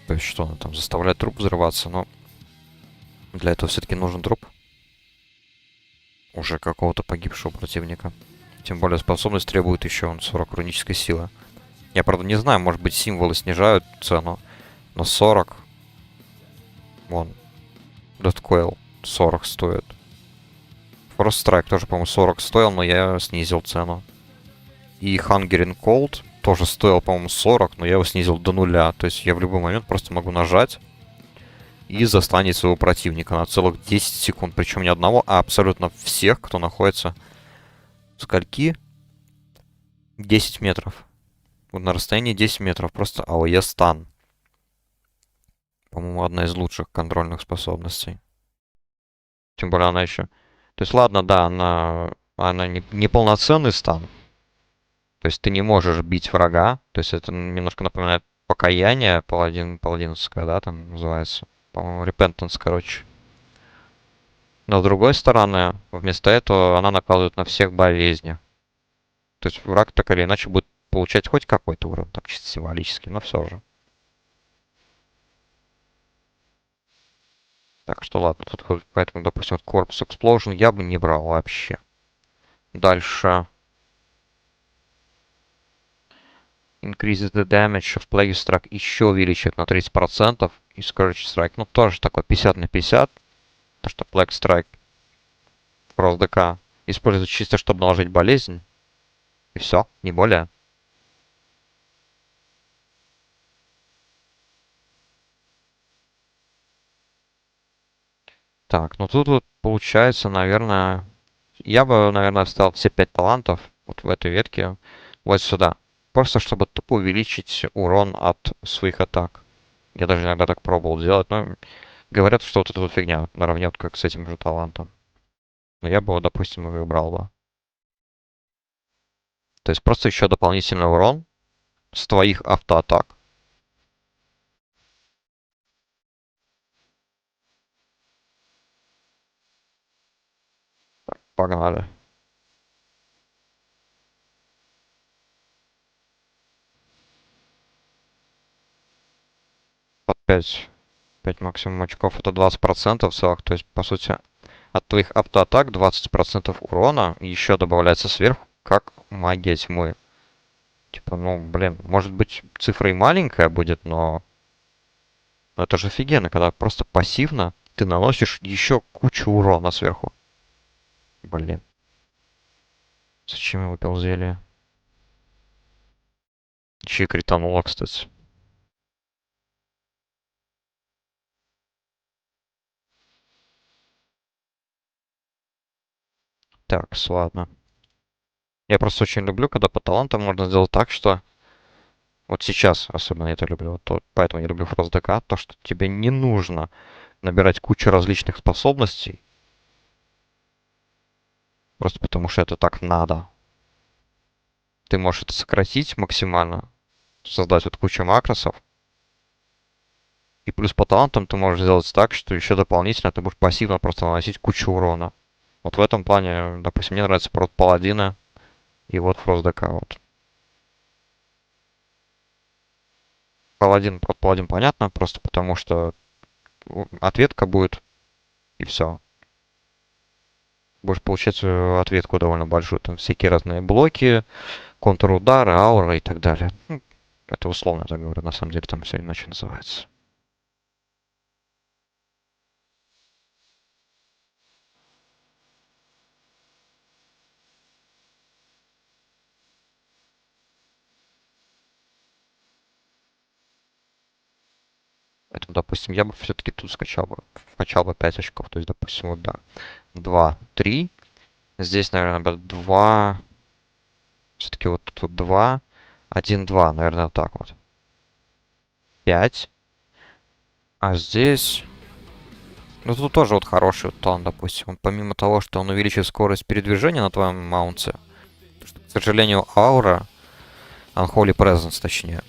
Speaker 1: То есть что, она там заставляет труп взрываться, но для этого все-таки нужен труп. Уже какого-то погибшего противника. Тем более способность требует еще 40 рунической силы. Я, правда, не знаю, может быть, символы снижают цену, но 40... Вон, Death Coil 40 стоит. Frost Strike тоже, по-моему, 40 стоил, но я снизил цену. И Hungering Cold тоже стоил, по-моему, 40, но я его снизил до нуля. То есть я в любой момент просто могу нажать и застанить своего противника на целых 10 секунд. Причем не одного, а абсолютно всех, кто находится скольки? 10 метров. Вот на расстоянии 10 метров просто АОЕ стан. По-моему, одна из лучших контрольных способностей. Тем более она еще... То есть, ладно, да, она не полноценный стан. То есть ты не можешь бить врага. То есть это немножко напоминает покаяние паладинское, да, там называется. По-моему, Repentance, короче. Но с другой стороны, вместо этого она накладывает на всех болезни. То есть враг так или иначе будет получать хоть какой-то урон, так чисто символически, но все же. Так что ладно, тут поэтому, допустим, вот Corpus Explosion я бы не брал вообще. Дальше. Increases the damage of Plague Strike еще увеличивает на 30%. И Scourge Strike, ну тоже такой 50 на 50. То, что Plague Strike Frost ДК используется чисто, чтобы наложить болезнь. И все, не более. Так, ну тут вот получается, наверное... Я бы, наверное, вставил все 5 талантов вот в этой ветке вот сюда. Просто чтобы тупо увеличить урон от своих атак. Я даже иногда так пробовал делать, но говорят, что вот эта вот фигня наравне вот как с этим же талантом. Но я бы его, допустим, и выбрал бы. То есть просто еще дополнительный урон с твоих автоатак. Погнали. Под 5 максимум очков это 20% целых. То есть, по сути, от твоих автоатак 20% урона еще добавляется сверху, как магия тьмы. Типа, ну, блин, может быть, цифра и маленькая будет, но это же офигенно, когда просто пассивно ты наносишь еще кучу урона сверху. Блин, зачем я выпил зелье? Еще и критануло, кстати. Так, ладно. Я просто очень люблю, когда по талантам можно сделать так, что... Вот сейчас особенно я это люблю, вот поэтому я люблю Frost ДК, то, что тебе не нужно набирать кучу различных способностей, просто потому что это так надо. Ты можешь это сократить максимально, создать вот кучу макросов, и плюс по талантам ты можешь сделать так, что еще дополнительно ты будешь пассивно просто наносить кучу урона. Вот в этом плане, допустим, мне нравится прот паладина и вот Frost ДК. Вот. Паладин, прот паладин понятно, просто потому что ответка будет и все. Будешь получать ответку довольно большую. Там всякие разные блоки, контрудары, аура и так далее. Ну, это условно так говорю, на самом деле там все иначе называется. Поэтому, допустим, я бы все-таки тут вкачал бы 5 очков. То есть, допустим, вот да, 2, 3. Здесь, наверное, 2. Все-таки вот тут 2, 1, 2, наверное, вот так вот. 5. А здесь... Ну, тут тоже вот хороший вот тон, допустим. Он, помимо того, что он увеличивает скорость передвижения на твоем маунте, к сожалению, аура, Unholy Presence, точнее,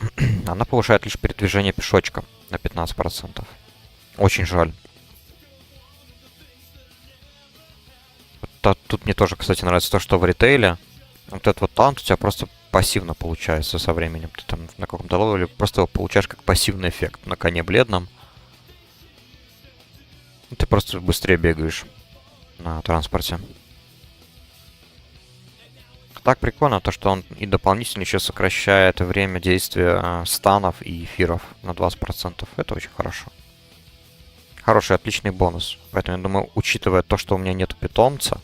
Speaker 1: она повышает лишь передвижение пешочком на 15%. Очень жаль. Тут мне тоже, кстати, нравится то, что в ритейле вот этот вот талант у тебя просто пассивно получается со временем. Ты там на каком-то левеле просто его получаешь как пассивный эффект на коне бледном. И ты просто быстрее бегаешь на транспорте. Так прикольно то, что он и дополнительно еще сокращает время действия станов и эфиров на 20%. Это очень хорошо. Хороший, отличный бонус. Поэтому я думаю, учитывая то, что у меня нет питомца,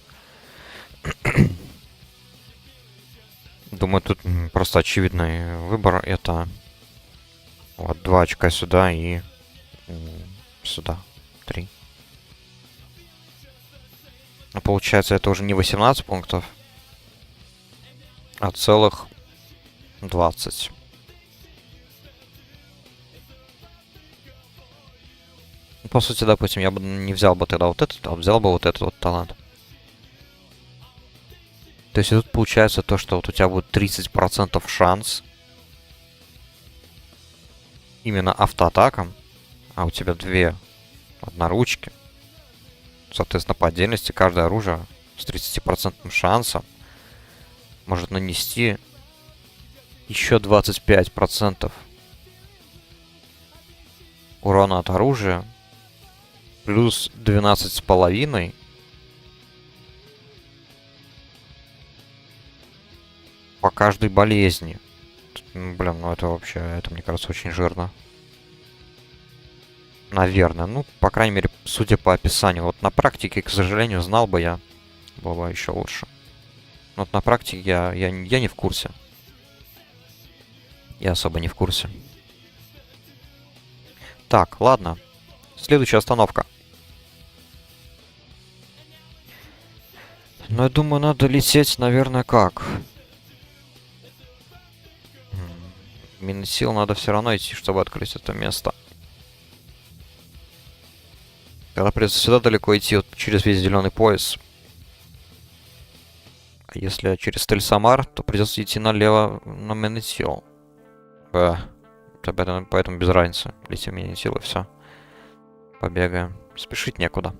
Speaker 1: думаю, тут просто очевидный выбор. Это вот 2 очка сюда и сюда 3. Но получается, это уже не 18 пунктов, а целых 20. По сути, допустим, я бы не взял бы тогда вот этот, а взял бы вот этот вот талант. То есть тут получается то, что вот у тебя будет 30% шанс именно автоатакам, а у тебя две одноручки. Соответственно, по отдельности каждое оружие с 30% шансом может нанести еще 25% урона от оружия, плюс 12,5 по каждой болезни. Блин, ну это вообще, это мне кажется очень жирно. Наверное. Ну, по крайней мере, судя по описанию. Вот на практике, к сожалению, знал бы я, было бы еще лучше. Но вот на практике я не в курсе. Я особо не в курсе. Так, ладно. Следующая остановка. Ну, я думаю, надо лететь, наверное, как? Минусил надо все равно идти, чтобы открыть это место. Когда придется сюда далеко идти, вот через весь зеленый пояс. А если через Тельсамар, то придется идти налево на Минусил. Поэтому без разницы. Летим Минусил и все. Побегаем. Спешить некуда.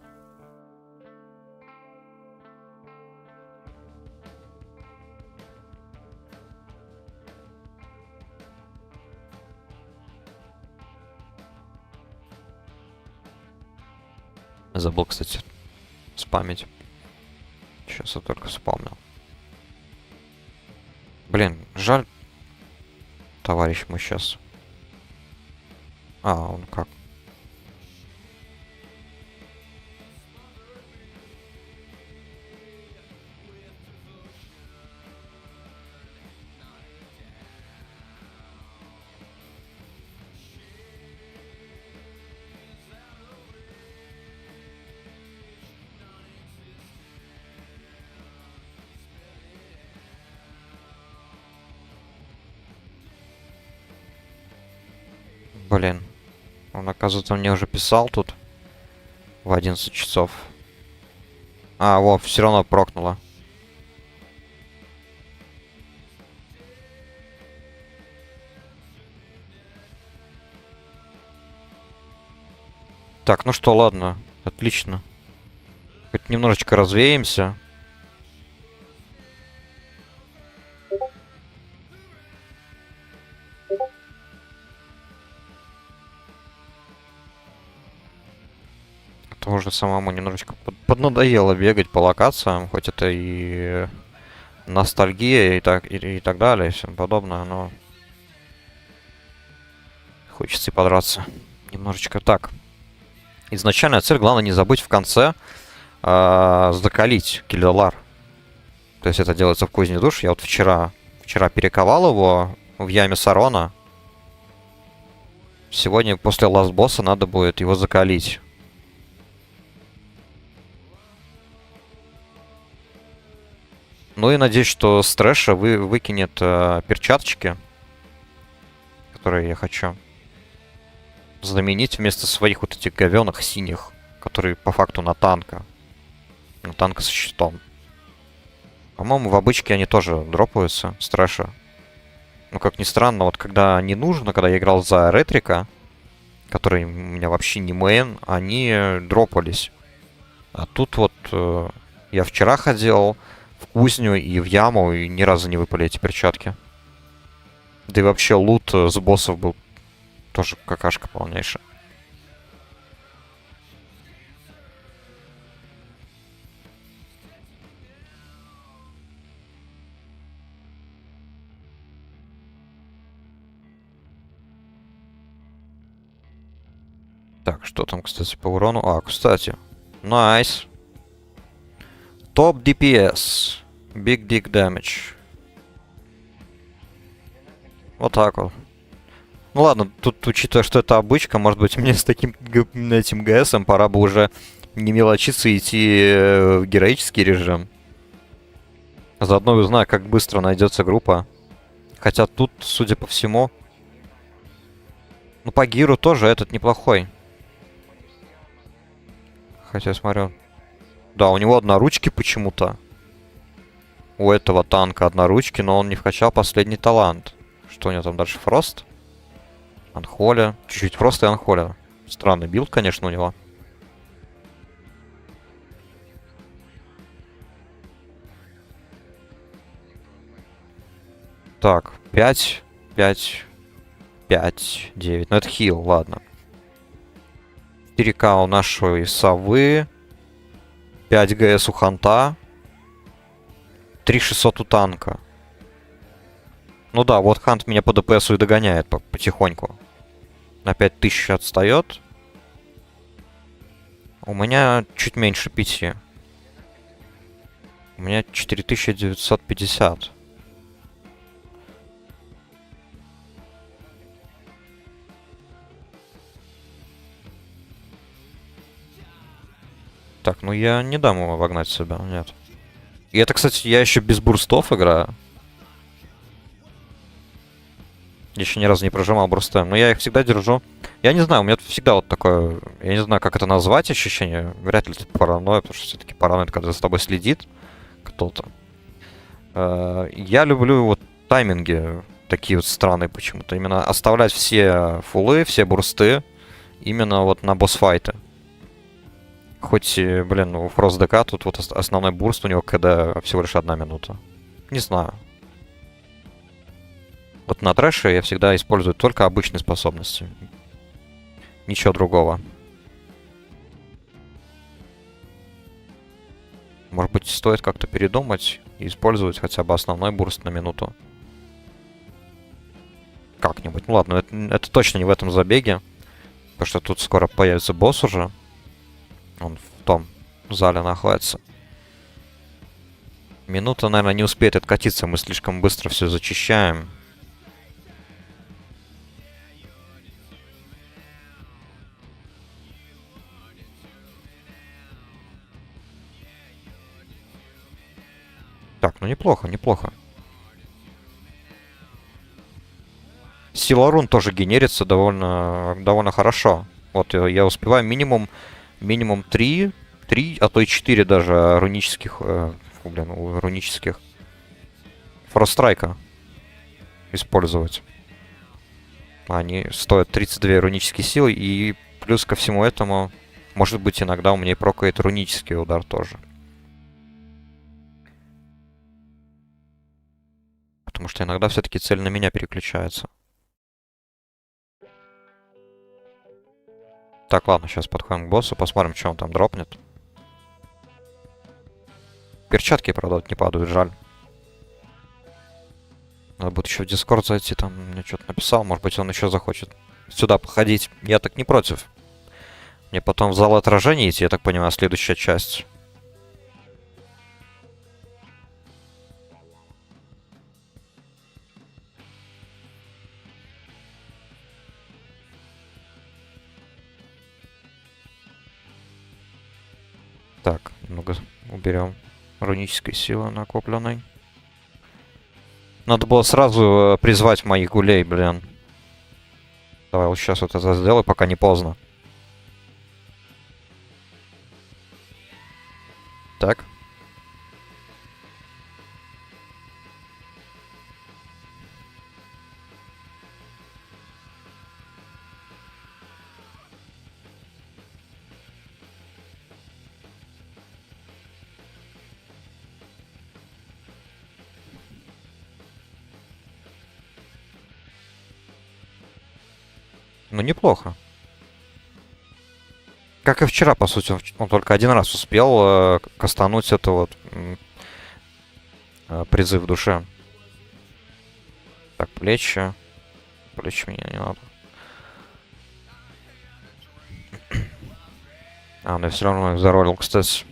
Speaker 1: Забыл, кстати, спамить. Сейчас я только вспомнил. Блин, жаль, товарищ мой сейчас. А, он как? Блин. Он, оказывается, мне уже писал тут в 11 часов. А, во, все равно прокнуло. Так, ну что, ладно. Отлично. Хоть немножечко развеемся. Тоже самому немножечко поднадоело бегать по локациям, хоть это и ностальгия и так далее, и все подобное, но хочется и подраться. Немножечко так. Изначальная цель, главное не забыть в конце закалить киллер. То есть это делается в кузне душ. Я вот вчера перековал его в яме Сарона. Сегодня после ласт-босса надо будет его закалить. Ну и надеюсь, что с трэша выкинет перчаточки, которые я хочу заменить вместо своих вот этих говёных синих, которые по факту на танка. На танка со щитом. По-моему, в обычке они тоже дропаются с трэша. Ну, как ни странно, вот когда не нужно, когда я играл за Ретрика, который у меня вообще не мейн, они дропались. А тут вот я вчера ходил в кузню и в яму, и ни разу не выпали эти перчатки. Да и вообще лут с боссов был тоже какашка полнейшая. Так, что там, кстати, по урону? А, кстати. Найс. Топ DPS. Big Dick Damage. Вот так вот. Ну ладно, тут, учитывая, что это обычка, может быть, мне с таким этим ГСом пора бы уже не мелочиться и идти в героический режим. Заодно узнаю, как быстро найдется группа. Хотя тут, судя по всему... Ну, по гиру тоже этот неплохой. Хотя, смотрю... Да, у него одноручки почему-то. У этого танка одноручки, но он не вкачал последний талант. Что у него там дальше? Фрост? Анхоля. Чуть-чуть Фроста и Анхоля. Странный билд, конечно, у него. Так, 5, 5, 5, 9. Ну, это хил, ладно. 4К у нашей совы. 5 ГС у ханта. 3600 у танка. Ну да, вот хант меня по ДПСу и догоняет потихоньку. На 5000 отстает. У меня чуть меньше 5. У меня 4950. Так, ну я не дам его вогнать себя, нет. И это, кстати, я еще без бурстов играю. Еще ни разу не прожимал бурстом. Но я их всегда держу. Я не знаю, у меня всегда вот такое... Я не знаю, как это назвать, ощущение. Вряд ли это паранойя, потому что все-таки паранойя, когда за тобой следит кто-то. Я люблю вот тайминги такие вот странные почему-то. Именно оставлять все фулы, все бурсты именно вот на босс-файты. Хоть, блин, у Фрост ДК тут вот основной бурст, у него КД всего лишь 1 минута. Не знаю. Вот на трэше я всегда использую только обычные способности. Ничего другого. Может быть, стоит как-то передумать и использовать хотя бы основной бурст на минуту. Как-нибудь. Ну ладно, это точно не в этом забеге. Потому что тут скоро появится босс уже. Он в том зале находится. Минута, наверное, не успеет откатиться. Мы слишком быстро все зачищаем. Так, ну неплохо, неплохо. Сила рун тоже генерится довольно хорошо. Вот я успеваю минимум 3, а то и 4 даже рунических, рунических фрострайка использовать. Они стоят 32 рунические силы, и плюс ко всему этому, может быть, иногда у меня и прокает рунический удар тоже. Потому что иногда все-таки цель на меня переключается. Так, ладно, сейчас подходим к боссу, посмотрим, что он там дропнет. Перчатки, правда, вот не падают, жаль. Надо будет еще в Дискорд зайти, там мне что-то написал. Может быть, он еще захочет сюда походить. Я так не против. Мне потом в зал отражения идти, я так понимаю, следующая часть. Так, немного уберем рунической силы накопленной. Надо было сразу призвать моих гулей, блин. Давай вот сейчас вот это сделаю, пока не поздно. Так. Ну, неплохо. Как и вчера, по сути, он только один раз успел кастануть это вот призыв души. Так, плечи. Плечи мне не надо. А, ну я все равно их заролил, кстати.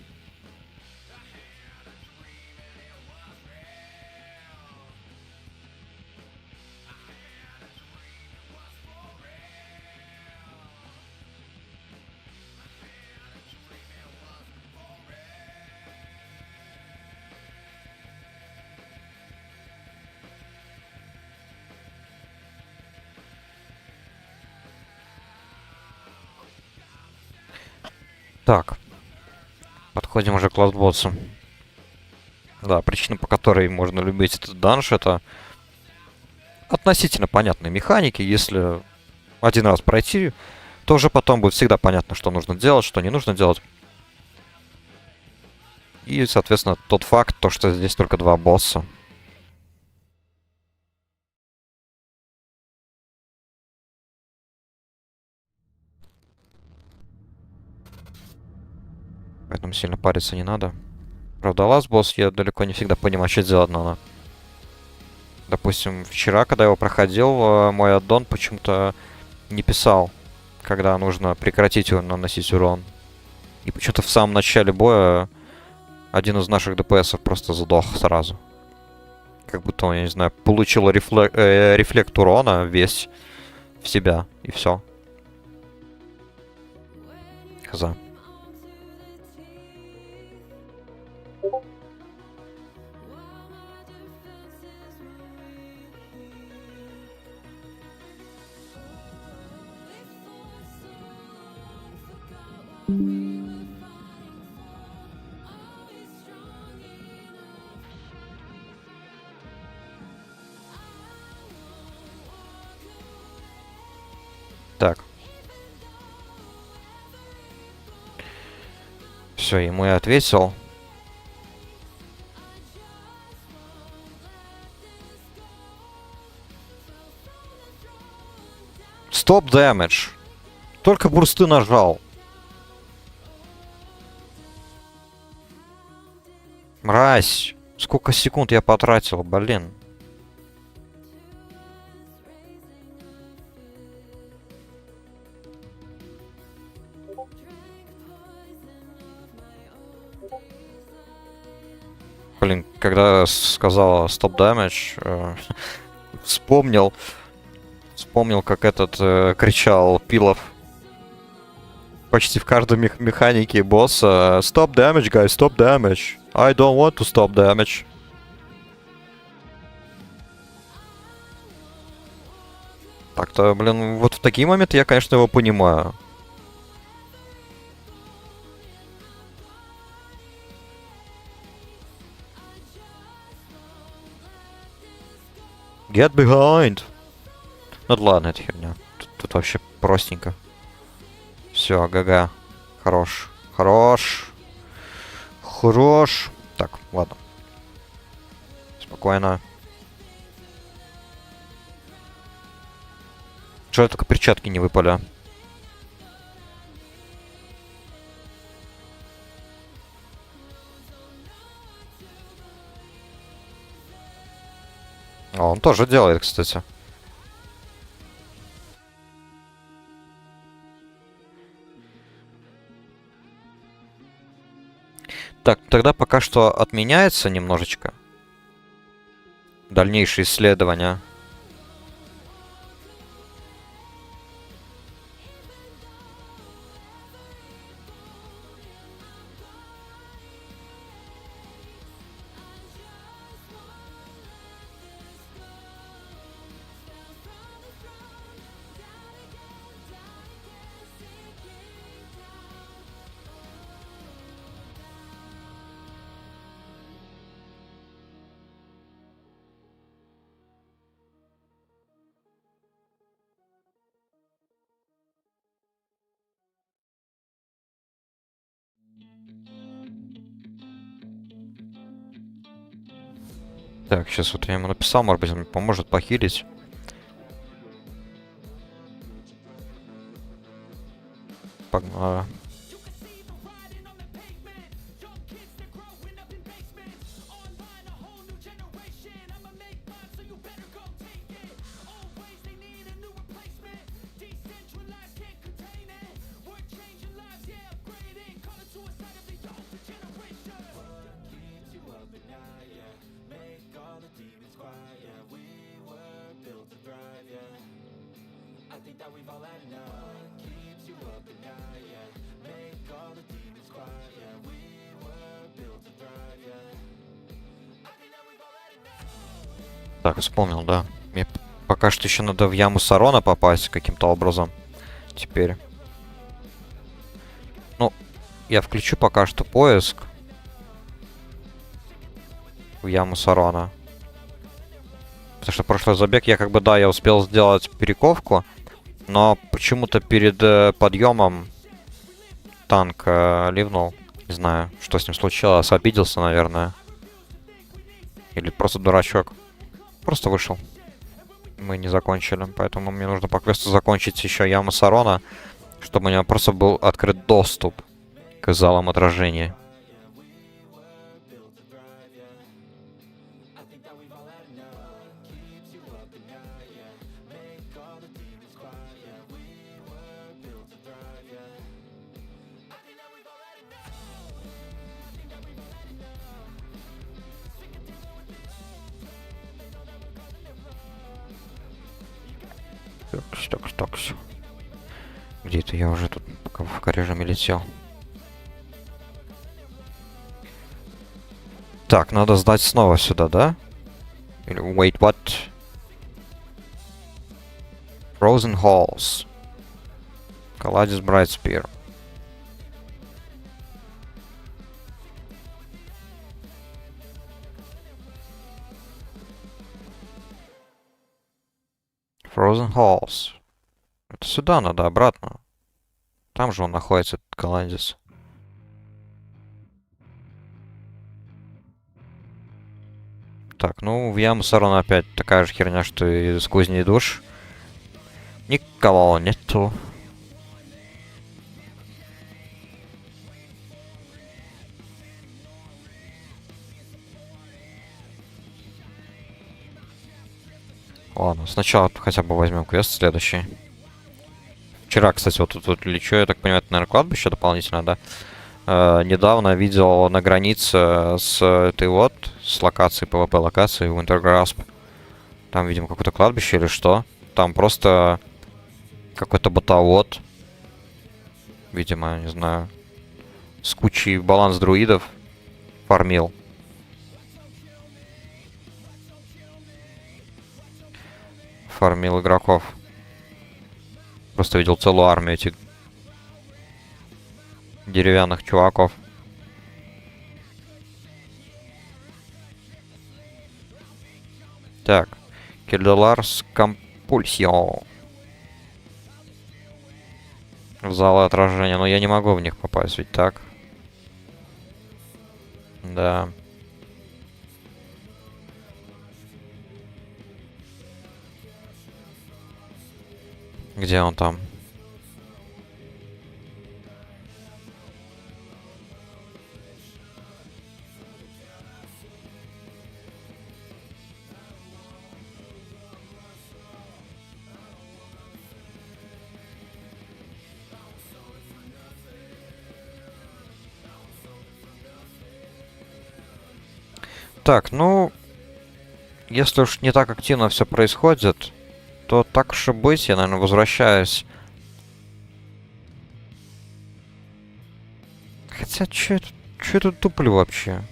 Speaker 1: Так. Подходим уже к ластбоссу. Да, причина, по которой можно любить этот данж, это относительно понятные механики. Если один раз пройти, то уже потом будет всегда понятно, что нужно делать, что не нужно делать. И, соответственно, тот факт, то, что здесь только два босса. Поэтому сильно париться не надо. Правда, ласт босс я далеко не всегда понимаю, что делать надо. Допустим, вчера, когда я его проходил, мой аддон почему-то не писал, когда нужно прекратить наносить урон. И почему-то в самом начале боя один из наших ДПСов просто задох сразу. Как будто он, я не знаю, получил рефлект урона весь в себя, и все. Хз. Так. Все, ему я ответил. Стоп damage. Только бурсты нажал. Мразь. Сколько секунд я потратил, блин. Блин, когда сказала стоп damage, вспомнил, как этот кричал Пилов почти в каждой механике босса. Stop damage, guys, stop damage. I don't want to stop damage. Так-то, блин, вот в такие моменты я, конечно, его понимаю. Get behind. Ну ладно, это херня. Тут вообще простенько. Все, ГГ. Хорош. Хорош. Хорош. Так, ладно. Спокойно. Что только перчатки не выпали? А он тоже делает, кстати. Так, тогда пока что отменяется немножечко. Дальнейшие исследования. Так, сейчас вот я ему написал, может быть, он мне поможет похилить. Погнали. Так, вспомнил, да. Мне пока что еще надо в яму Сарона попасть каким-то образом. Теперь. Ну, я включу пока что поиск в яму Сарона. Потому что прошлый забег я как бы, да, я успел сделать перековку, но почему-то перед подъемом танк ливнул. Не знаю, что с ним случилось. Обиделся, наверное. Или просто дурачок. Просто вышел. Мы не закончили, поэтому мне нужно по квесту закончить еще яму Сарона, чтобы у него просто был открыт доступ к залам отражения. Так. Где-то я уже тут в режиме летел. Так, надо сдать снова сюда, да? Или wait, what? Frozen Halls. Kaladis Bright Spear. Frozen Halls. Это сюда надо, обратно. Там же он находится, этот Каландис. Так, ну в яму Сарона опять такая же херня, что и с кузней душ. Никого нету. Ладно, сначала хотя бы возьмем квест следующий. Вчера, кстати, вот тут лечу, я так понимаю, это, наверное, кладбище дополнительно, да? Недавно видел на границе с этой вот, с локацией, PvP локацией Wintergrasp. Там, видимо, какое-то кладбище или что. Там просто какой-то ботовод. Видимо, не знаю. С кучей баланс друидов фармил. Фармил игроков. Просто видел целую армию этих деревянных чуваков. Так. Кельдаларс Компульсио. В залы отражения. Но я не могу в них попасть, ведь так? Да. Где он там? Так, ну, если уж не так активно все происходит, то так уж и быть, я, наверное, возвращаюсь. Хотя, чё я тут туплю вообще?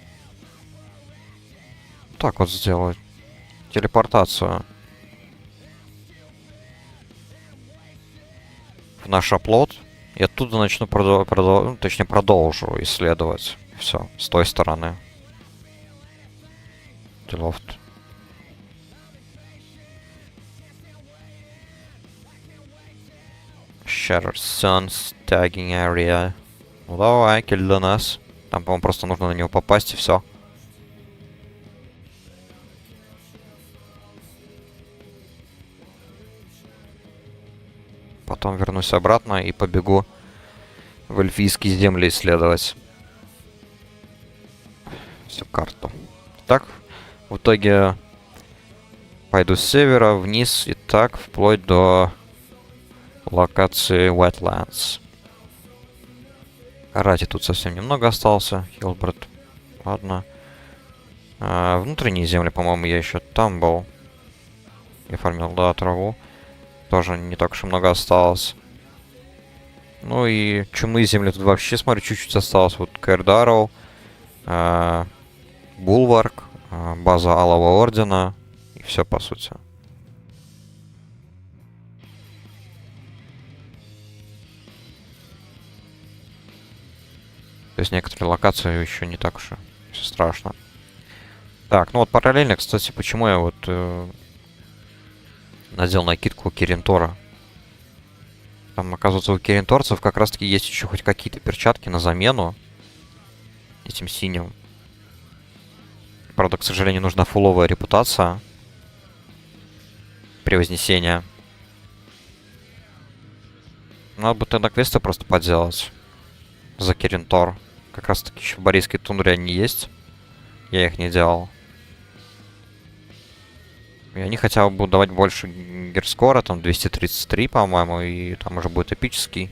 Speaker 1: Так вот сделать. Телепортацию. В наш оплот. И оттуда начну ну, точнее, продолжу исследовать. Все, с той стороны. Делофт. Shattered Suns Tagging Area. Ну давай, киль до нас. Там, по-моему, просто нужно на него попасть и все. Потом вернусь обратно и побегу в эльфийские земли исследовать. Всю карту. Так, в итоге пойду с севера вниз и так вплоть до локации Wetlands. Рати тут совсем немного остался. Хилберт. Ладно. Внутренние земли, по-моему, я еще там был. Я фармил, да, траву. Тоже не так уж и много осталось. Ну и чумные земли тут вообще, смотрю, чуть-чуть осталось. Вот Кэрдароу, Булварк, база Алого Ордена. И все, по сути. То есть некоторые локации еще не так уж и все страшно. Так, ну вот параллельно, кстати, почему я вот надел накидку Киринтора. Там, оказывается, у киринторцев как раз-таки есть еще хоть какие-то перчатки на замену этим синим. Правда, к сожалению, нужна фуловая репутация при вознесении. Надо бы тогда квесты просто поделать за Киринтор. Как раз-таки еще в Борейской тундре они есть. Я их не делал. И они хотя бы будут давать больше герскора, там 233, по-моему, и там уже будет эпический.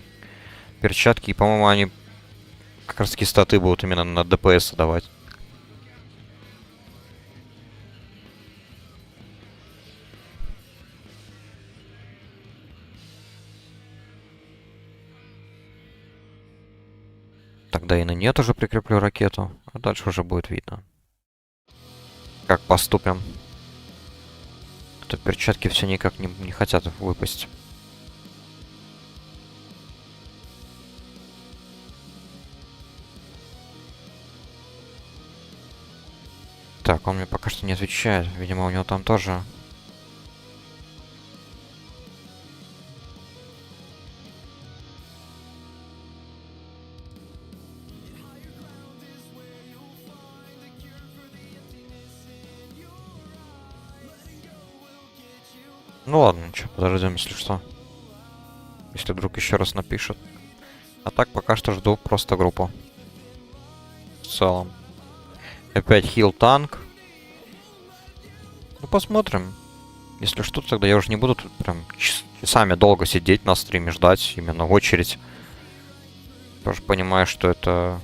Speaker 1: Перчатки, и, по-моему, они как раз таки статы будут именно на ДПС давать. Тогда и на нее тоже прикреплю ракету, а дальше уже будет видно. Как поступим. Это перчатки все никак не хотят выпасть. Так, он мне пока что не отвечает. Видимо, у него там тоже... Ну ладно, ничего, подождем, если что. Если вдруг еще раз напишет. А так пока что жду просто группу. В целом. Опять хил танк. Ну посмотрим. Если что, тогда я уже не буду тут прям часами долго сидеть на стриме, ждать именно очередь. Тоже понимаю, что это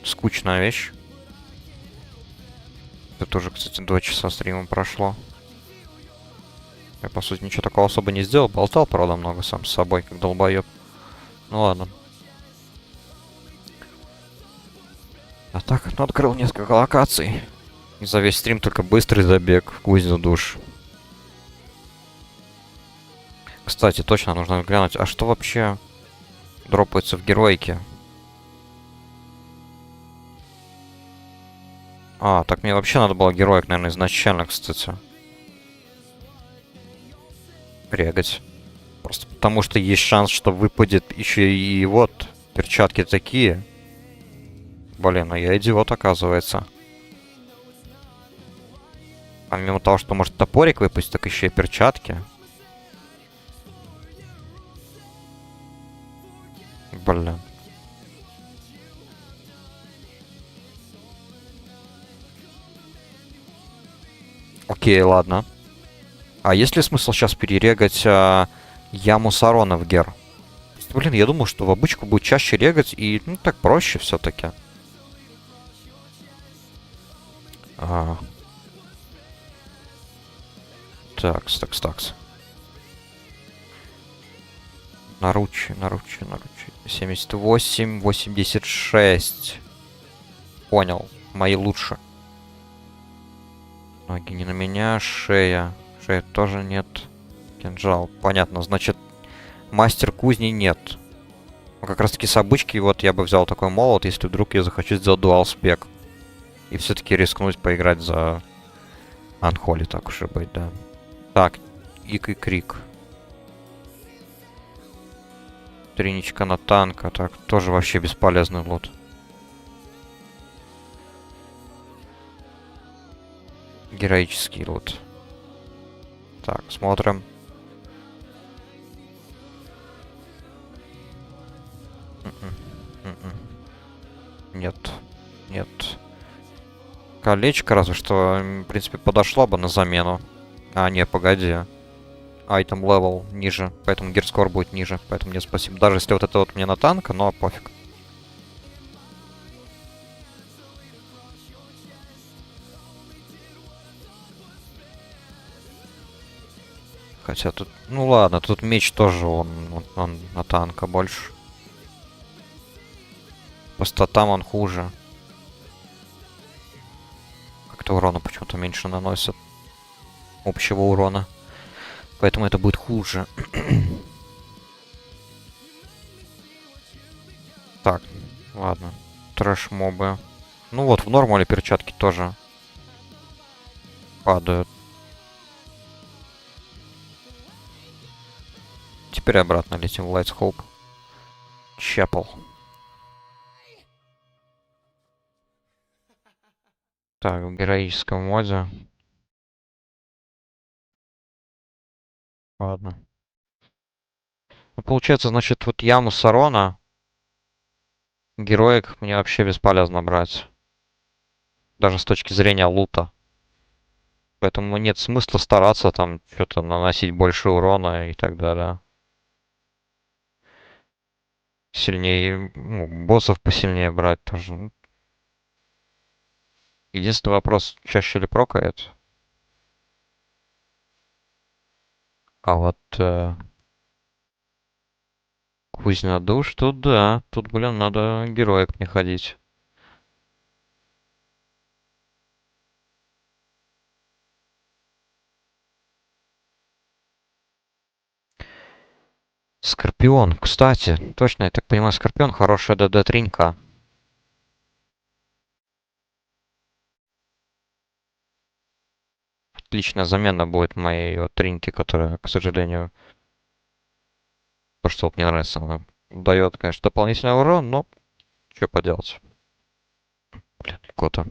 Speaker 1: скучная вещь. Это тоже, кстати, 2 часа стрима прошло. Я, по сути, ничего такого особо не сделал. Болтал, правда, много сам с собой, как долбоеб. Ну ладно. А так, ну, открыл несколько локаций. И за весь стрим только быстрый забег в кузню душ. Кстати, точно нужно глянуть, а что вообще дропается в героике? А, так мне вообще надо было героик, наверное, изначально, кстати. Регать. Просто потому что есть шанс, что выпадет еще и вот перчатки такие. Блин, а я идиот, оказывается. Помимо того, что может топорик выпасть, так еще и перчатки. Блин. Окей, ладно. А есть ли смысл сейчас перерегать яму Сарона в гер? Блин, я думал, что в обычку будет чаще регать, и ну так проще все-таки. Такс, такс, такс. Наручи, наручи, наручи. 78, 86. Понял. Мои лучше. Ноги не на меня. Шея. Шея тоже нет. Кинжал. Понятно. Значит, мастер кузни нет. Ну, как раз таки с обычки вот я бы взял такой молот, если вдруг я захочу сделать дуал спек. И все-таки рискнуть поиграть за Анхоли, так уж и быть, да. Так, Ик и Крик. Триничка на танка. Так, тоже вообще бесполезный лут. Героический лут. Так, смотрим. Нет. Нет. Колечко разве что, в принципе, подошло бы на замену. А, не, погоди. Айтем левел ниже, поэтому гирскор будет ниже. Поэтому нет, спасибо. Даже если вот это вот мне на танка, но пофиг. Хотя тут... Ну ладно, тут меч тоже он на танка больше. Просто там он хуже. Как-то урона почему-то меньше наносит. Общего урона. Поэтому это будет хуже. Так, ладно. Трэш-мобы. Ну вот, в нормале перчатки тоже падают. Теперь обратно летим в Lights Hope. Чапел. Так, в героическом моде. Ладно. Ну, получается, значит, вот яму Сарона героик мне вообще бесполезно брать. Даже с точки зрения лута. Поэтому нет смысла стараться там что-то наносить больше урона и так далее. Сильнее, ну, боссов посильнее брать тоже. Ну, единственный вопрос, чаще ли прокает? А вот кузня душ, тут да. Тут, блин, надо героик мне ходить. Скорпион, кстати, точно, я так понимаю, Скорпион хорошая ДД-тринька. Отличная замена будет моей вот триньки, которая, к сожалению, то, что вот мне нравится, она дает, конечно, дополнительный урон, но что поделать. Блин, кота.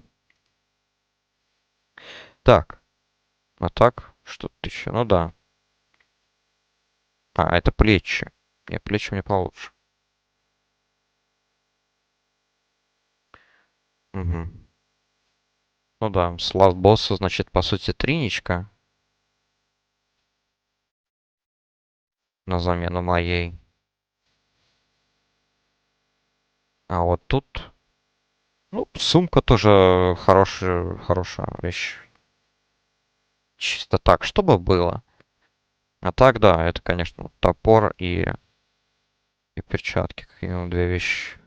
Speaker 1: Так, а так, что-то еще, ну да. А, это плечи. Не, плечи мне получше. Угу. Ну да, слав босса, значит, по сути, триничка на замену моей. А вот тут, ну, сумка тоже хорошая вещь. Чисто так, чтобы было. А так, да, это, конечно, вот топор и перчатки, как минимум две вещи.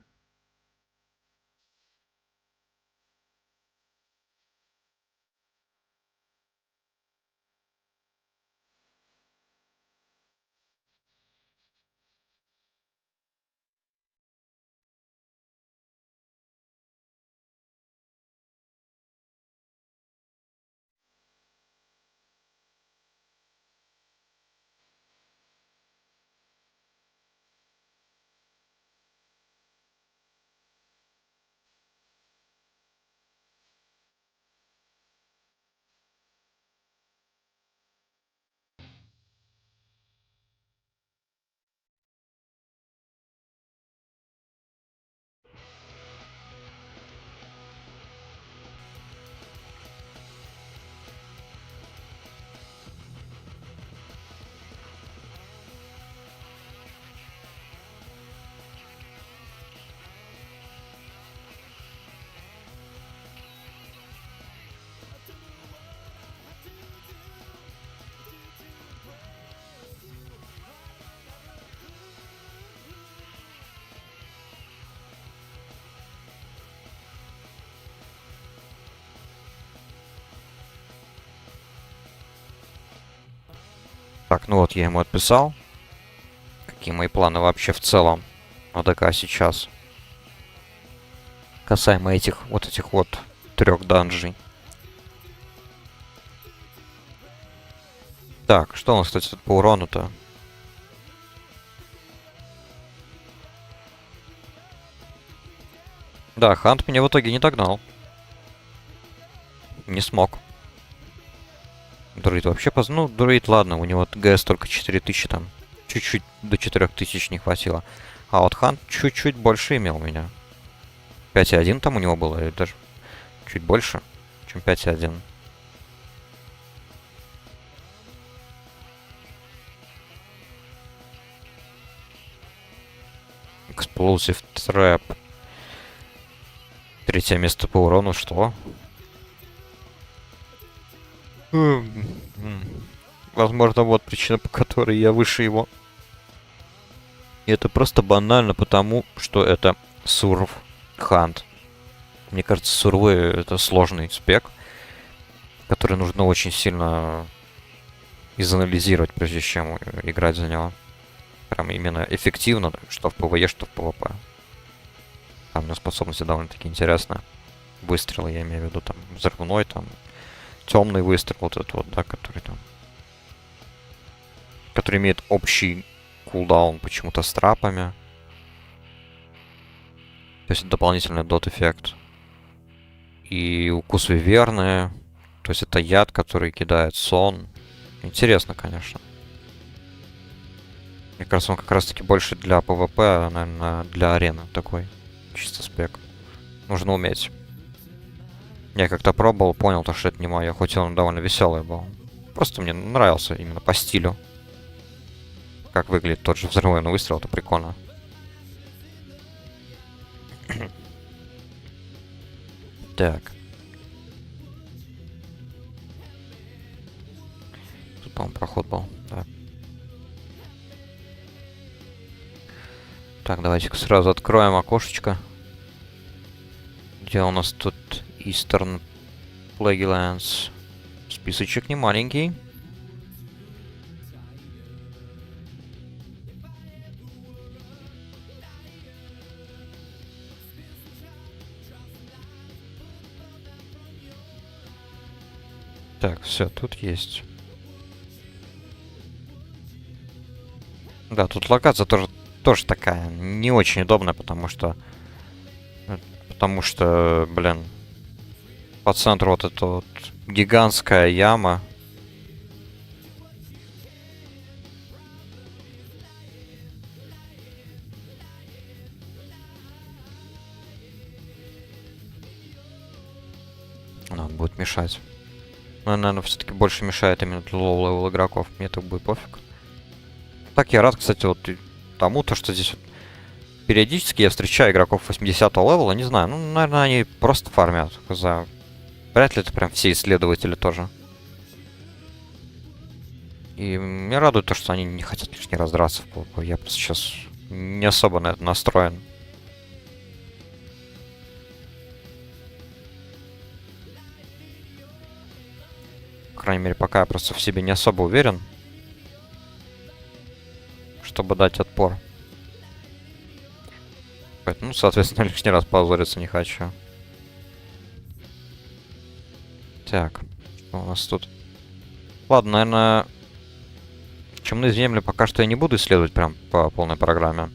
Speaker 1: Так, ну вот я ему отписал. Какие мои планы вообще в целом на ДК сейчас. Касаемо этих вот 3 данжей. Так, что у нас, кстати, тут по урону-то? Да, Хант меня в итоге не догнал. Не смог. Друид вообще Ну, Друид, ладно, у него ГС только 4000 там. Чуть-чуть до 4000 не хватило. А вот Хант чуть-чуть больше имел у меня. 5,1 там у него было, или даже чуть больше, чем 5,1. Explosive Trap. Третье место по урону, что? Возможно, вот причина, по которой я выше его. И это просто банально потому, что это Сурв Хант. Мне кажется, Сурвы это сложный спек, который нужно очень сильно изанализировать, прежде чем играть за него. Прям именно эффективно, что в ПВЕ, что в ПВП. Там у него способности довольно-таки интересные. Выстрелы, я имею в виду, там, взрывной, там, темный выстрел, вот этот вот, да, который там... Который имеет общий кулдаун почему-то с трапами. То есть дополнительный дот-эффект. И укус виверны. То есть это яд, который кидает сон. Интересно, конечно. Мне кажется, он как раз-таки больше для ПВП, а, наверное, для арены такой. Чисто спек. Нужно уметь. Я как-то пробовал, понял, то, что это не мое, хоть он довольно веселый был. Просто мне нравился именно по стилю. Как выглядит тот же взрывной выстрел, это прикольно. Так. Тут, по-моему, проход был, да. Так, давайте-ка сразу откроем окошечко. Где у нас тут Eastern Plaguelands? Списочек не маленький. Так, все, тут есть. Да, тут локация тоже такая не очень удобная, потому что... блин, по центру вот эта вот гигантская яма. Она будет мешать. Но, наверное, все-таки больше мешает именно для лоу-левел игроков. Мне так будет пофиг. Так, я рад, кстати, вот тому, то, что здесь вот периодически я встречаю игроков 80-го левела, не знаю, ну, наверное, они просто фармят. За... Вряд ли это прям все исследователи тоже. И меня радует то, что они не хотят лишний раз драться в PvP. Я просто сейчас не особо на это настроен. По крайней мере, пока я просто в себе не особо уверен, чтобы дать отпор. Поэтому, ну, соответственно, лишний раз позориться не хочу. Так, что у нас тут? Ладно, наверное, темные земли пока что я не буду исследовать прям по полной программе.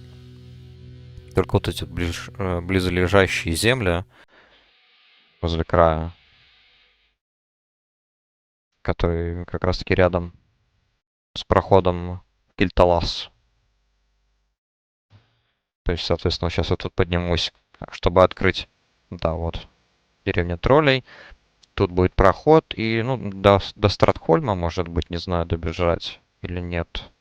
Speaker 1: Только вот эти близлежащие земли возле края, которые как раз-таки рядом с проходом в Кильталас. То есть, соответственно, сейчас я тут поднимусь, чтобы открыть. Да, вот. Деревня троллей. Тут будет проход. И, ну, до Стратхольма, может быть, не знаю, добежать или нет.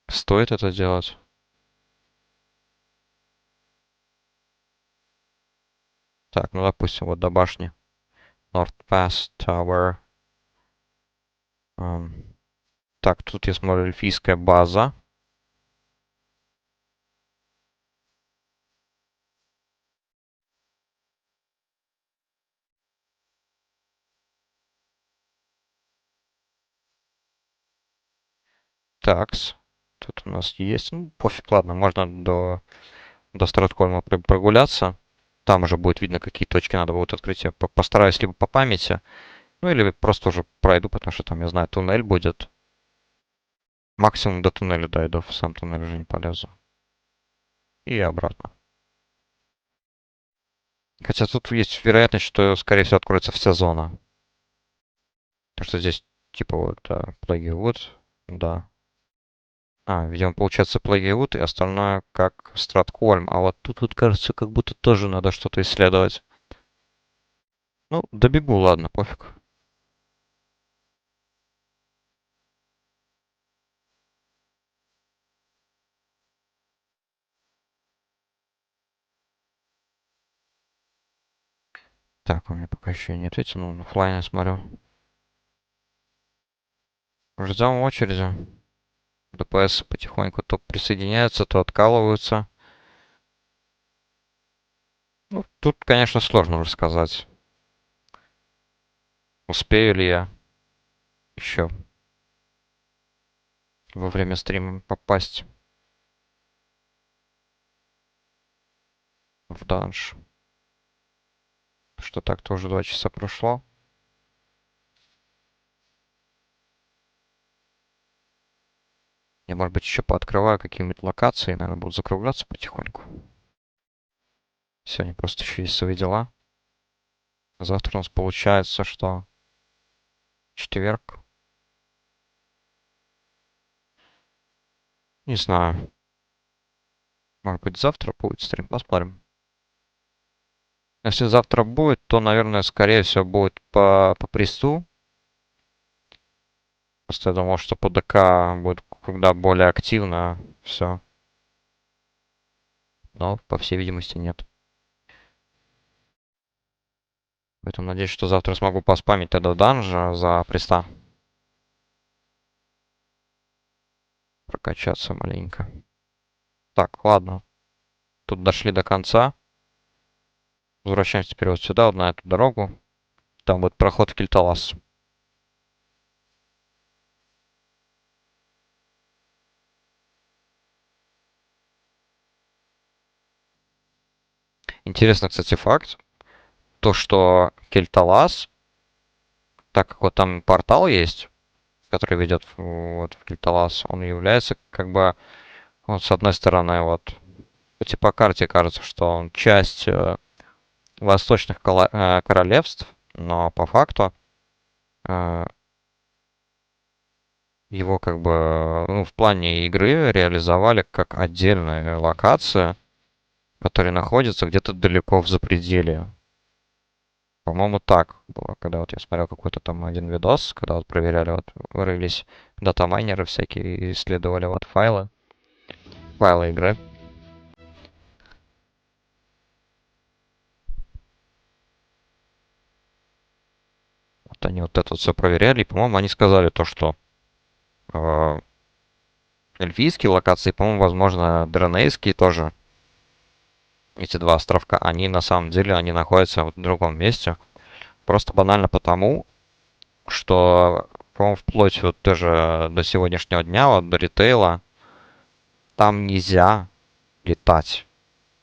Speaker 1: Стоит это делать? Так, ну, допустим, вот до башни. North Pass Tower. Так, тут я смотрю, эльфийская база. Такс. Тут у нас есть. Ну, пофиг, ладно, можно до Страткольма прогуляться. Там уже будет видно, какие точки надо будет открыть. Я постараюсь либо по памяти, ну или просто уже пройду, потому что там, я знаю, туннель будет. Максимум до туннеля дойду, в сам туннель уже не полезу. И обратно. Хотя тут есть вероятность, что, скорее всего, откроется вся зона. Потому что здесь, типа, вот, Plaguewood, да. Видимо, получается Plaguewood и остальное как Страткольм. А вот тут, кажется, как будто тоже надо что-то исследовать. Ну, добегу, ладно, пофиг. Так, он мне пока еще не ответил, ну, на флайне смотрю. Ждем очереди. ДПС потихоньку то присоединяются, то откалываются. Ну, тут, конечно, сложно рассказать. Успею ли я еще во время стрима попасть в данж. Что так-то уже 2 часа прошло. Я, может быть, еще пооткрываю какие-нибудь локации, наверное, буду закругляться потихоньку. Сегодня просто еще есть свои дела. Завтра у нас получается, что четверг. Не знаю. Может быть, завтра будет стрим, посмотрим. Если завтра будет, то, наверное, скорее всего, будет по престу. Просто я думал, что по ДК будет куда более активно все. Но, по всей видимости, нет. Поэтому надеюсь, что завтра смогу поспамить тогда данжа за преста. Прокачаться маленько. Так, ладно. Тут дошли до конца. Возвращаемся теперь вот сюда, вот на эту дорогу. Там будет проход в Кельталас. Интересно, кстати, факт. То, что Кельталас, так как вот там портал есть, который ведет вот в Кельталас, он является как бы, вот с одной стороны, вот, хоть и по карте кажется, что он часть восточных королевств, но по факту э, его как бы ну, в плане игры реализовали как отдельная локация, которая находится где-то далеко в запределе. По-моему, так было, когда вот я смотрел какой-то там один видос, когда вот проверяли, вот рылись датамайнеры всякие и исследовали вот файлы игры. Вот они вот это вот все проверяли, и, по-моему, они сказали то, что э, эльфийские локации, по-моему, возможно, дранейские тоже, эти два островка, они на самом деле, они находятся вот в другом месте. Просто банально потому, что, по-моему, вплоть вот даже до сегодняшнего дня, вот до ритейла, там нельзя летать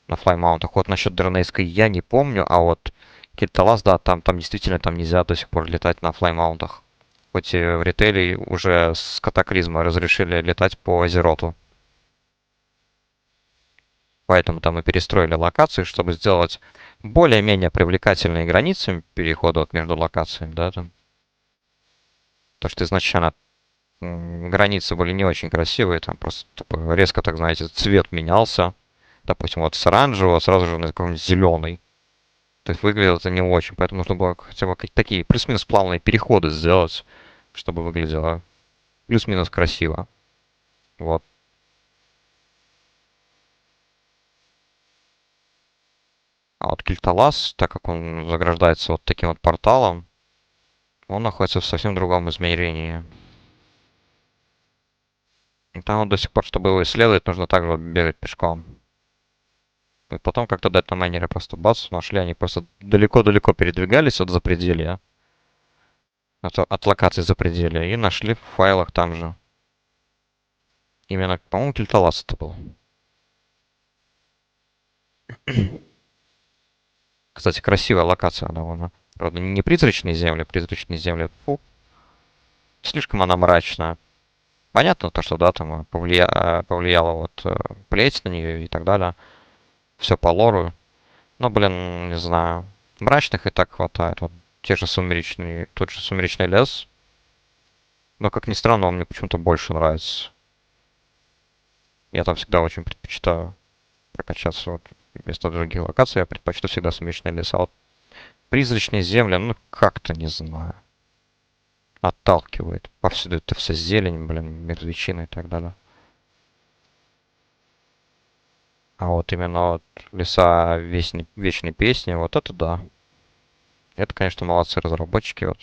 Speaker 1: на флаймаунтах. Вот насчет Дернейской я не помню, а вот Кельталас, да, там действительно там нельзя до сих пор летать на флаймаунтах. Хоть и в ритейле уже с катаклизма разрешили летать по Азероту. Поэтому там и перестроили локации, чтобы сделать более-менее привлекательные границы перехода вот между локациями, да, там. То, что изначально границы были не очень красивые, там просто типа, резко, так знаете, цвет менялся. Допустим, вот с оранжевого сразу же на какой-нибудь зеленый. То есть выглядело это не очень, поэтому нужно было хотя бы такие плюс-минус плавные переходы сделать, чтобы выглядело плюс-минус красиво. Вот. А вот Кильталас, так как он заграждается вот таким вот порталом, он находится в совсем другом измерении. И там вот до сих пор, чтобы его исследовать, нужно также вот бегать пешком. И потом как-то дата-майнеры просто бац, нашли, они просто далеко-далеко передвигались от запределья, от локации запределья, и нашли в файлах там же. Именно, по-моему, Кельталас это был. Кстати, красивая локация довольно. Правда, не призрачные земли, фу, слишком она мрачная. Понятно то, что, да, там повлияла вот плеть на нее и так далее. Все по лору. Но, блин, не знаю. Мрачных и так хватает. Вот те же сумеречные, тот же сумеречный лес. Но, как ни странно, он мне почему-то больше нравится. Я там всегда очень предпочитаю прокачаться вот вместо других локаций. Я предпочту всегда сумеречный лес. А вот призрачные земли, ну, как-то не знаю. Отталкивает. Повсюду это вся зелень, блин, мертвечина и так далее. А вот именно вот леса вечной песни, вот это да. Это, конечно, молодцы разработчики. Вот.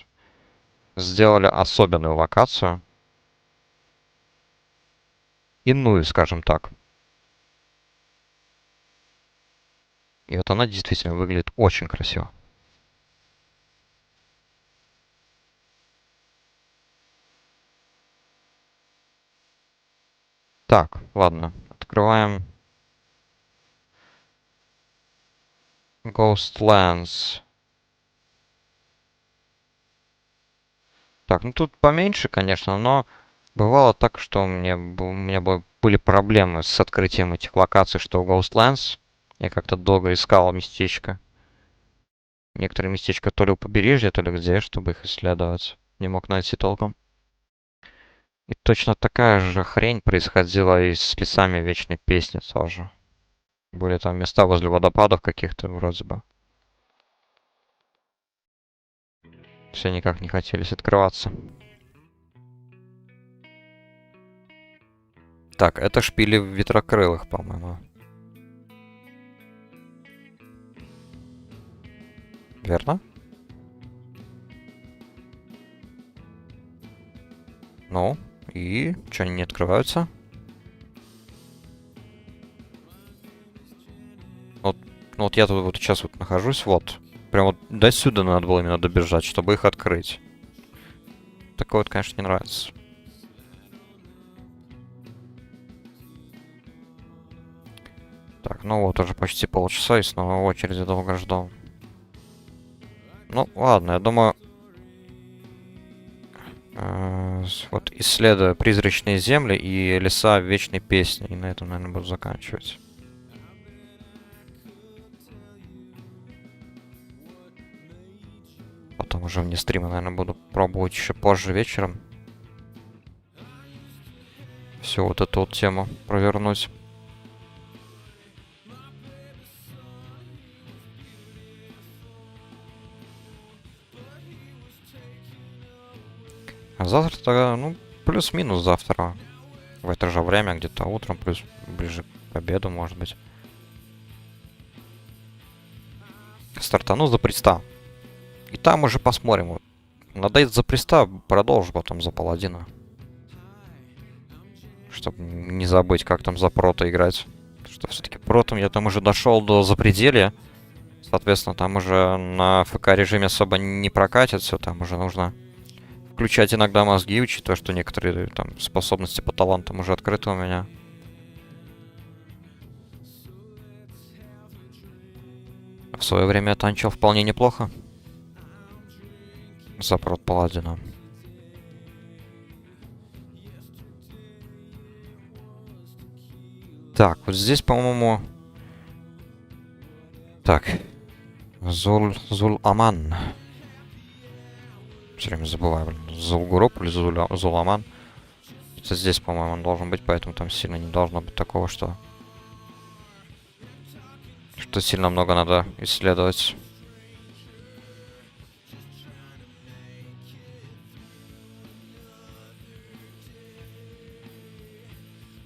Speaker 1: Сделали особенную локацию. Иную, скажем так. И вот она действительно выглядит очень красиво. Так, ладно. Открываем Ghostlands. Так, ну тут поменьше, конечно, но бывало так, что у меня были проблемы с открытием этих локаций, что в Ghostlands. Я как-то долго искал местечко. Некоторые местечка то ли у побережья, то ли где, чтобы их исследовать. Не мог найти толком. И точно такая же хрень происходила и с лесами Вечной Песни тоже. Были там места возле водопадов каких-то вроде бы. Все никак не хотелись открываться. Так, это шпили ветрокрылых, по-моему. Верно? Ну, и что они не открываются? Вот, ну вот я тут вот сейчас вот нахожусь, вот. Прям вот до сюда надо было именно добежать, чтобы их открыть. Такое вот, конечно, не нравится. Так, ну вот, уже почти полчаса и снова в очереди долго ждал. Ну, ладно, я думаю, вот исследуя призрачные земли и леса вечной песни. И на этом, наверное, буду заканчивать. Потом уже вне стрима, наверное, буду пробовать еще позже вечером. Всю вот эту вот тему провернуть. А завтра тогда, ну, плюс-минус завтра. В это же время, где-то утром, плюс ближе к обеду, может быть. Стартану за приста. И там уже посмотрим. Вот. Надоест за приста, продолжу потом за паладина. Чтобы не забыть, как там за прота играть. Потому что все-таки протом я там уже дошел до запределья. Соответственно, там уже на ФК режиме особо не прокатится. Там уже нужно включать иногда мозги, учитывая, что некоторые там способности по талантам уже открыты у меня. В свое время я танчил вполне неплохо. За прот паладина. Так, вот здесь, по-моему... Так. Зул-Аман. Все время забываю, блин. Зулгуроп или Зул-Аман. Это здесь, по-моему, он должен быть, поэтому там сильно не должно быть такого, что... Что сильно много надо исследовать.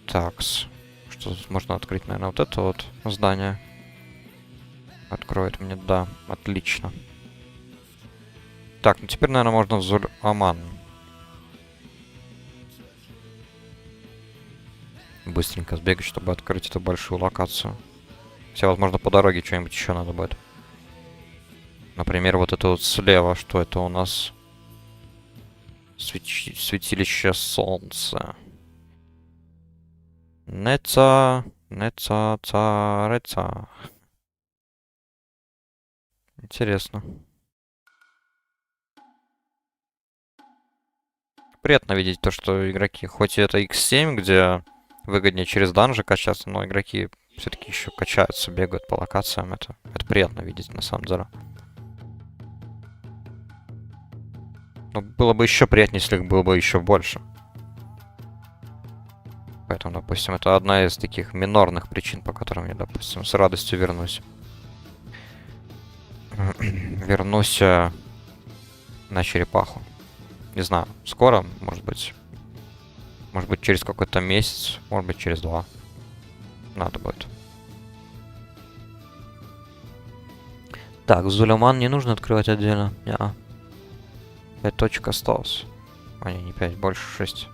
Speaker 1: Такс. Что тут можно открыть, наверное, вот это вот здание. Откроет мне, да. Отлично. Так, ну теперь, наверное, можно в Зуль-Аман. Быстренько сбегать, чтобы открыть эту большую локацию. Хотя, возможно, по дороге что-нибудь еще надо будет. Например, вот это вот слева, что это у нас? Святилище Солнца. Неца, Неца, Цареца. Интересно. Приятно видеть то, что игроки, хоть и это X7, где выгоднее через данжи качаться, но игроки все-таки еще качаются, бегают по локациям. Это приятно видеть, на самом деле. Но было бы еще приятнее, если их было бы еще больше. Поэтому, допустим, это одна из таких минорных причин, по которым я, допустим, с радостью вернусь. Вернусь на черепаху. Не знаю, скоро, может быть. Может быть, через какой-то месяц, может быть, через 2. Надо будет. Так, Зуляман не нужно открывать отдельно. Не-а. 5 точек осталось. А, не 5, больше 6.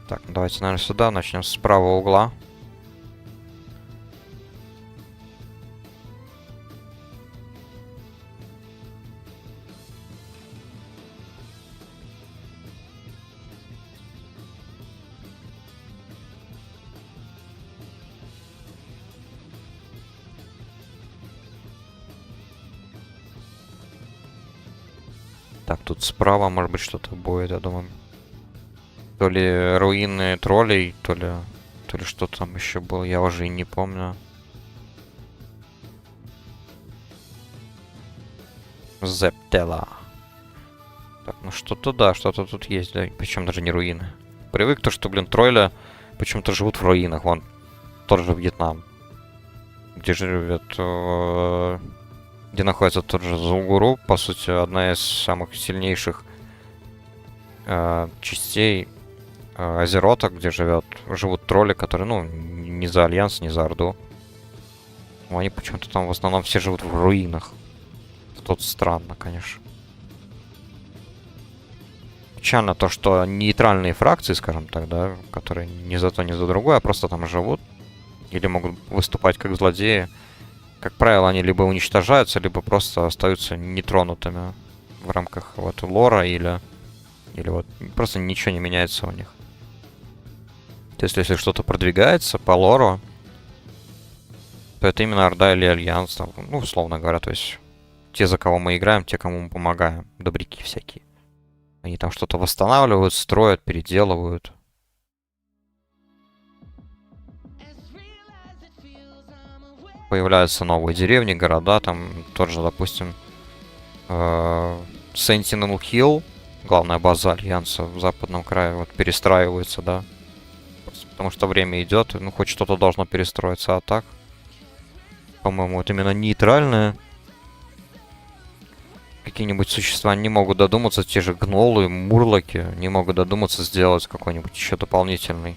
Speaker 1: Так, давайте, наверное, сюда начнем с правого угла. Так, тут справа, может быть, что-то будет, я думаю. То ли руины троллей, то ли что там еще было, я уже и не помню. Зептела. Так, ну что-то да, что-то тут есть, да. Причем даже не руины. Привык то, что, блин, тролли почему-то живут в руинах. Вон, тот же Вьетнам. Где живет... где находится тот же Зулгуру. По сути, одна из самых сильнейших частей Азерота, где живут тролли, которые, ну, не за Альянс, не за Орду. Но они почему-то там в основном все живут в руинах. Тут странно, конечно. Печально то, что нейтральные фракции, скажем так, да, которые ни за то, ни за другое, а просто там живут. Или могут выступать как злодеи. Как правило, они либо уничтожаются, либо просто остаются нетронутыми в рамках вот лора, или вот просто ничего не меняется у них. То есть, если что-то продвигается по лору, то это именно Орда или Альянс, там, ну, условно говоря, то есть те, за кого мы играем, те, кому мы помогаем, добряки всякие. Они там что-то восстанавливают, строят, переделывают. Появляются новые деревни, города, там тот же, допустим, Sentinel Hill, главная база Альянса в западном крае, вот перестраивается, да. Просто потому что время идет, ну хоть что-то должно перестроиться, а так, по-моему, вот именно нейтральные какие-нибудь существа не могут додуматься, те же гнолы, мурлоки, не могут додуматься сделать какой-нибудь еще дополнительный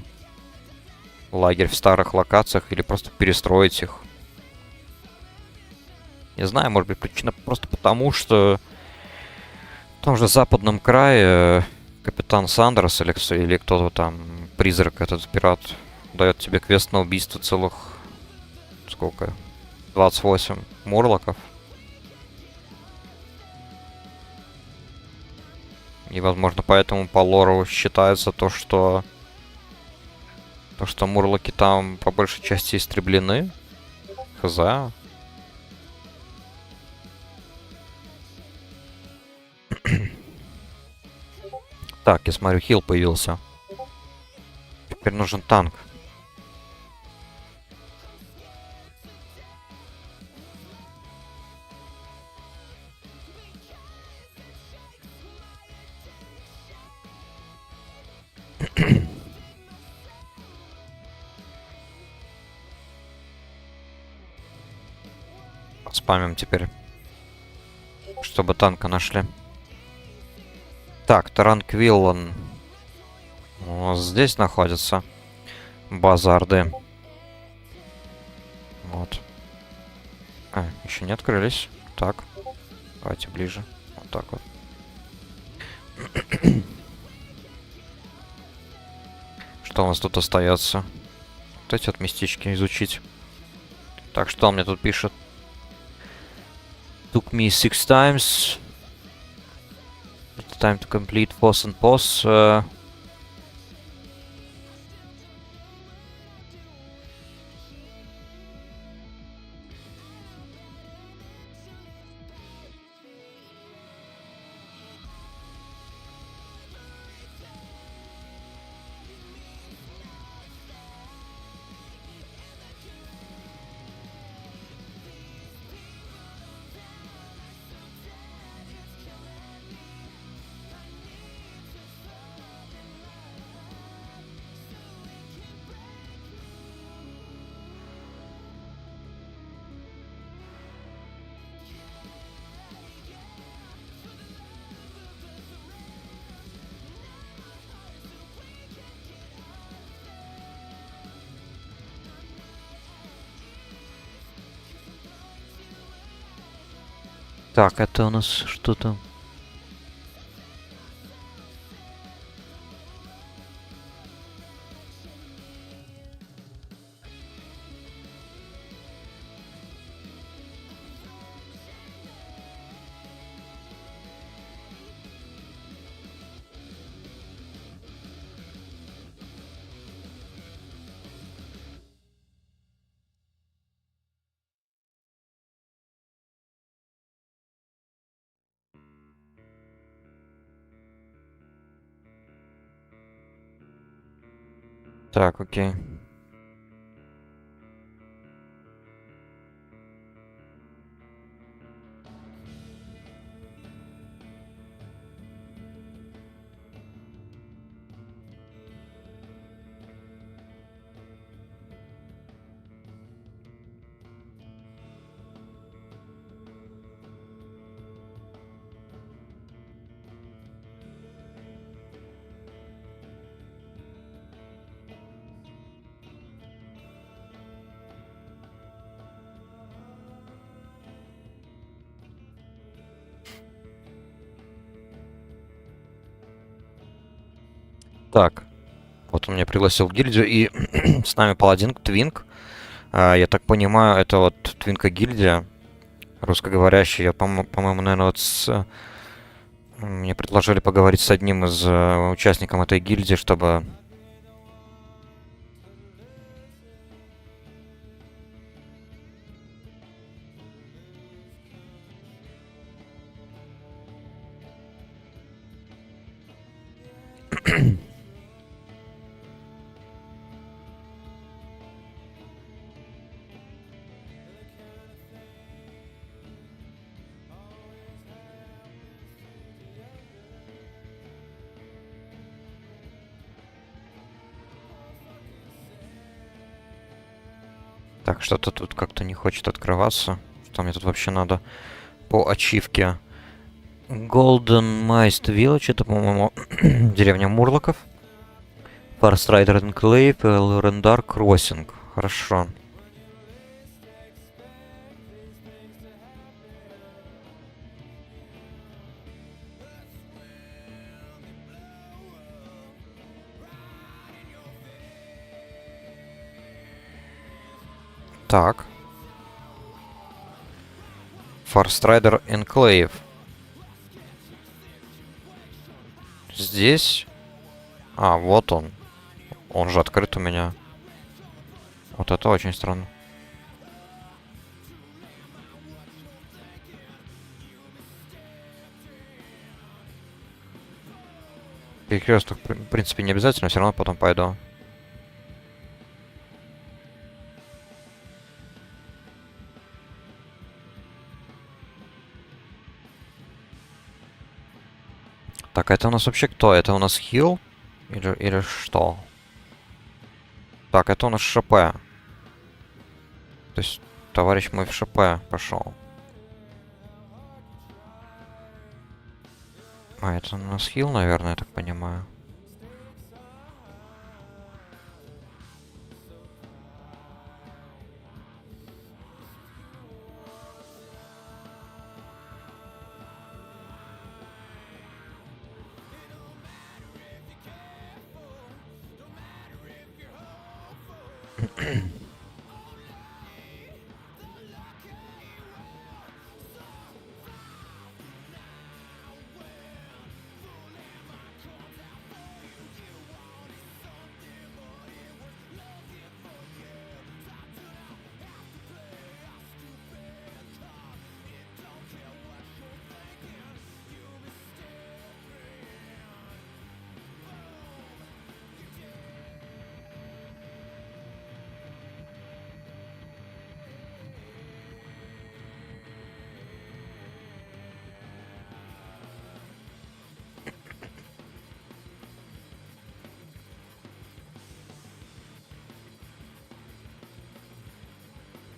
Speaker 1: лагерь в старых локациях или просто перестроить их. Не знаю, может быть, причина просто потому, что в том же западном крае капитан Сандерс или кто-то там, призрак этот пират, дает тебе квест на убийство целых, сколько, 28 мурлоков. И, возможно, поэтому по лору считается то, что мурлоки там по большей части истреблены. Хз. Так, я смотрю, хил появился. Теперь нужен танк. Спамим теперь. Чтобы танка нашли. Так, Таранквиллан. Вот здесь находится база Орды. Вот. А, еще не открылись. Так. Давайте ближе. Вот так вот. Что у нас тут остается? Вот эти вот местечки изучить. Так, что он мне тут пишет? Took me 6 times. time to complete pause and pause. Так, это у нас что там? Так, окей. Так, вот он меня пригласил в гильдию, и с нами паладин Твинк. Я так понимаю, это вот Твинка гильдия, русскоговорящая. Я, по-моему, наверное, вот мне предложили поговорить с одним из участников этой гильдии, чтобы... Так, что-то тут как-то не хочет открываться. Что мне тут вообще надо по ачивке? Golden Mist Village, это, по-моему, деревня Мурлоков. Farstrider Enclave, Elrendar Crossing. Хорошо. Так. Farstrider Enclave. Здесь... А, вот он. Он же открыт у меня. Вот это очень странно. Перекресток, в принципе, не обязательно, все равно потом пойду. Так, это у нас вообще кто? Это у нас хил? Или что? Так, это у нас ШП. То есть, товарищ мой в ШП пошел. А, это у нас хил, наверное, я так понимаю.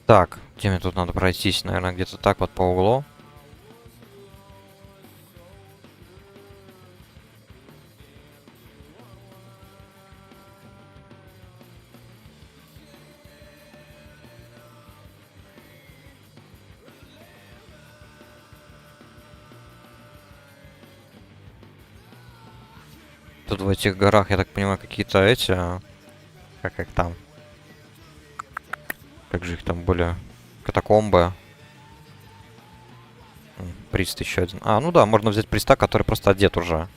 Speaker 1: Так, где мне тут надо пройтись? Наверное, где-то так вот по углу. Тут в этих горах, я так понимаю, какие-то эти... как их там? Как же их там были? Катакомбы. Прист еще один. А, ну да, можно взять приста, который просто одет уже.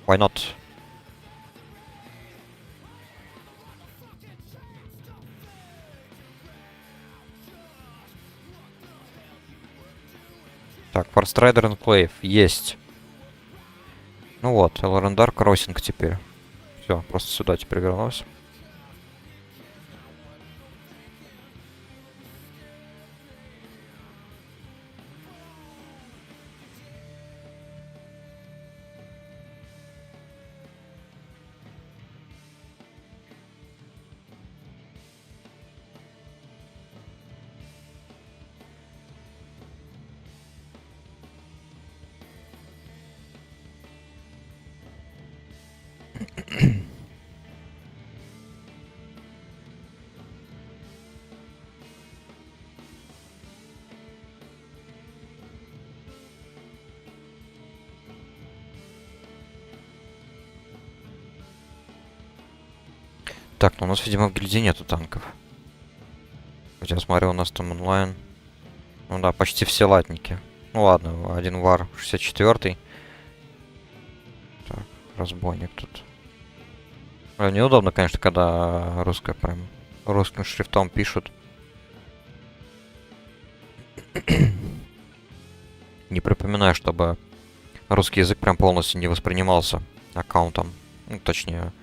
Speaker 1: Why not? Так, Forest Rider Enclave. Есть. Ну вот, Elrondar Кроссинг теперь. Все, просто сюда теперь вернулся. Так, ну у нас, видимо, в гильдии нету танков. Хотя, смотрю, у нас там онлайн. Ну да, почти все латники. Ну ладно, один вар 64-й. Так, разбойник тут. Неудобно, конечно, когда русская прям русским шрифтом пишут. Не припоминаю, чтобы русский язык прям полностью не воспринимался аккаунтом. Ну, точнее,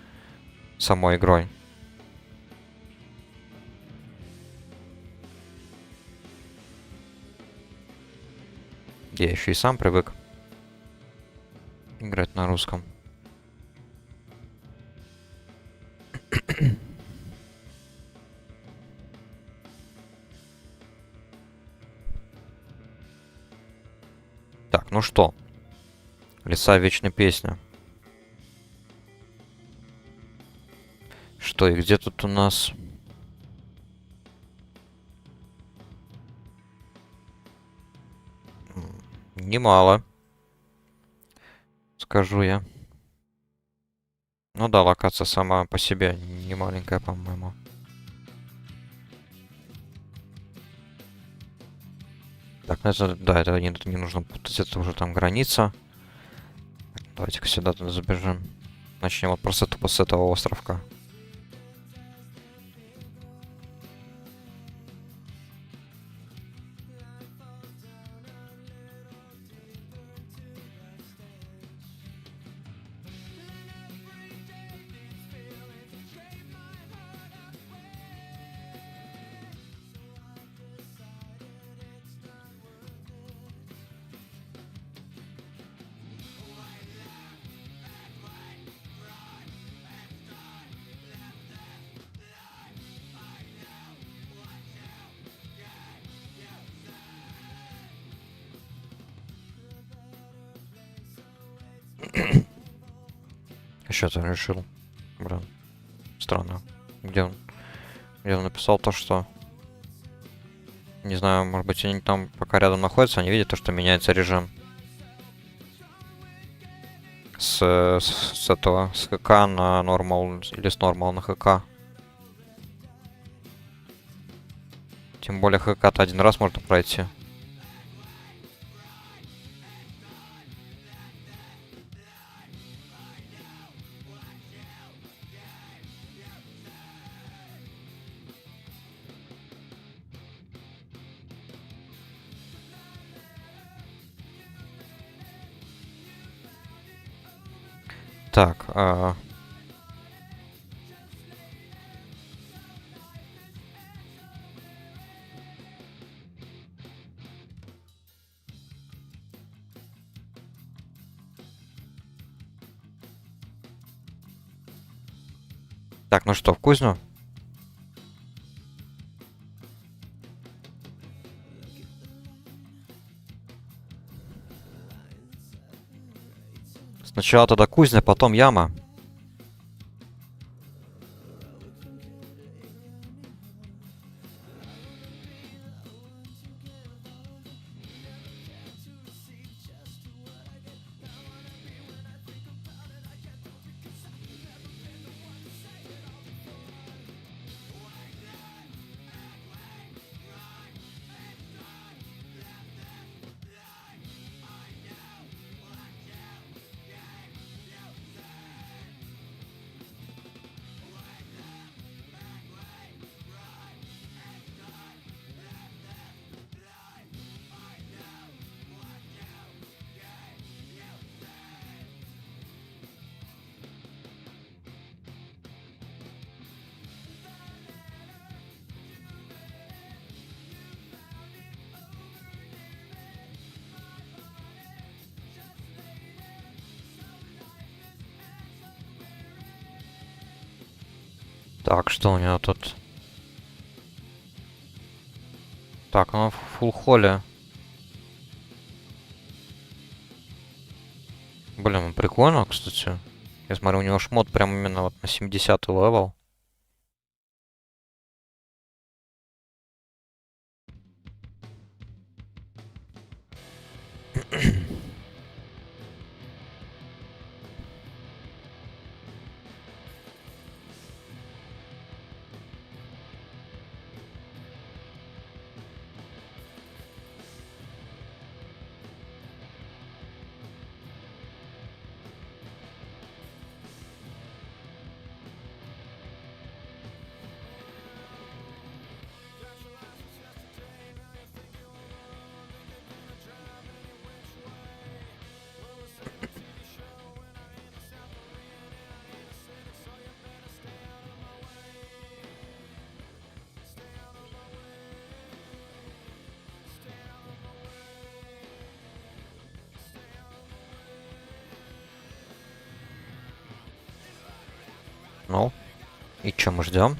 Speaker 1: самой игрой. Я еще и сам привык играть на русском. Так, ну что? Леса вечной песня. Что и где тут у нас? Немало. Скажу я. Ну да, локация сама по себе не маленькая, по-моему. Так, ну это, да, это не нужно путать, это уже там граница. Давайте-ка сюда туда забежим. Начнем вот просто тупо с этого островка. Что-то решил. Блин, странно. Где он? Где он написал то, что... Не знаю, может быть, они там пока рядом находятся, они видят то, что меняется режим. С этого, с ХК на нормал, или с нормал на ХК. Тем более ХК-то один раз можно пройти. Так, так, ну что, в кузню? Сначала тогда кузня, потом яма. Так, что у него тут? Так, ну в фулл-холле. Блин, прикольно, кстати. Я смотрю, у него шмот прям именно вот на 70-й левел. Ну, и что мы ждем?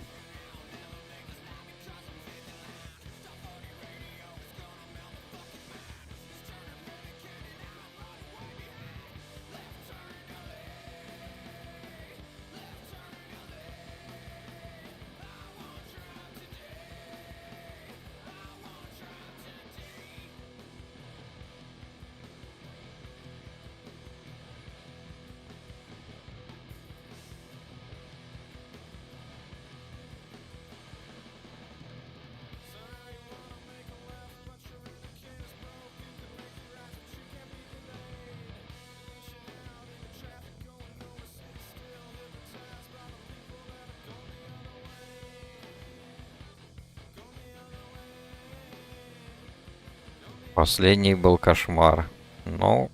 Speaker 1: Последний был кошмар. Ну,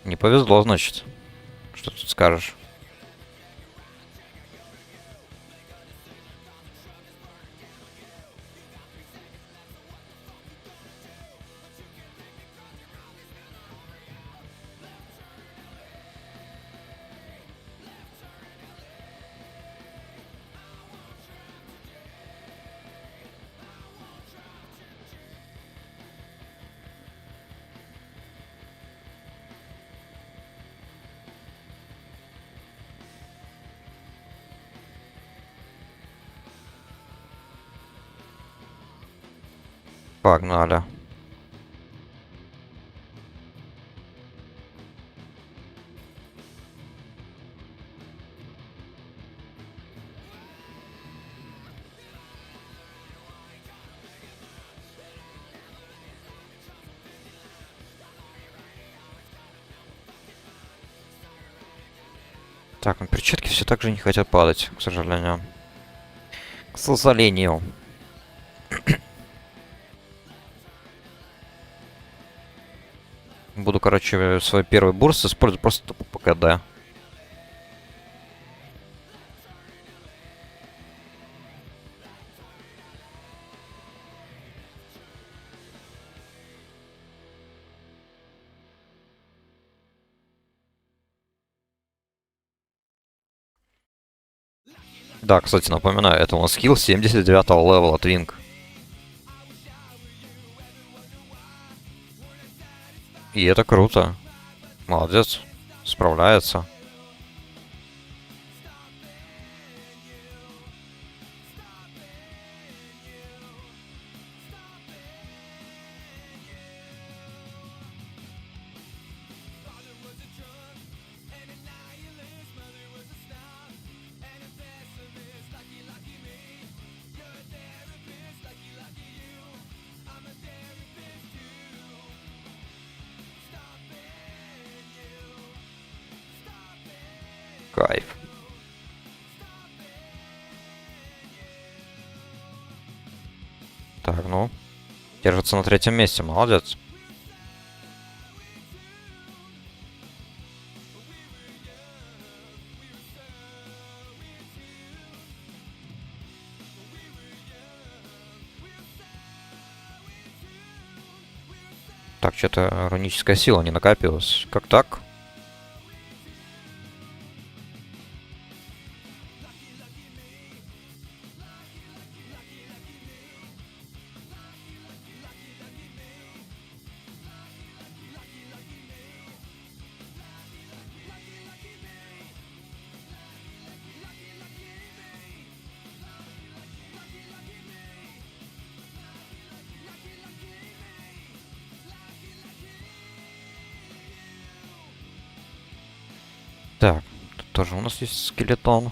Speaker 1: не повезло, значит. Что тут скажешь? Погнали. Так, ну перчатки все так же не хотят падать, к сожалению. К сожалению. Буду, короче, свой первый бурст использовать просто тупо по КД. Да, кстати, напоминаю, это у нас скилл 79-го левела Твинк. И это круто. Молодец. Справляется. Кайф. Так, ну. Держится на 3-м месте, молодец. Так, что-то руническая сила не накопилась. Как так? Так, тут тоже у нас есть скелетон.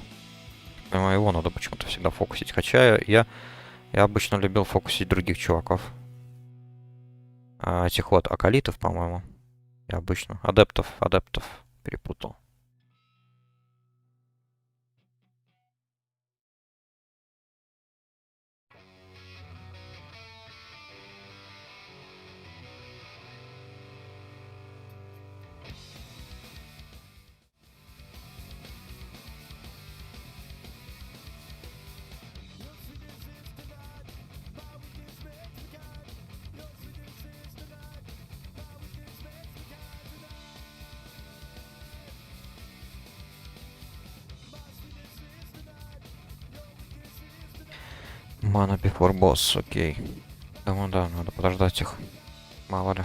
Speaker 1: Понимаю, его надо почему-то всегда фокусить. Хотя я обычно любил фокусить других чуваков. Этих вот акалитов, по-моему. Я обычно. Адептов перепутал. Mana before boss, окей. Думаю, да, надо подождать их. Мало ли.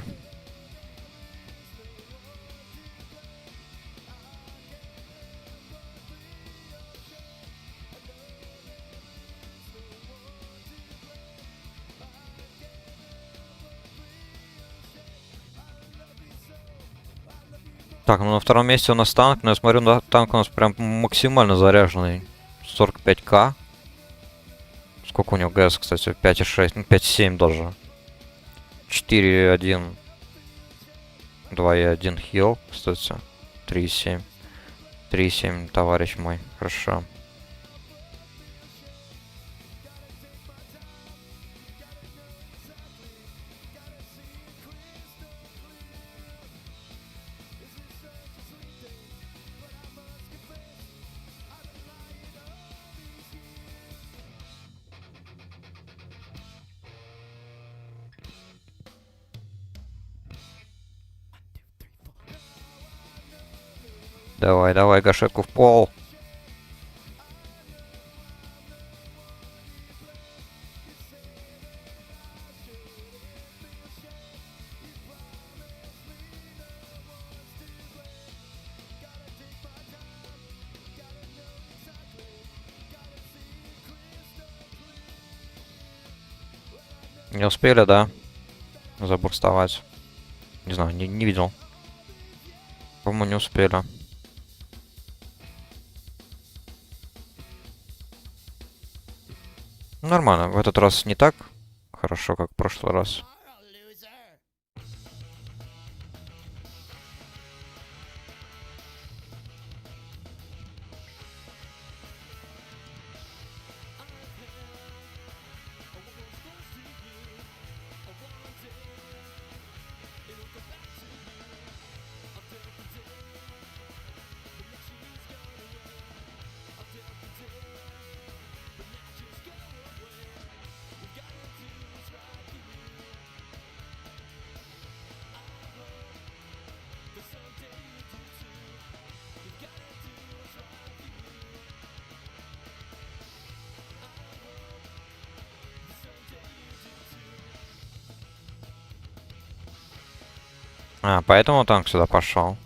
Speaker 1: Так, ну на 2-м месте у нас танк, но я смотрю, на танк у нас прям максимально заряженный. 45к. Сколько у него ГС, кстати? 5,6, ну 5,7 даже. 4,1. 2,1 хил, кстати. 3,7. 3,7, товарищ мой. Хорошо. Давай, давай, гашетку в пол. Не успели, да? Забурстовать. Не знаю, не видел. По-моему, не успели. Нормально, в этот раз не так хорошо, как в прошлый раз. Поэтому танк сюда пошел.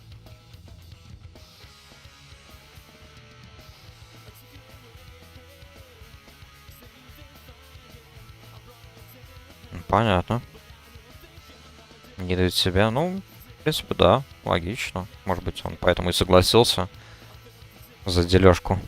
Speaker 1: Понятно. Не дают себя. Ну, в принципе, да. Логично. Может быть, он поэтому и согласился за дележку.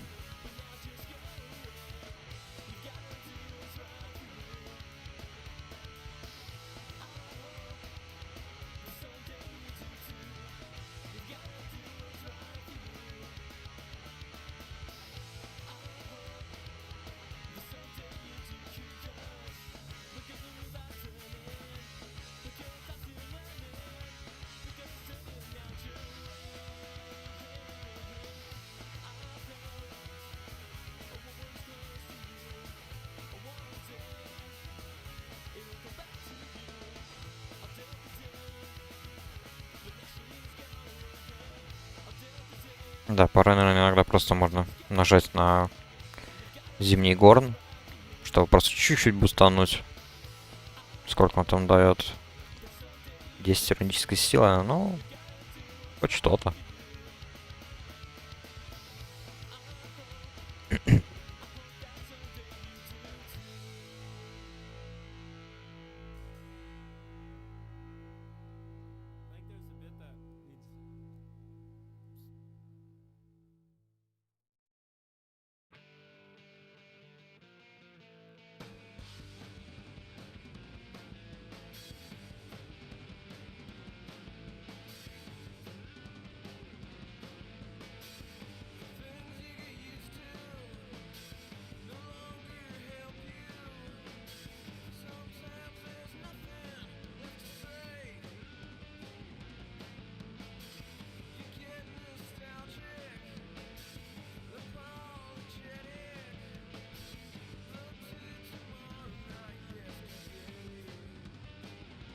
Speaker 1: Да, порой, наверное, иногда просто можно нажать на зимний горн, чтобы просто чуть-чуть бустануть. Сколько он там дает? 10 иронической силы, ну, хоть что-то.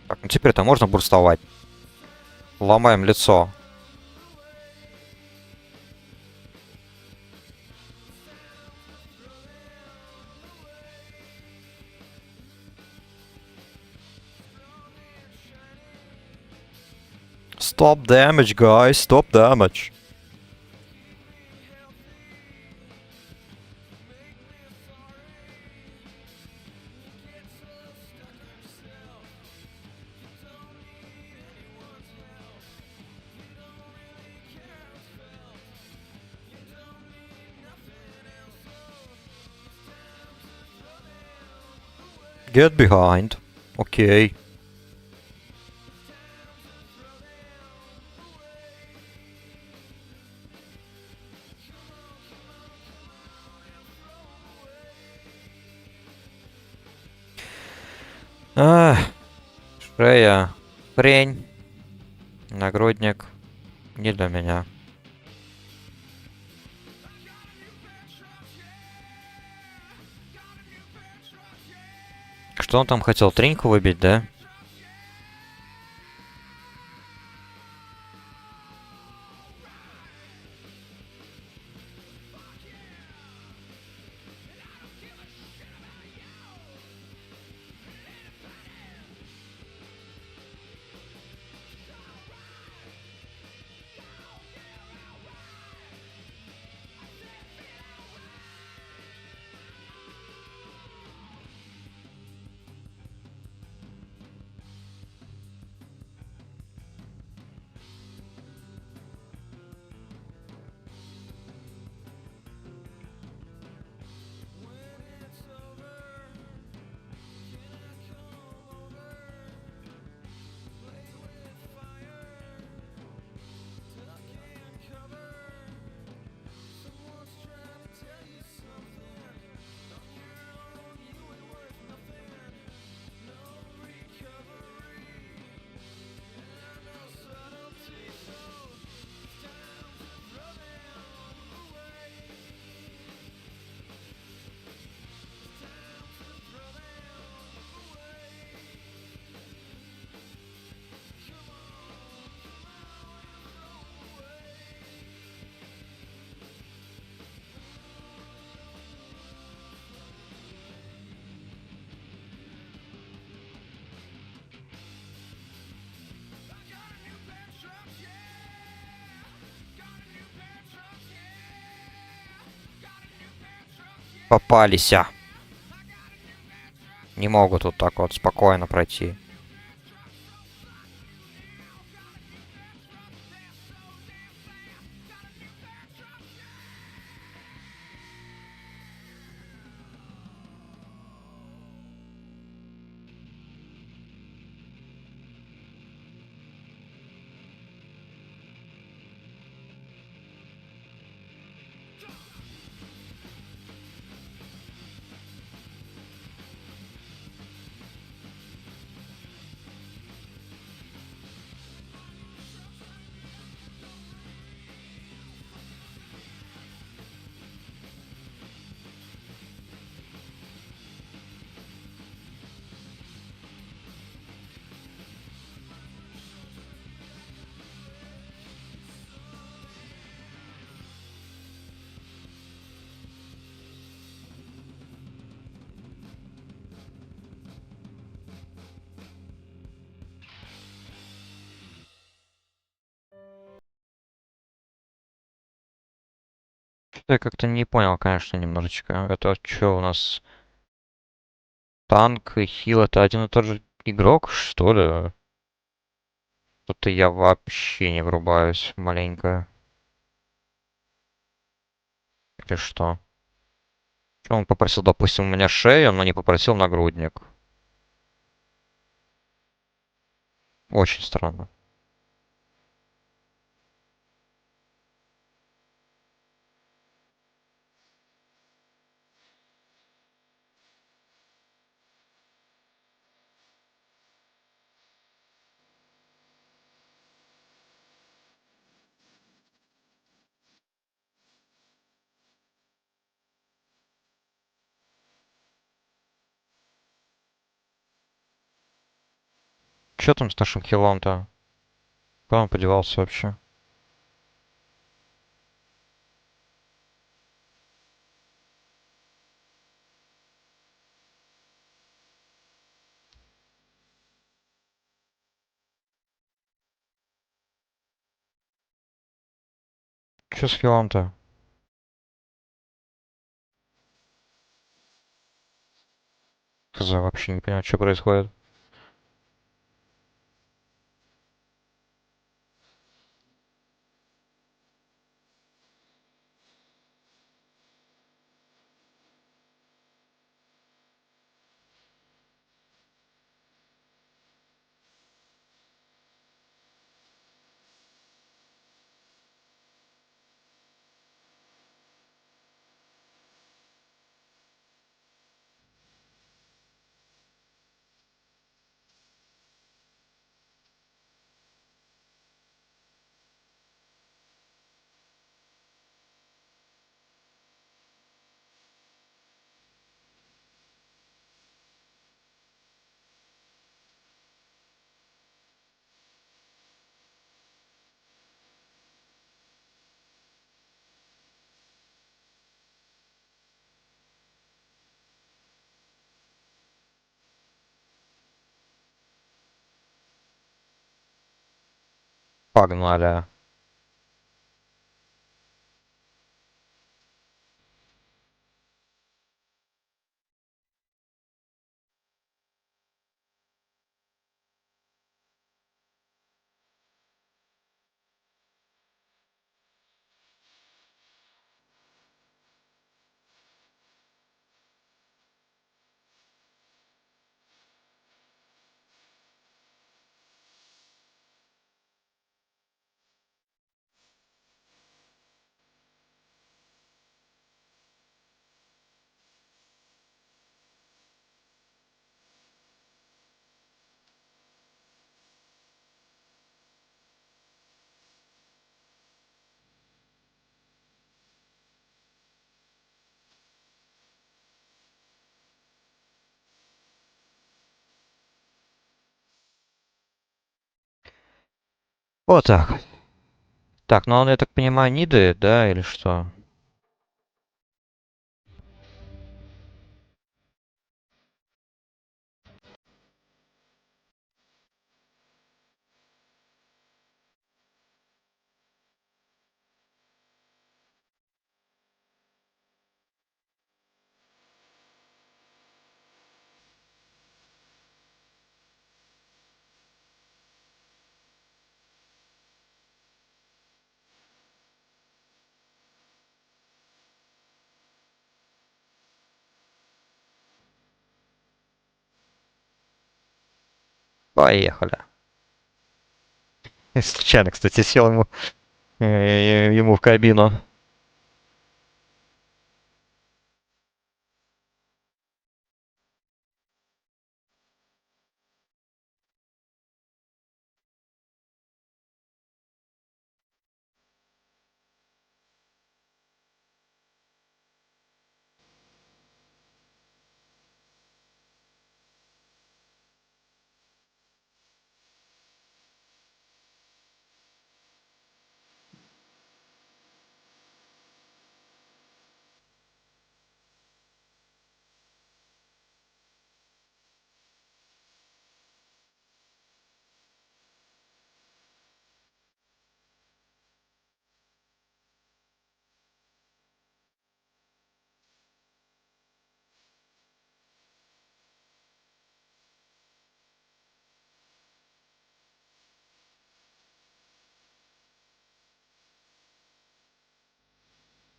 Speaker 1: Так, ну теперь-то можно бурстовать. Ломаем лицо. Stop damage, guys. Stop damage. Get behind. Окей. Ах, шея. Хрень. Нагрудник. Не для меня. Что он там хотел? Треньку выбить, да? Попалися. не могут вот так вот спокойно пройти. Что-то я как-то не понял, конечно, немножечко. Это что у нас? Танк и хил это один и тот же игрок, что ли? Тут я вообще не врубаюсь маленько. Или что? Чё он попросил, допустим, у меня шею, но не попросил нагрудник. Очень странно. Чё там с нашим хилом-то? Куда он подевался вообще? Чё с хилом-то? Хз, вообще не понимаю, что происходит. Погнали. Вот так. Так, ну он, я так понимаю, ниды, да, или что? Поехали. И случайно, кстати, сел ему в кабину.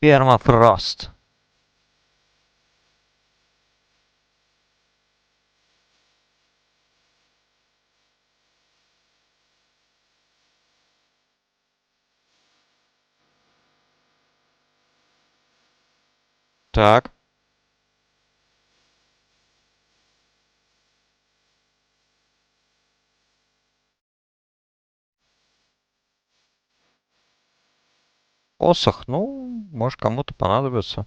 Speaker 1: Пермафрост. Так. Посох, ну, может кому-то понадобится.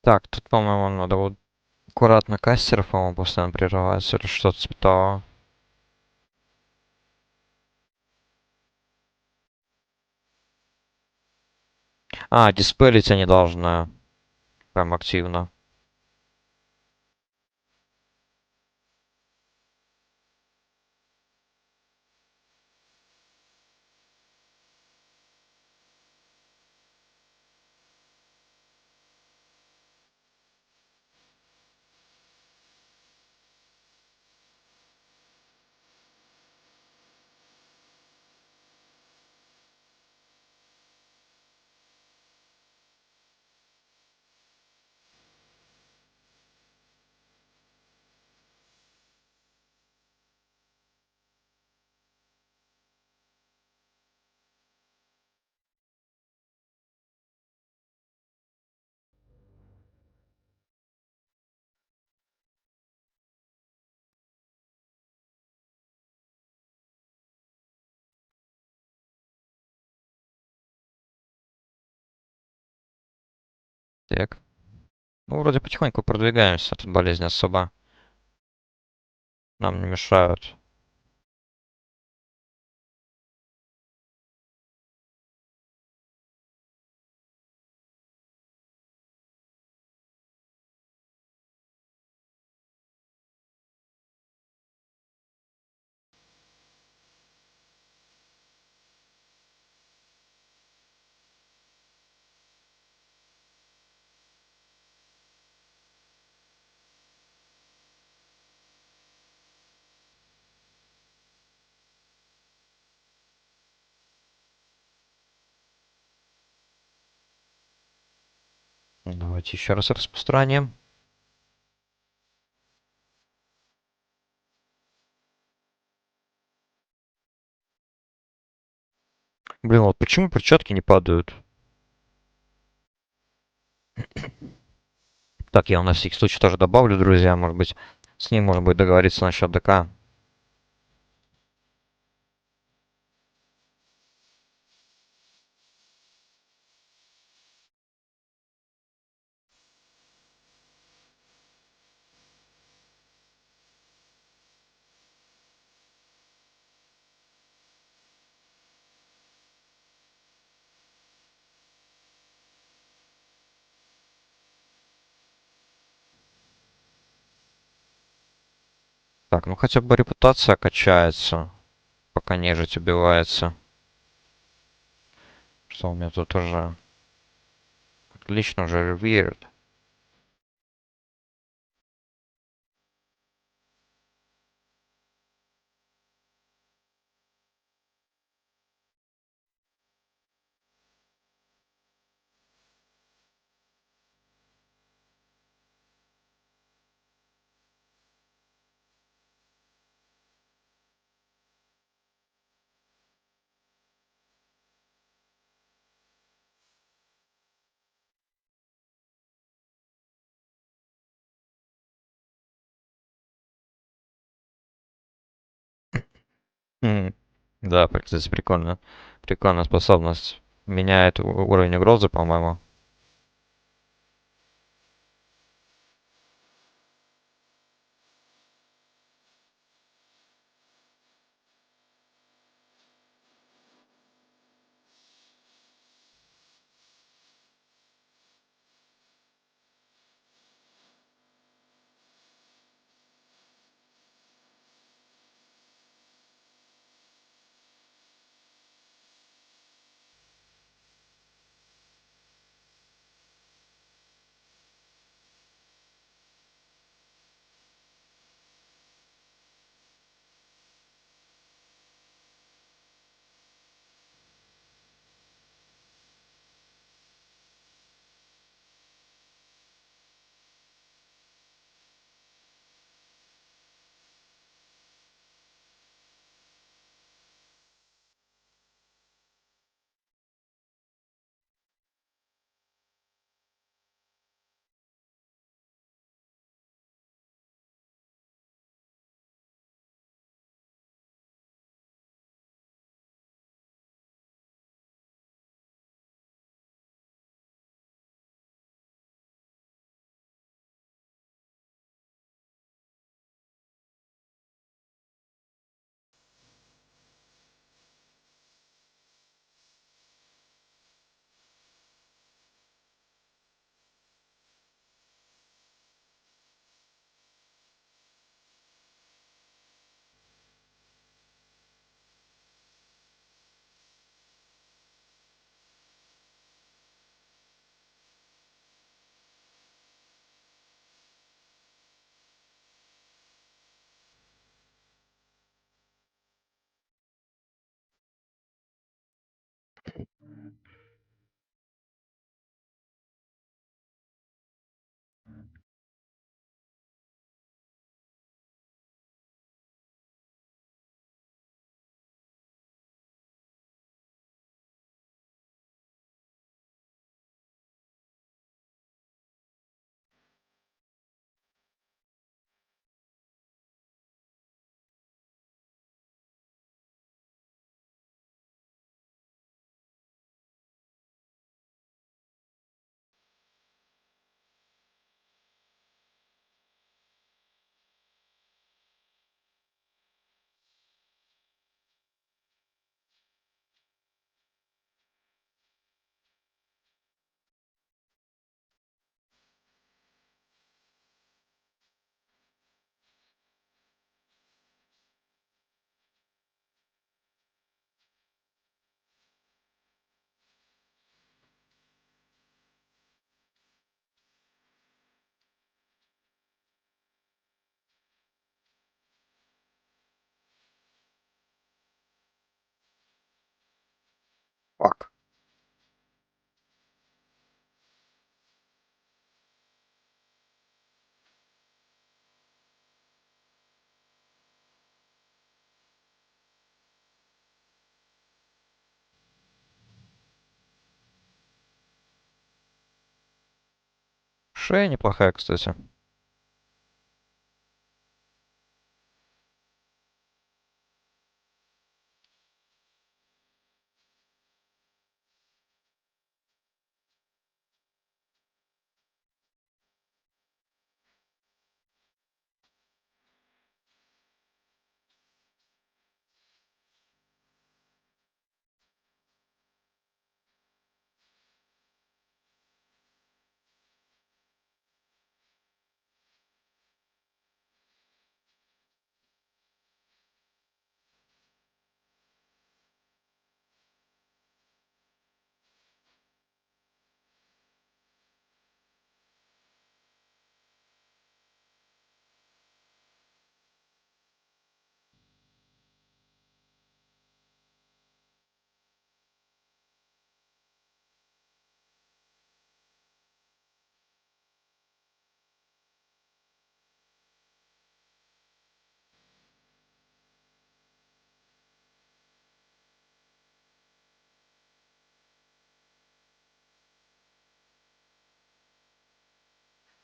Speaker 1: Так, тут, по-моему, надо вот аккуратно кастеров, по-моему, постоянно прерывается или что-то типа того. А, диспелить они должны прям активно. Так. Ну, вроде потихоньку продвигаемся, тут болезни особо нам не мешают. Давайте еще раз распространим. Блин, вот почему перчатки не падают? Так, я на всякий случай тоже добавлю, друзья, может быть, с ним можно будет договориться насчет ДК. Так, ну хотя бы репутация качается, пока нежить убивается. Что у меня тут уже? Отлично, уже revered. М, Да, кстати, прикольно. Прикольная способность. Меняет уровень угрозы, по-моему. Фак. Шея неплохая, кстати.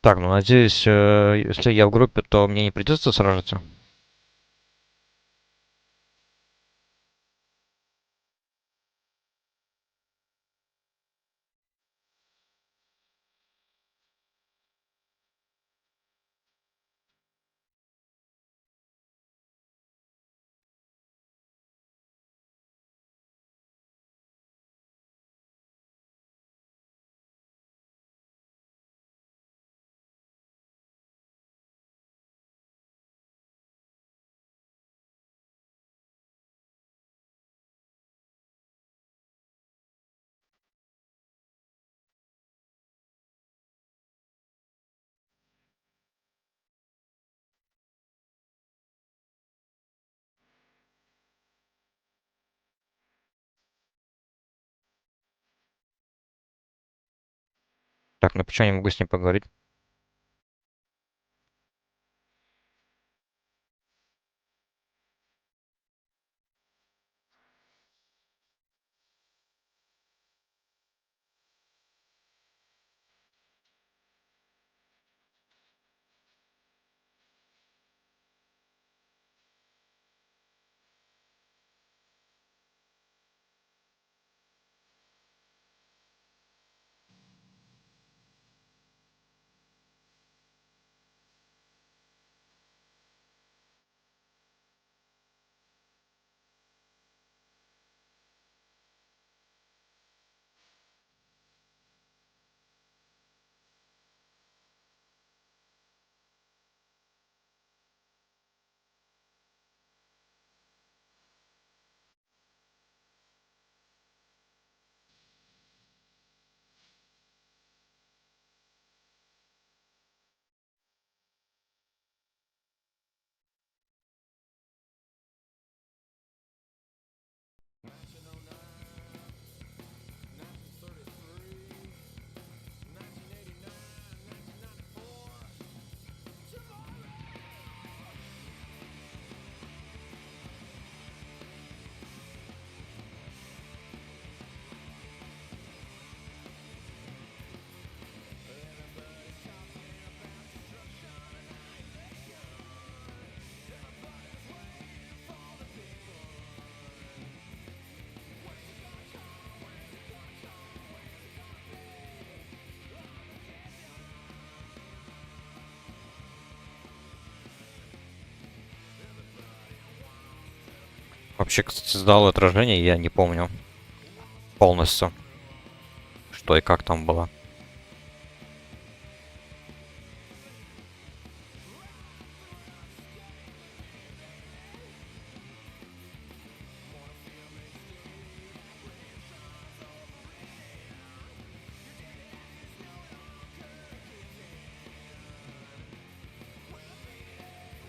Speaker 1: Так, ну надеюсь, если я в группе, то мне не придется сражаться. Так, ну почему я не могу с ней поговорить? Вообще, кстати, сдал отражение, я не помню полностью, что и как там было.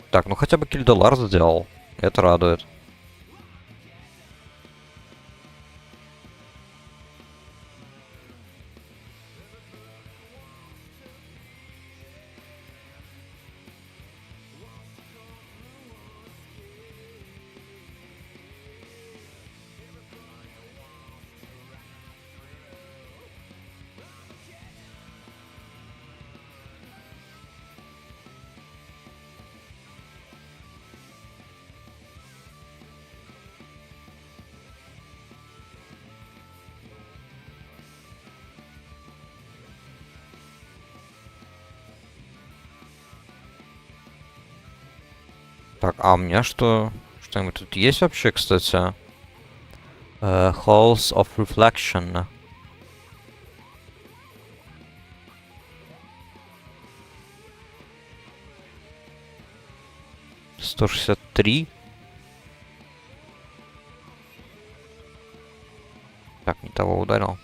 Speaker 1: Так, ну хотя бы Кильдолар сделал. Это радует. Так, а у меня что? Что-нибудь тут есть вообще, кстати? Halls of Reflection. 163. Так, не того ударил.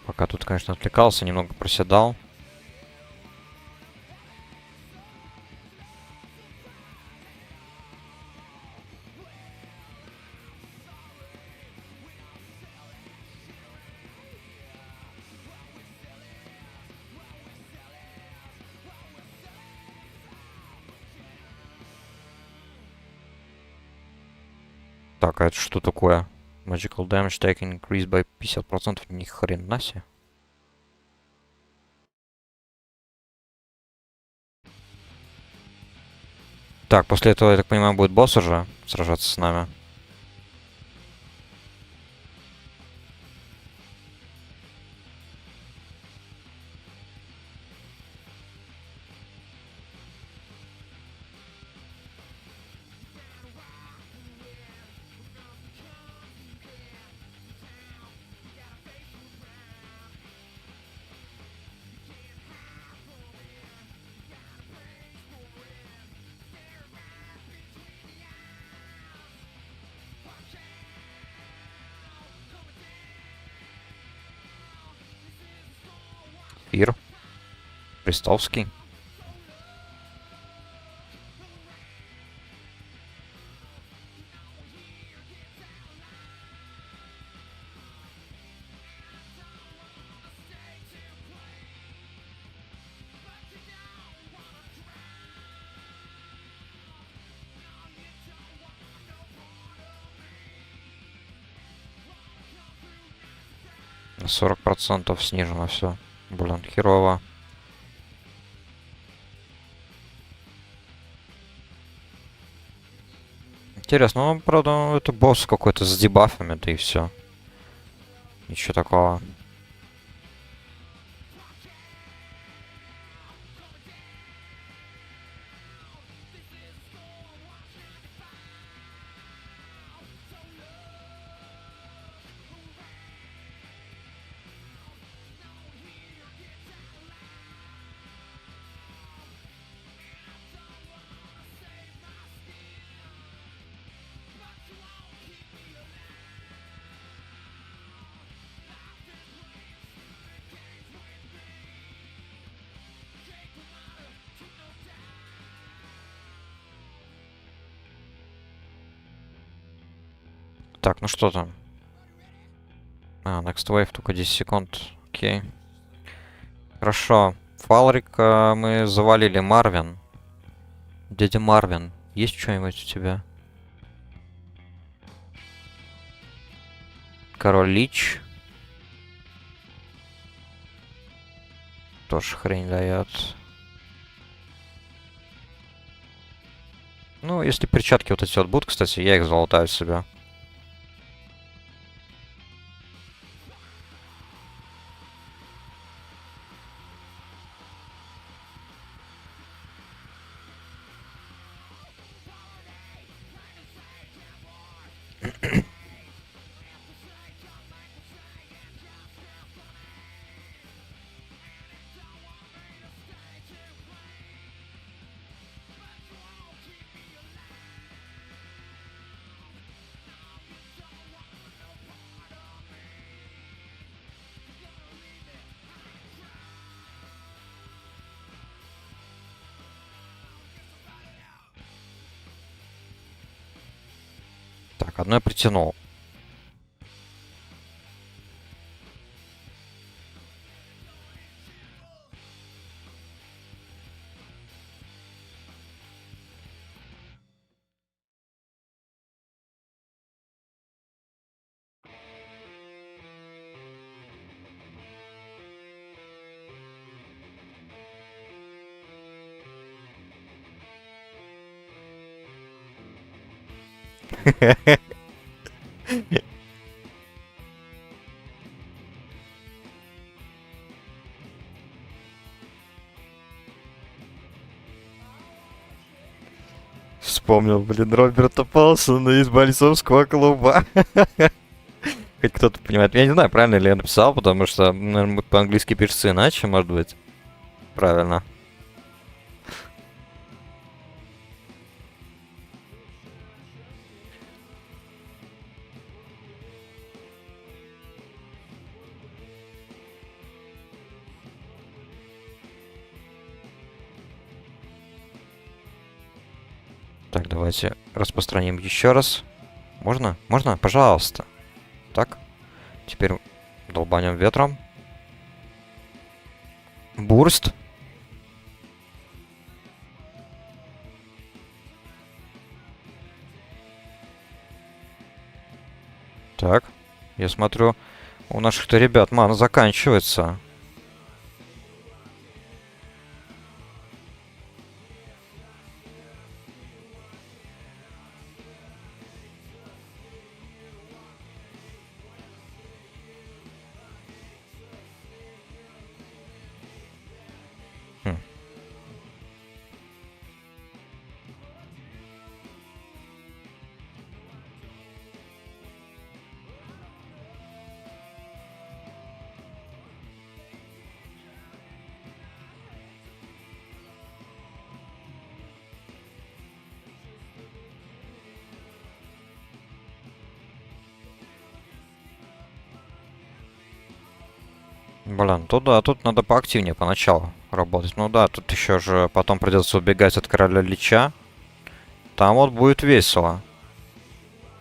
Speaker 1: Пока тут, конечно, отвлекался, немного проседал. Так, а это что такое? Magical damage taken increased by 50%. Ни хрена себе. Так, после этого, я так понимаю, будет босс уже сражаться с нами. Фир. Крестовский. На 40% снижено все. Блин, херово. Интересно, ну, правда, это босс какой-то с дебафами, да и все. Ничего такого. Так, ну что там? А, Next Wave только 10 секунд. Окей. Хорошо. Фалрика мы завалили. Марвин. Дядя Марвин, есть что-нибудь у тебя? Король Лич. Тоже хрень дает. Ну, если перчатки вот эти вот будут, кстати, я их залутаю себе. Так, одно я притянул. Вспомнил, блин, Роберта Паулсона из бойцовского клуба. Хоть кто-то понимает. Я не знаю, правильно ли я написал, потому что, наверное, по-английски пишется иначе, может быть. Правильно. Так, давайте распространим еще раз. Можно? Можно? Пожалуйста. Так. Теперь долбанем ветром. Бурст. Так. Я смотрю, у наших-то ребят мана заканчивается. Хм. Блин, тут да, тут надо поактивнее поначалу работать. Ну да, тут еще же потом придется убегать от короля Лича. Там вот будет весело.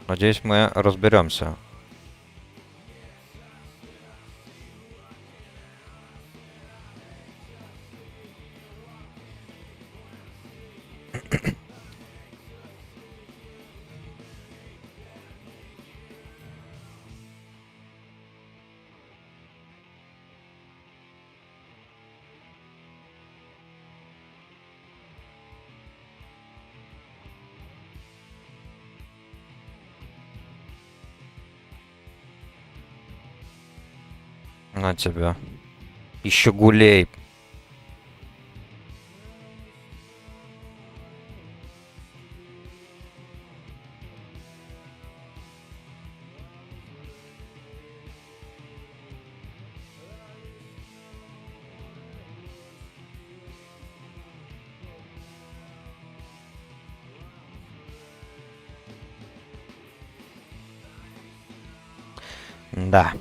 Speaker 1: Надеюсь, мы разберемся. На тебя. Еще гулей. Да.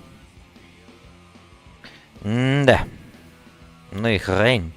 Speaker 1: Да. Ну и хрень.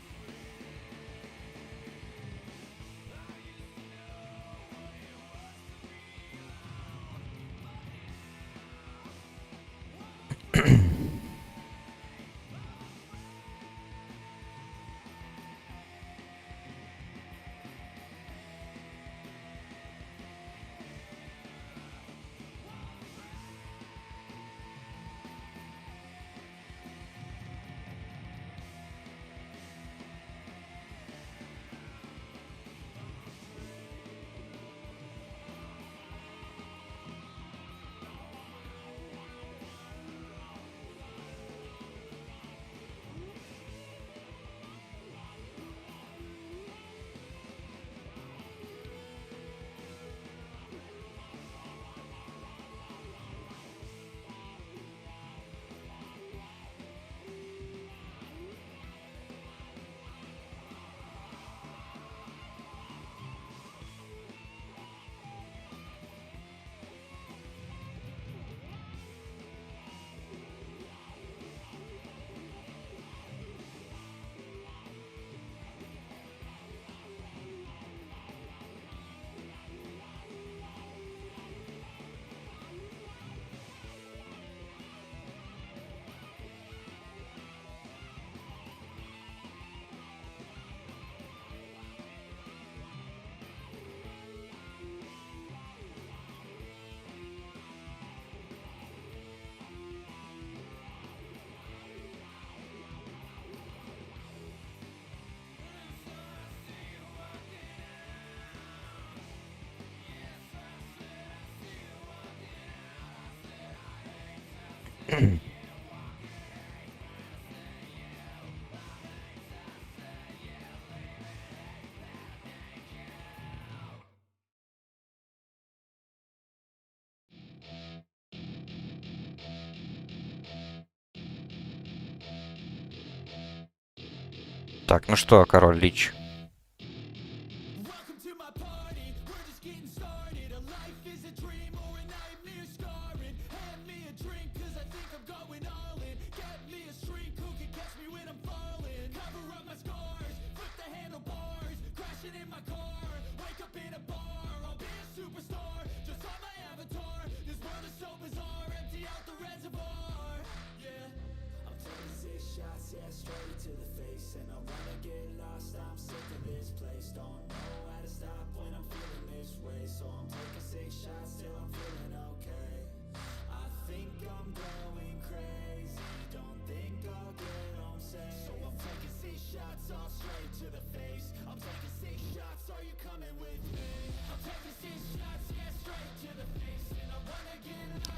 Speaker 1: Так, ну что, король Лич?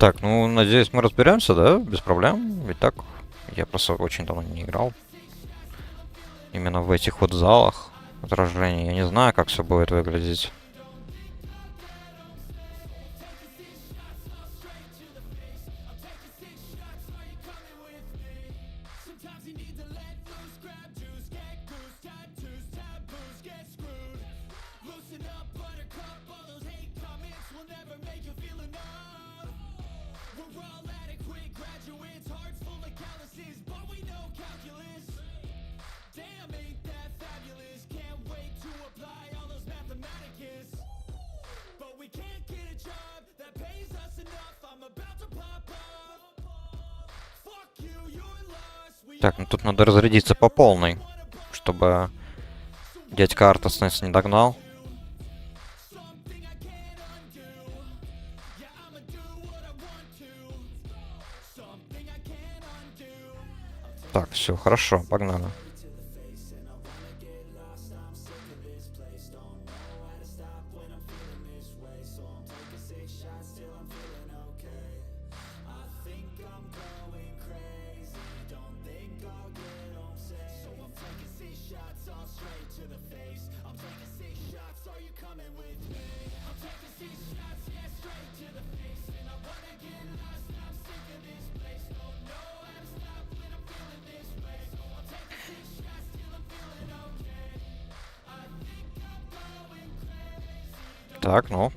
Speaker 1: Так, ну, надеюсь, мы разберемся, да? Без проблем. Ведь так, я просто очень давно не играл. Именно в этих вот залах отражений. Я не знаю, как все будет выглядеть. Так, ну тут надо разрядиться по полной, чтобы дядька Артас нас не догнал. Так, все, хорошо, погнали. Так, ну.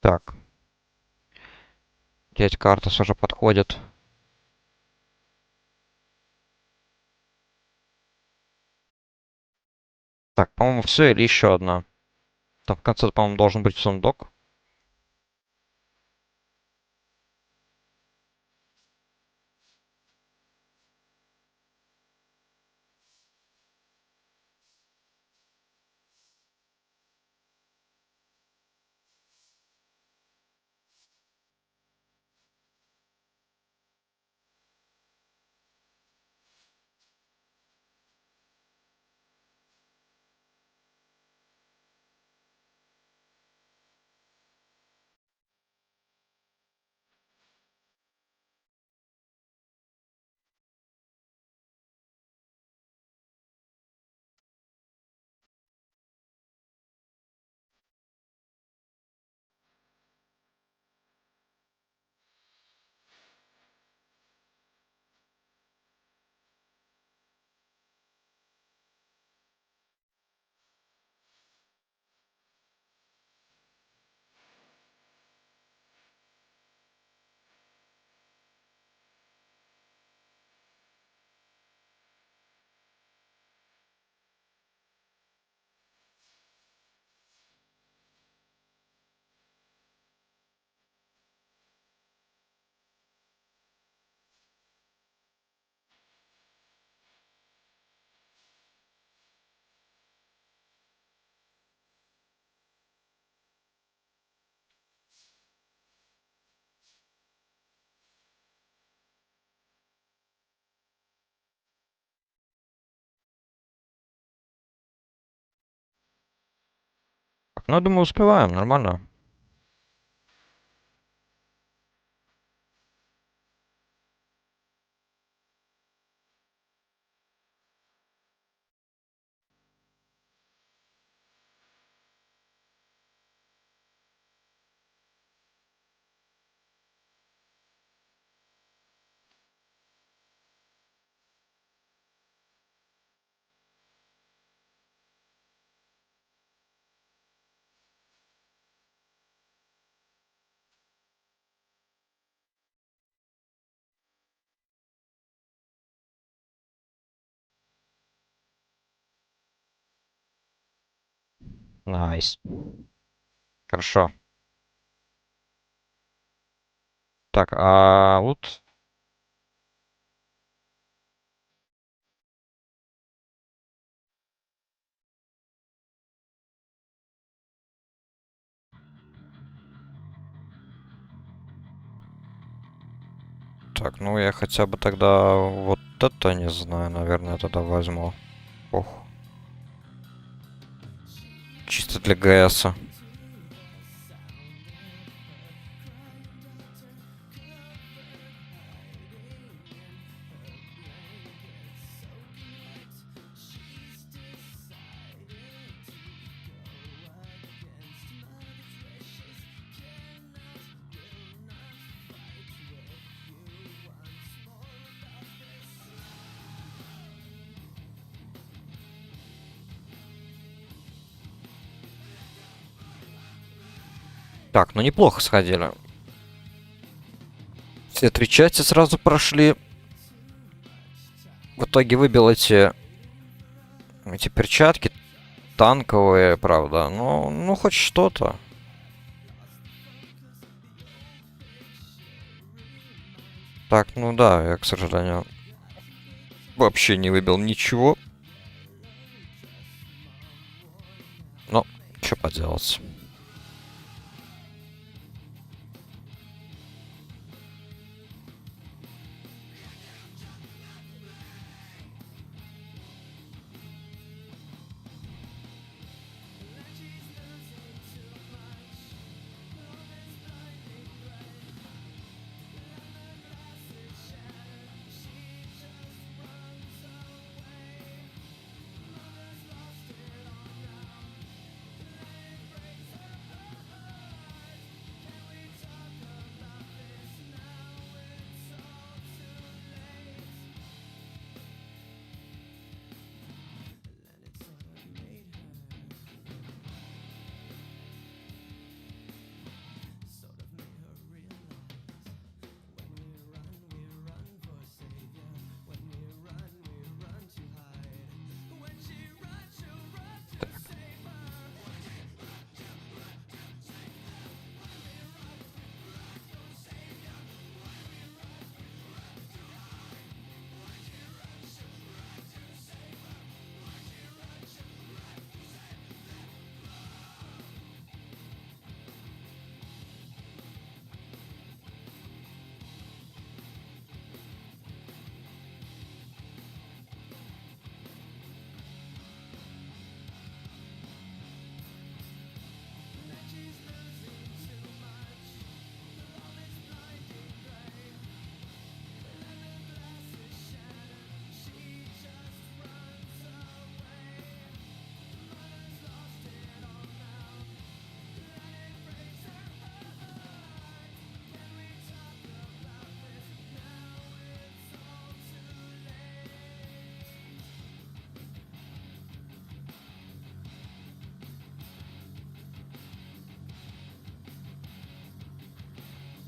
Speaker 1: Так. Дядька Артас уже подходит. Так, по-моему, все или еще одна. Там в конце, по-моему, должен быть сундук. Ну, я думаю, успеваем, нормально. Найс. Хорошо. Так, а вот... Так, ну я хотя бы тогда вот это не знаю, наверное, тогда возьму. Ох, чисто для ГСа. Так, ну неплохо сходили. Все три части сразу прошли. В итоге выбил эти перчатки танковые, правда. Ну хоть что-то. Так, ну да, я, к сожалению, вообще не выбил ничего. Но, что поделать.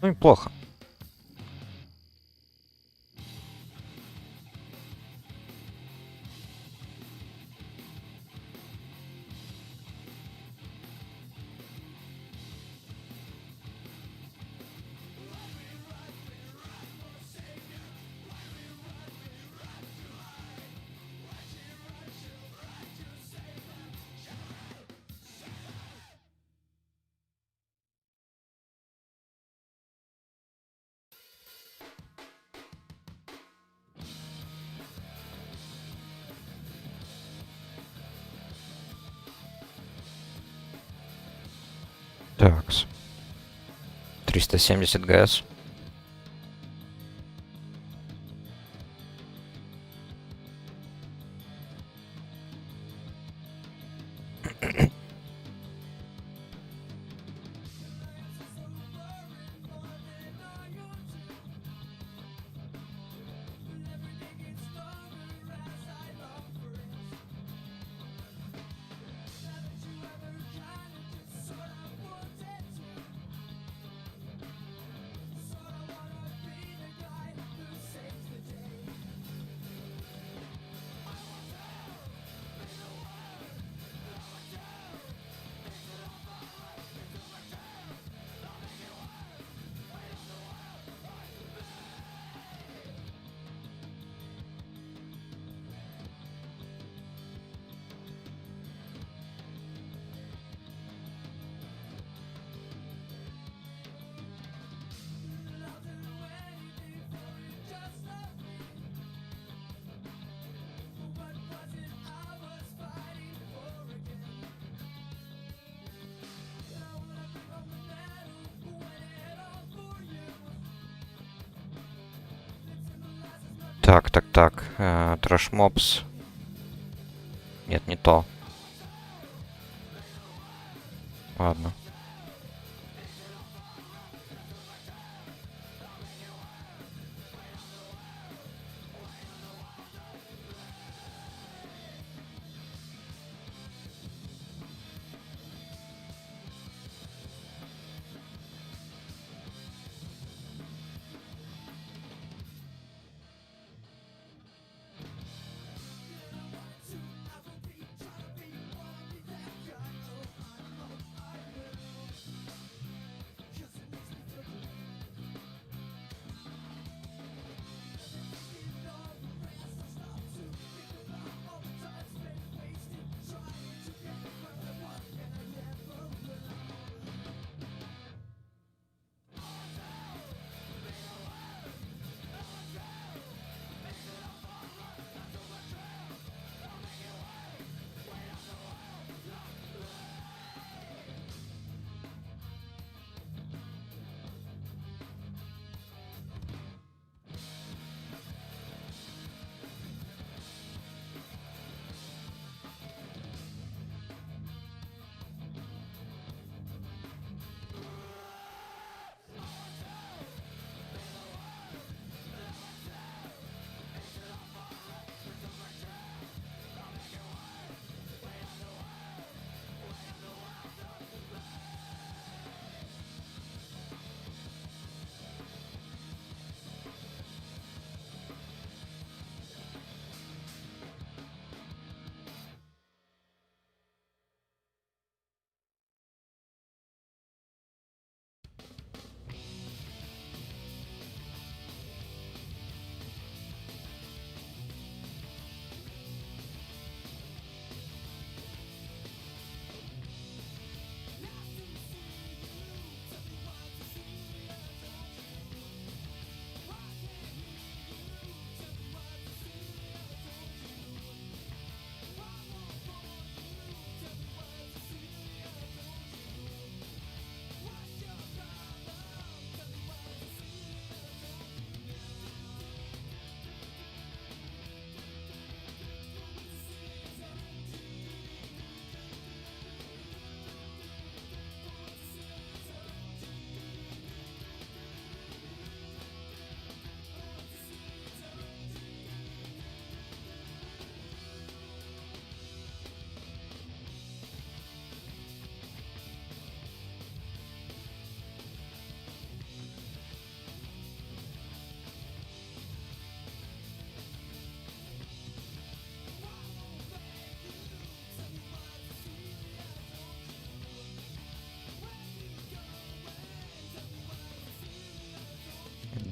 Speaker 1: Ну, неплохо. Так. 370 ГС. Так. Трэш мобс. Нет, не то. Ладно.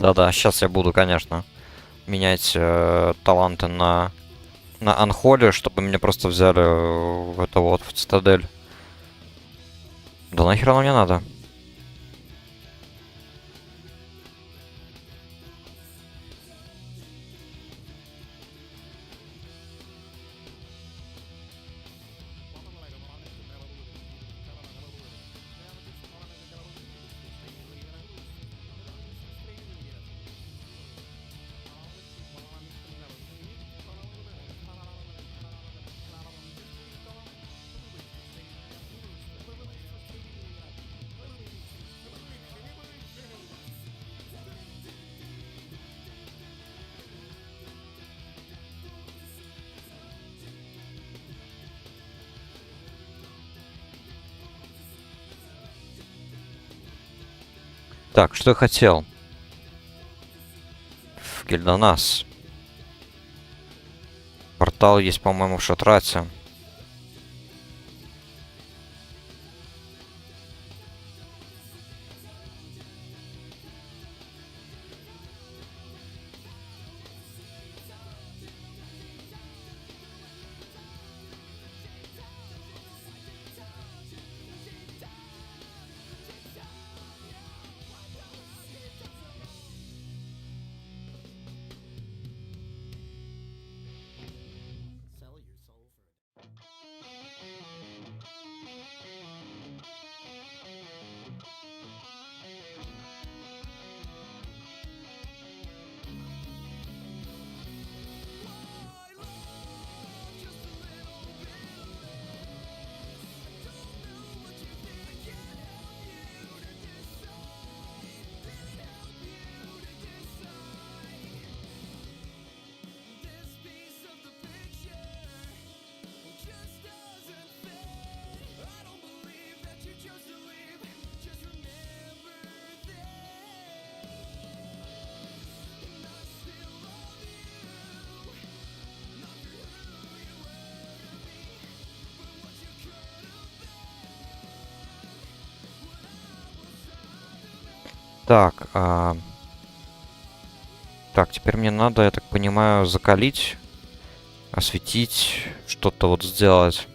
Speaker 1: Да-да, сейчас я буду, конечно, менять таланты на Анхоле, чтобы меня просто взяли в это вот, в Цитадель. Да нахер оно мне надо? Так, что я хотел? В Гильдонас. Портал есть, по-моему, в Шатрате. Так, так, теперь мне надо, я так понимаю, закалить, осветить, что-то вот сделать.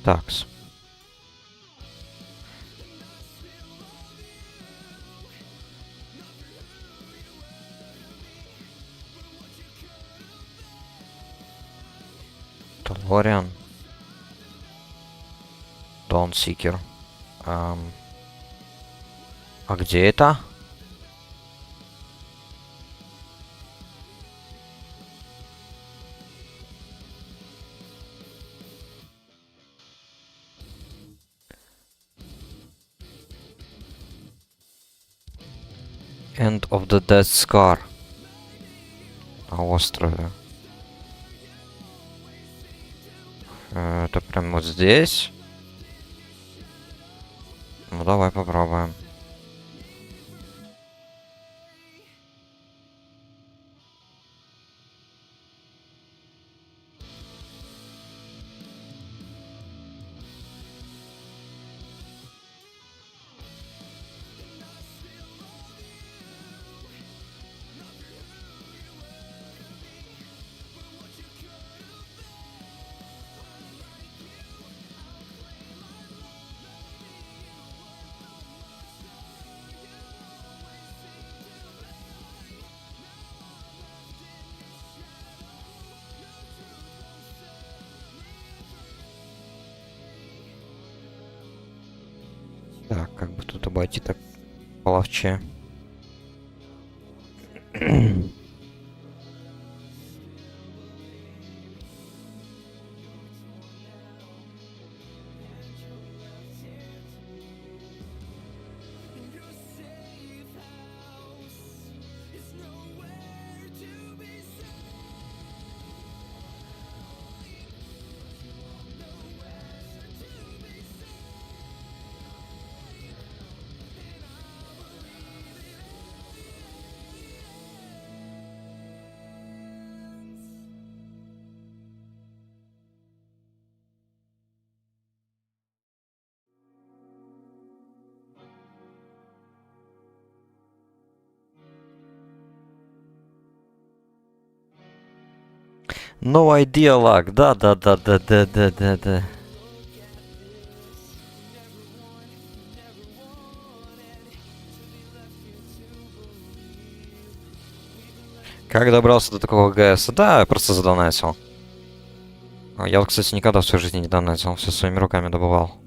Speaker 1: Такс. Толориан. Dawnseeker. А где это? End of the Death Scar. На острове. Это прям вот здесь. Ну давай попробуем. Так, как бы тут обойти так половче. No idea lag. Да. Как добрался до такого ГС? Да, я просто задонатил. Я, кстати, никогда в своей жизни не донатил. Все своими руками добывал.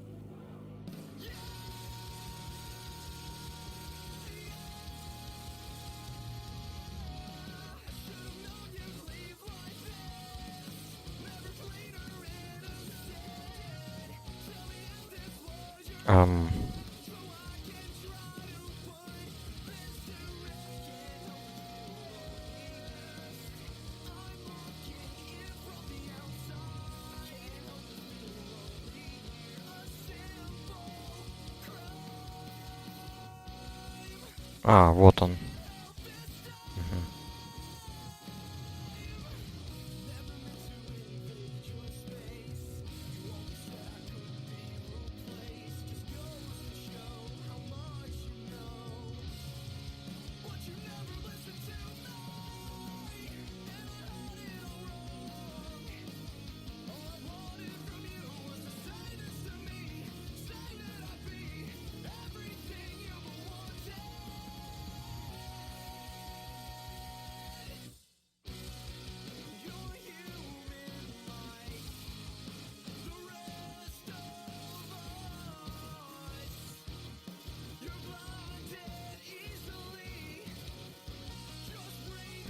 Speaker 1: Вот он. Мгм.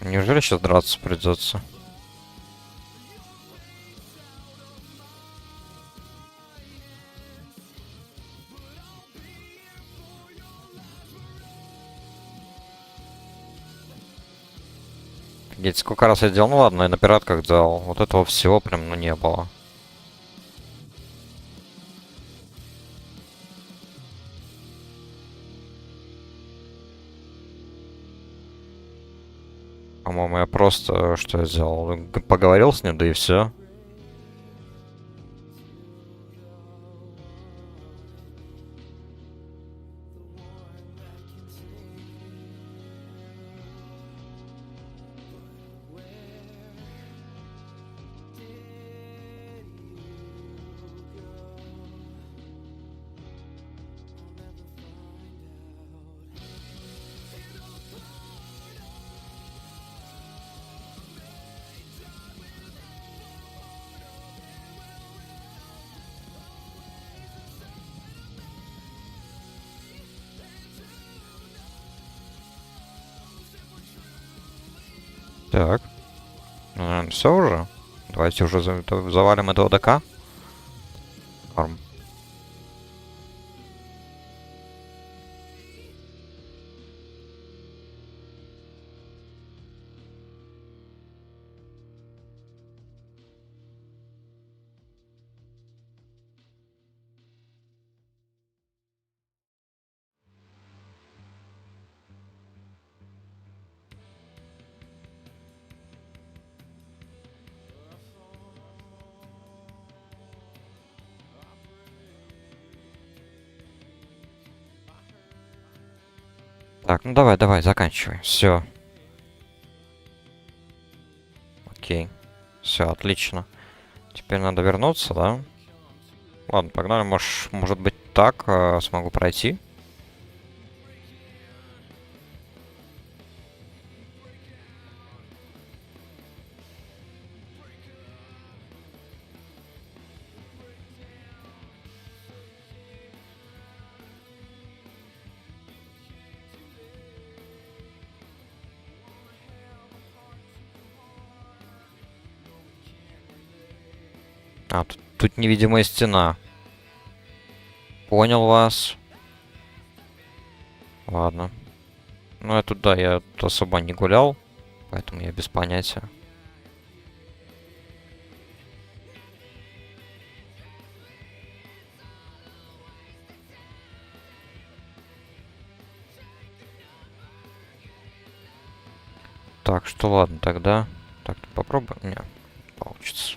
Speaker 1: Неужели сейчас драться придется? Офигеть, сколько раз я делал? Ну ладно, я на пиратках делал. Вот этого всего прям, ну, не было. По-моему, я просто что я сделал? Поговорил с ним, да и все. Так. Все уже. Давайте уже завалим этого ДК. Норм. Так, ну давай, давай, заканчивай. Все. Окей. Все, отлично. Теперь надо вернуться, да? Ладно, погнали. Может быть так смогу пройти. А, тут невидимая стена. Понял вас. Ладно. Ну, я тут, да, я тут особо не гулял, поэтому я без понятия. Так, что ладно тогда. Так, попробуем. Не, получится.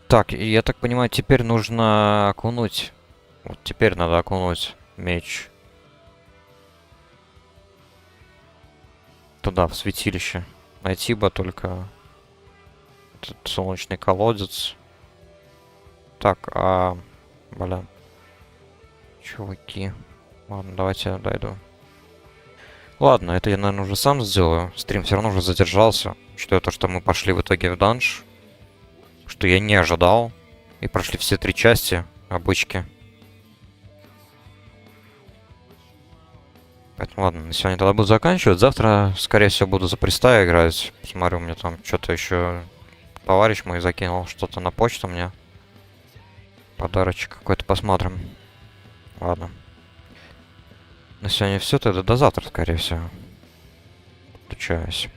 Speaker 1: Так, и я так понимаю, теперь нужно окунуть. Вот теперь надо окунуть меч туда, в святилище. Найти бы только этот солнечный колодец. Так, бля. Чуваки. Ладно, давайте я дойду. Ладно, это я, наверное, уже сам сделаю. Стрим все равно уже задержался. Учитывая то, что мы пошли в итоге в данж. Что я не ожидал. И прошли все 3 части обычки. Поэтому ладно, на сегодня тогда буду заканчивать. Завтра, скорее всего, буду за приста играть. Посмотрю, мне там что-то еще товарищ мой закинул. Что-то на почту мне. Подарочек какой-то посмотрим. Ладно. На сегодня все, тогда до завтра, скорее всего. Включаюсь.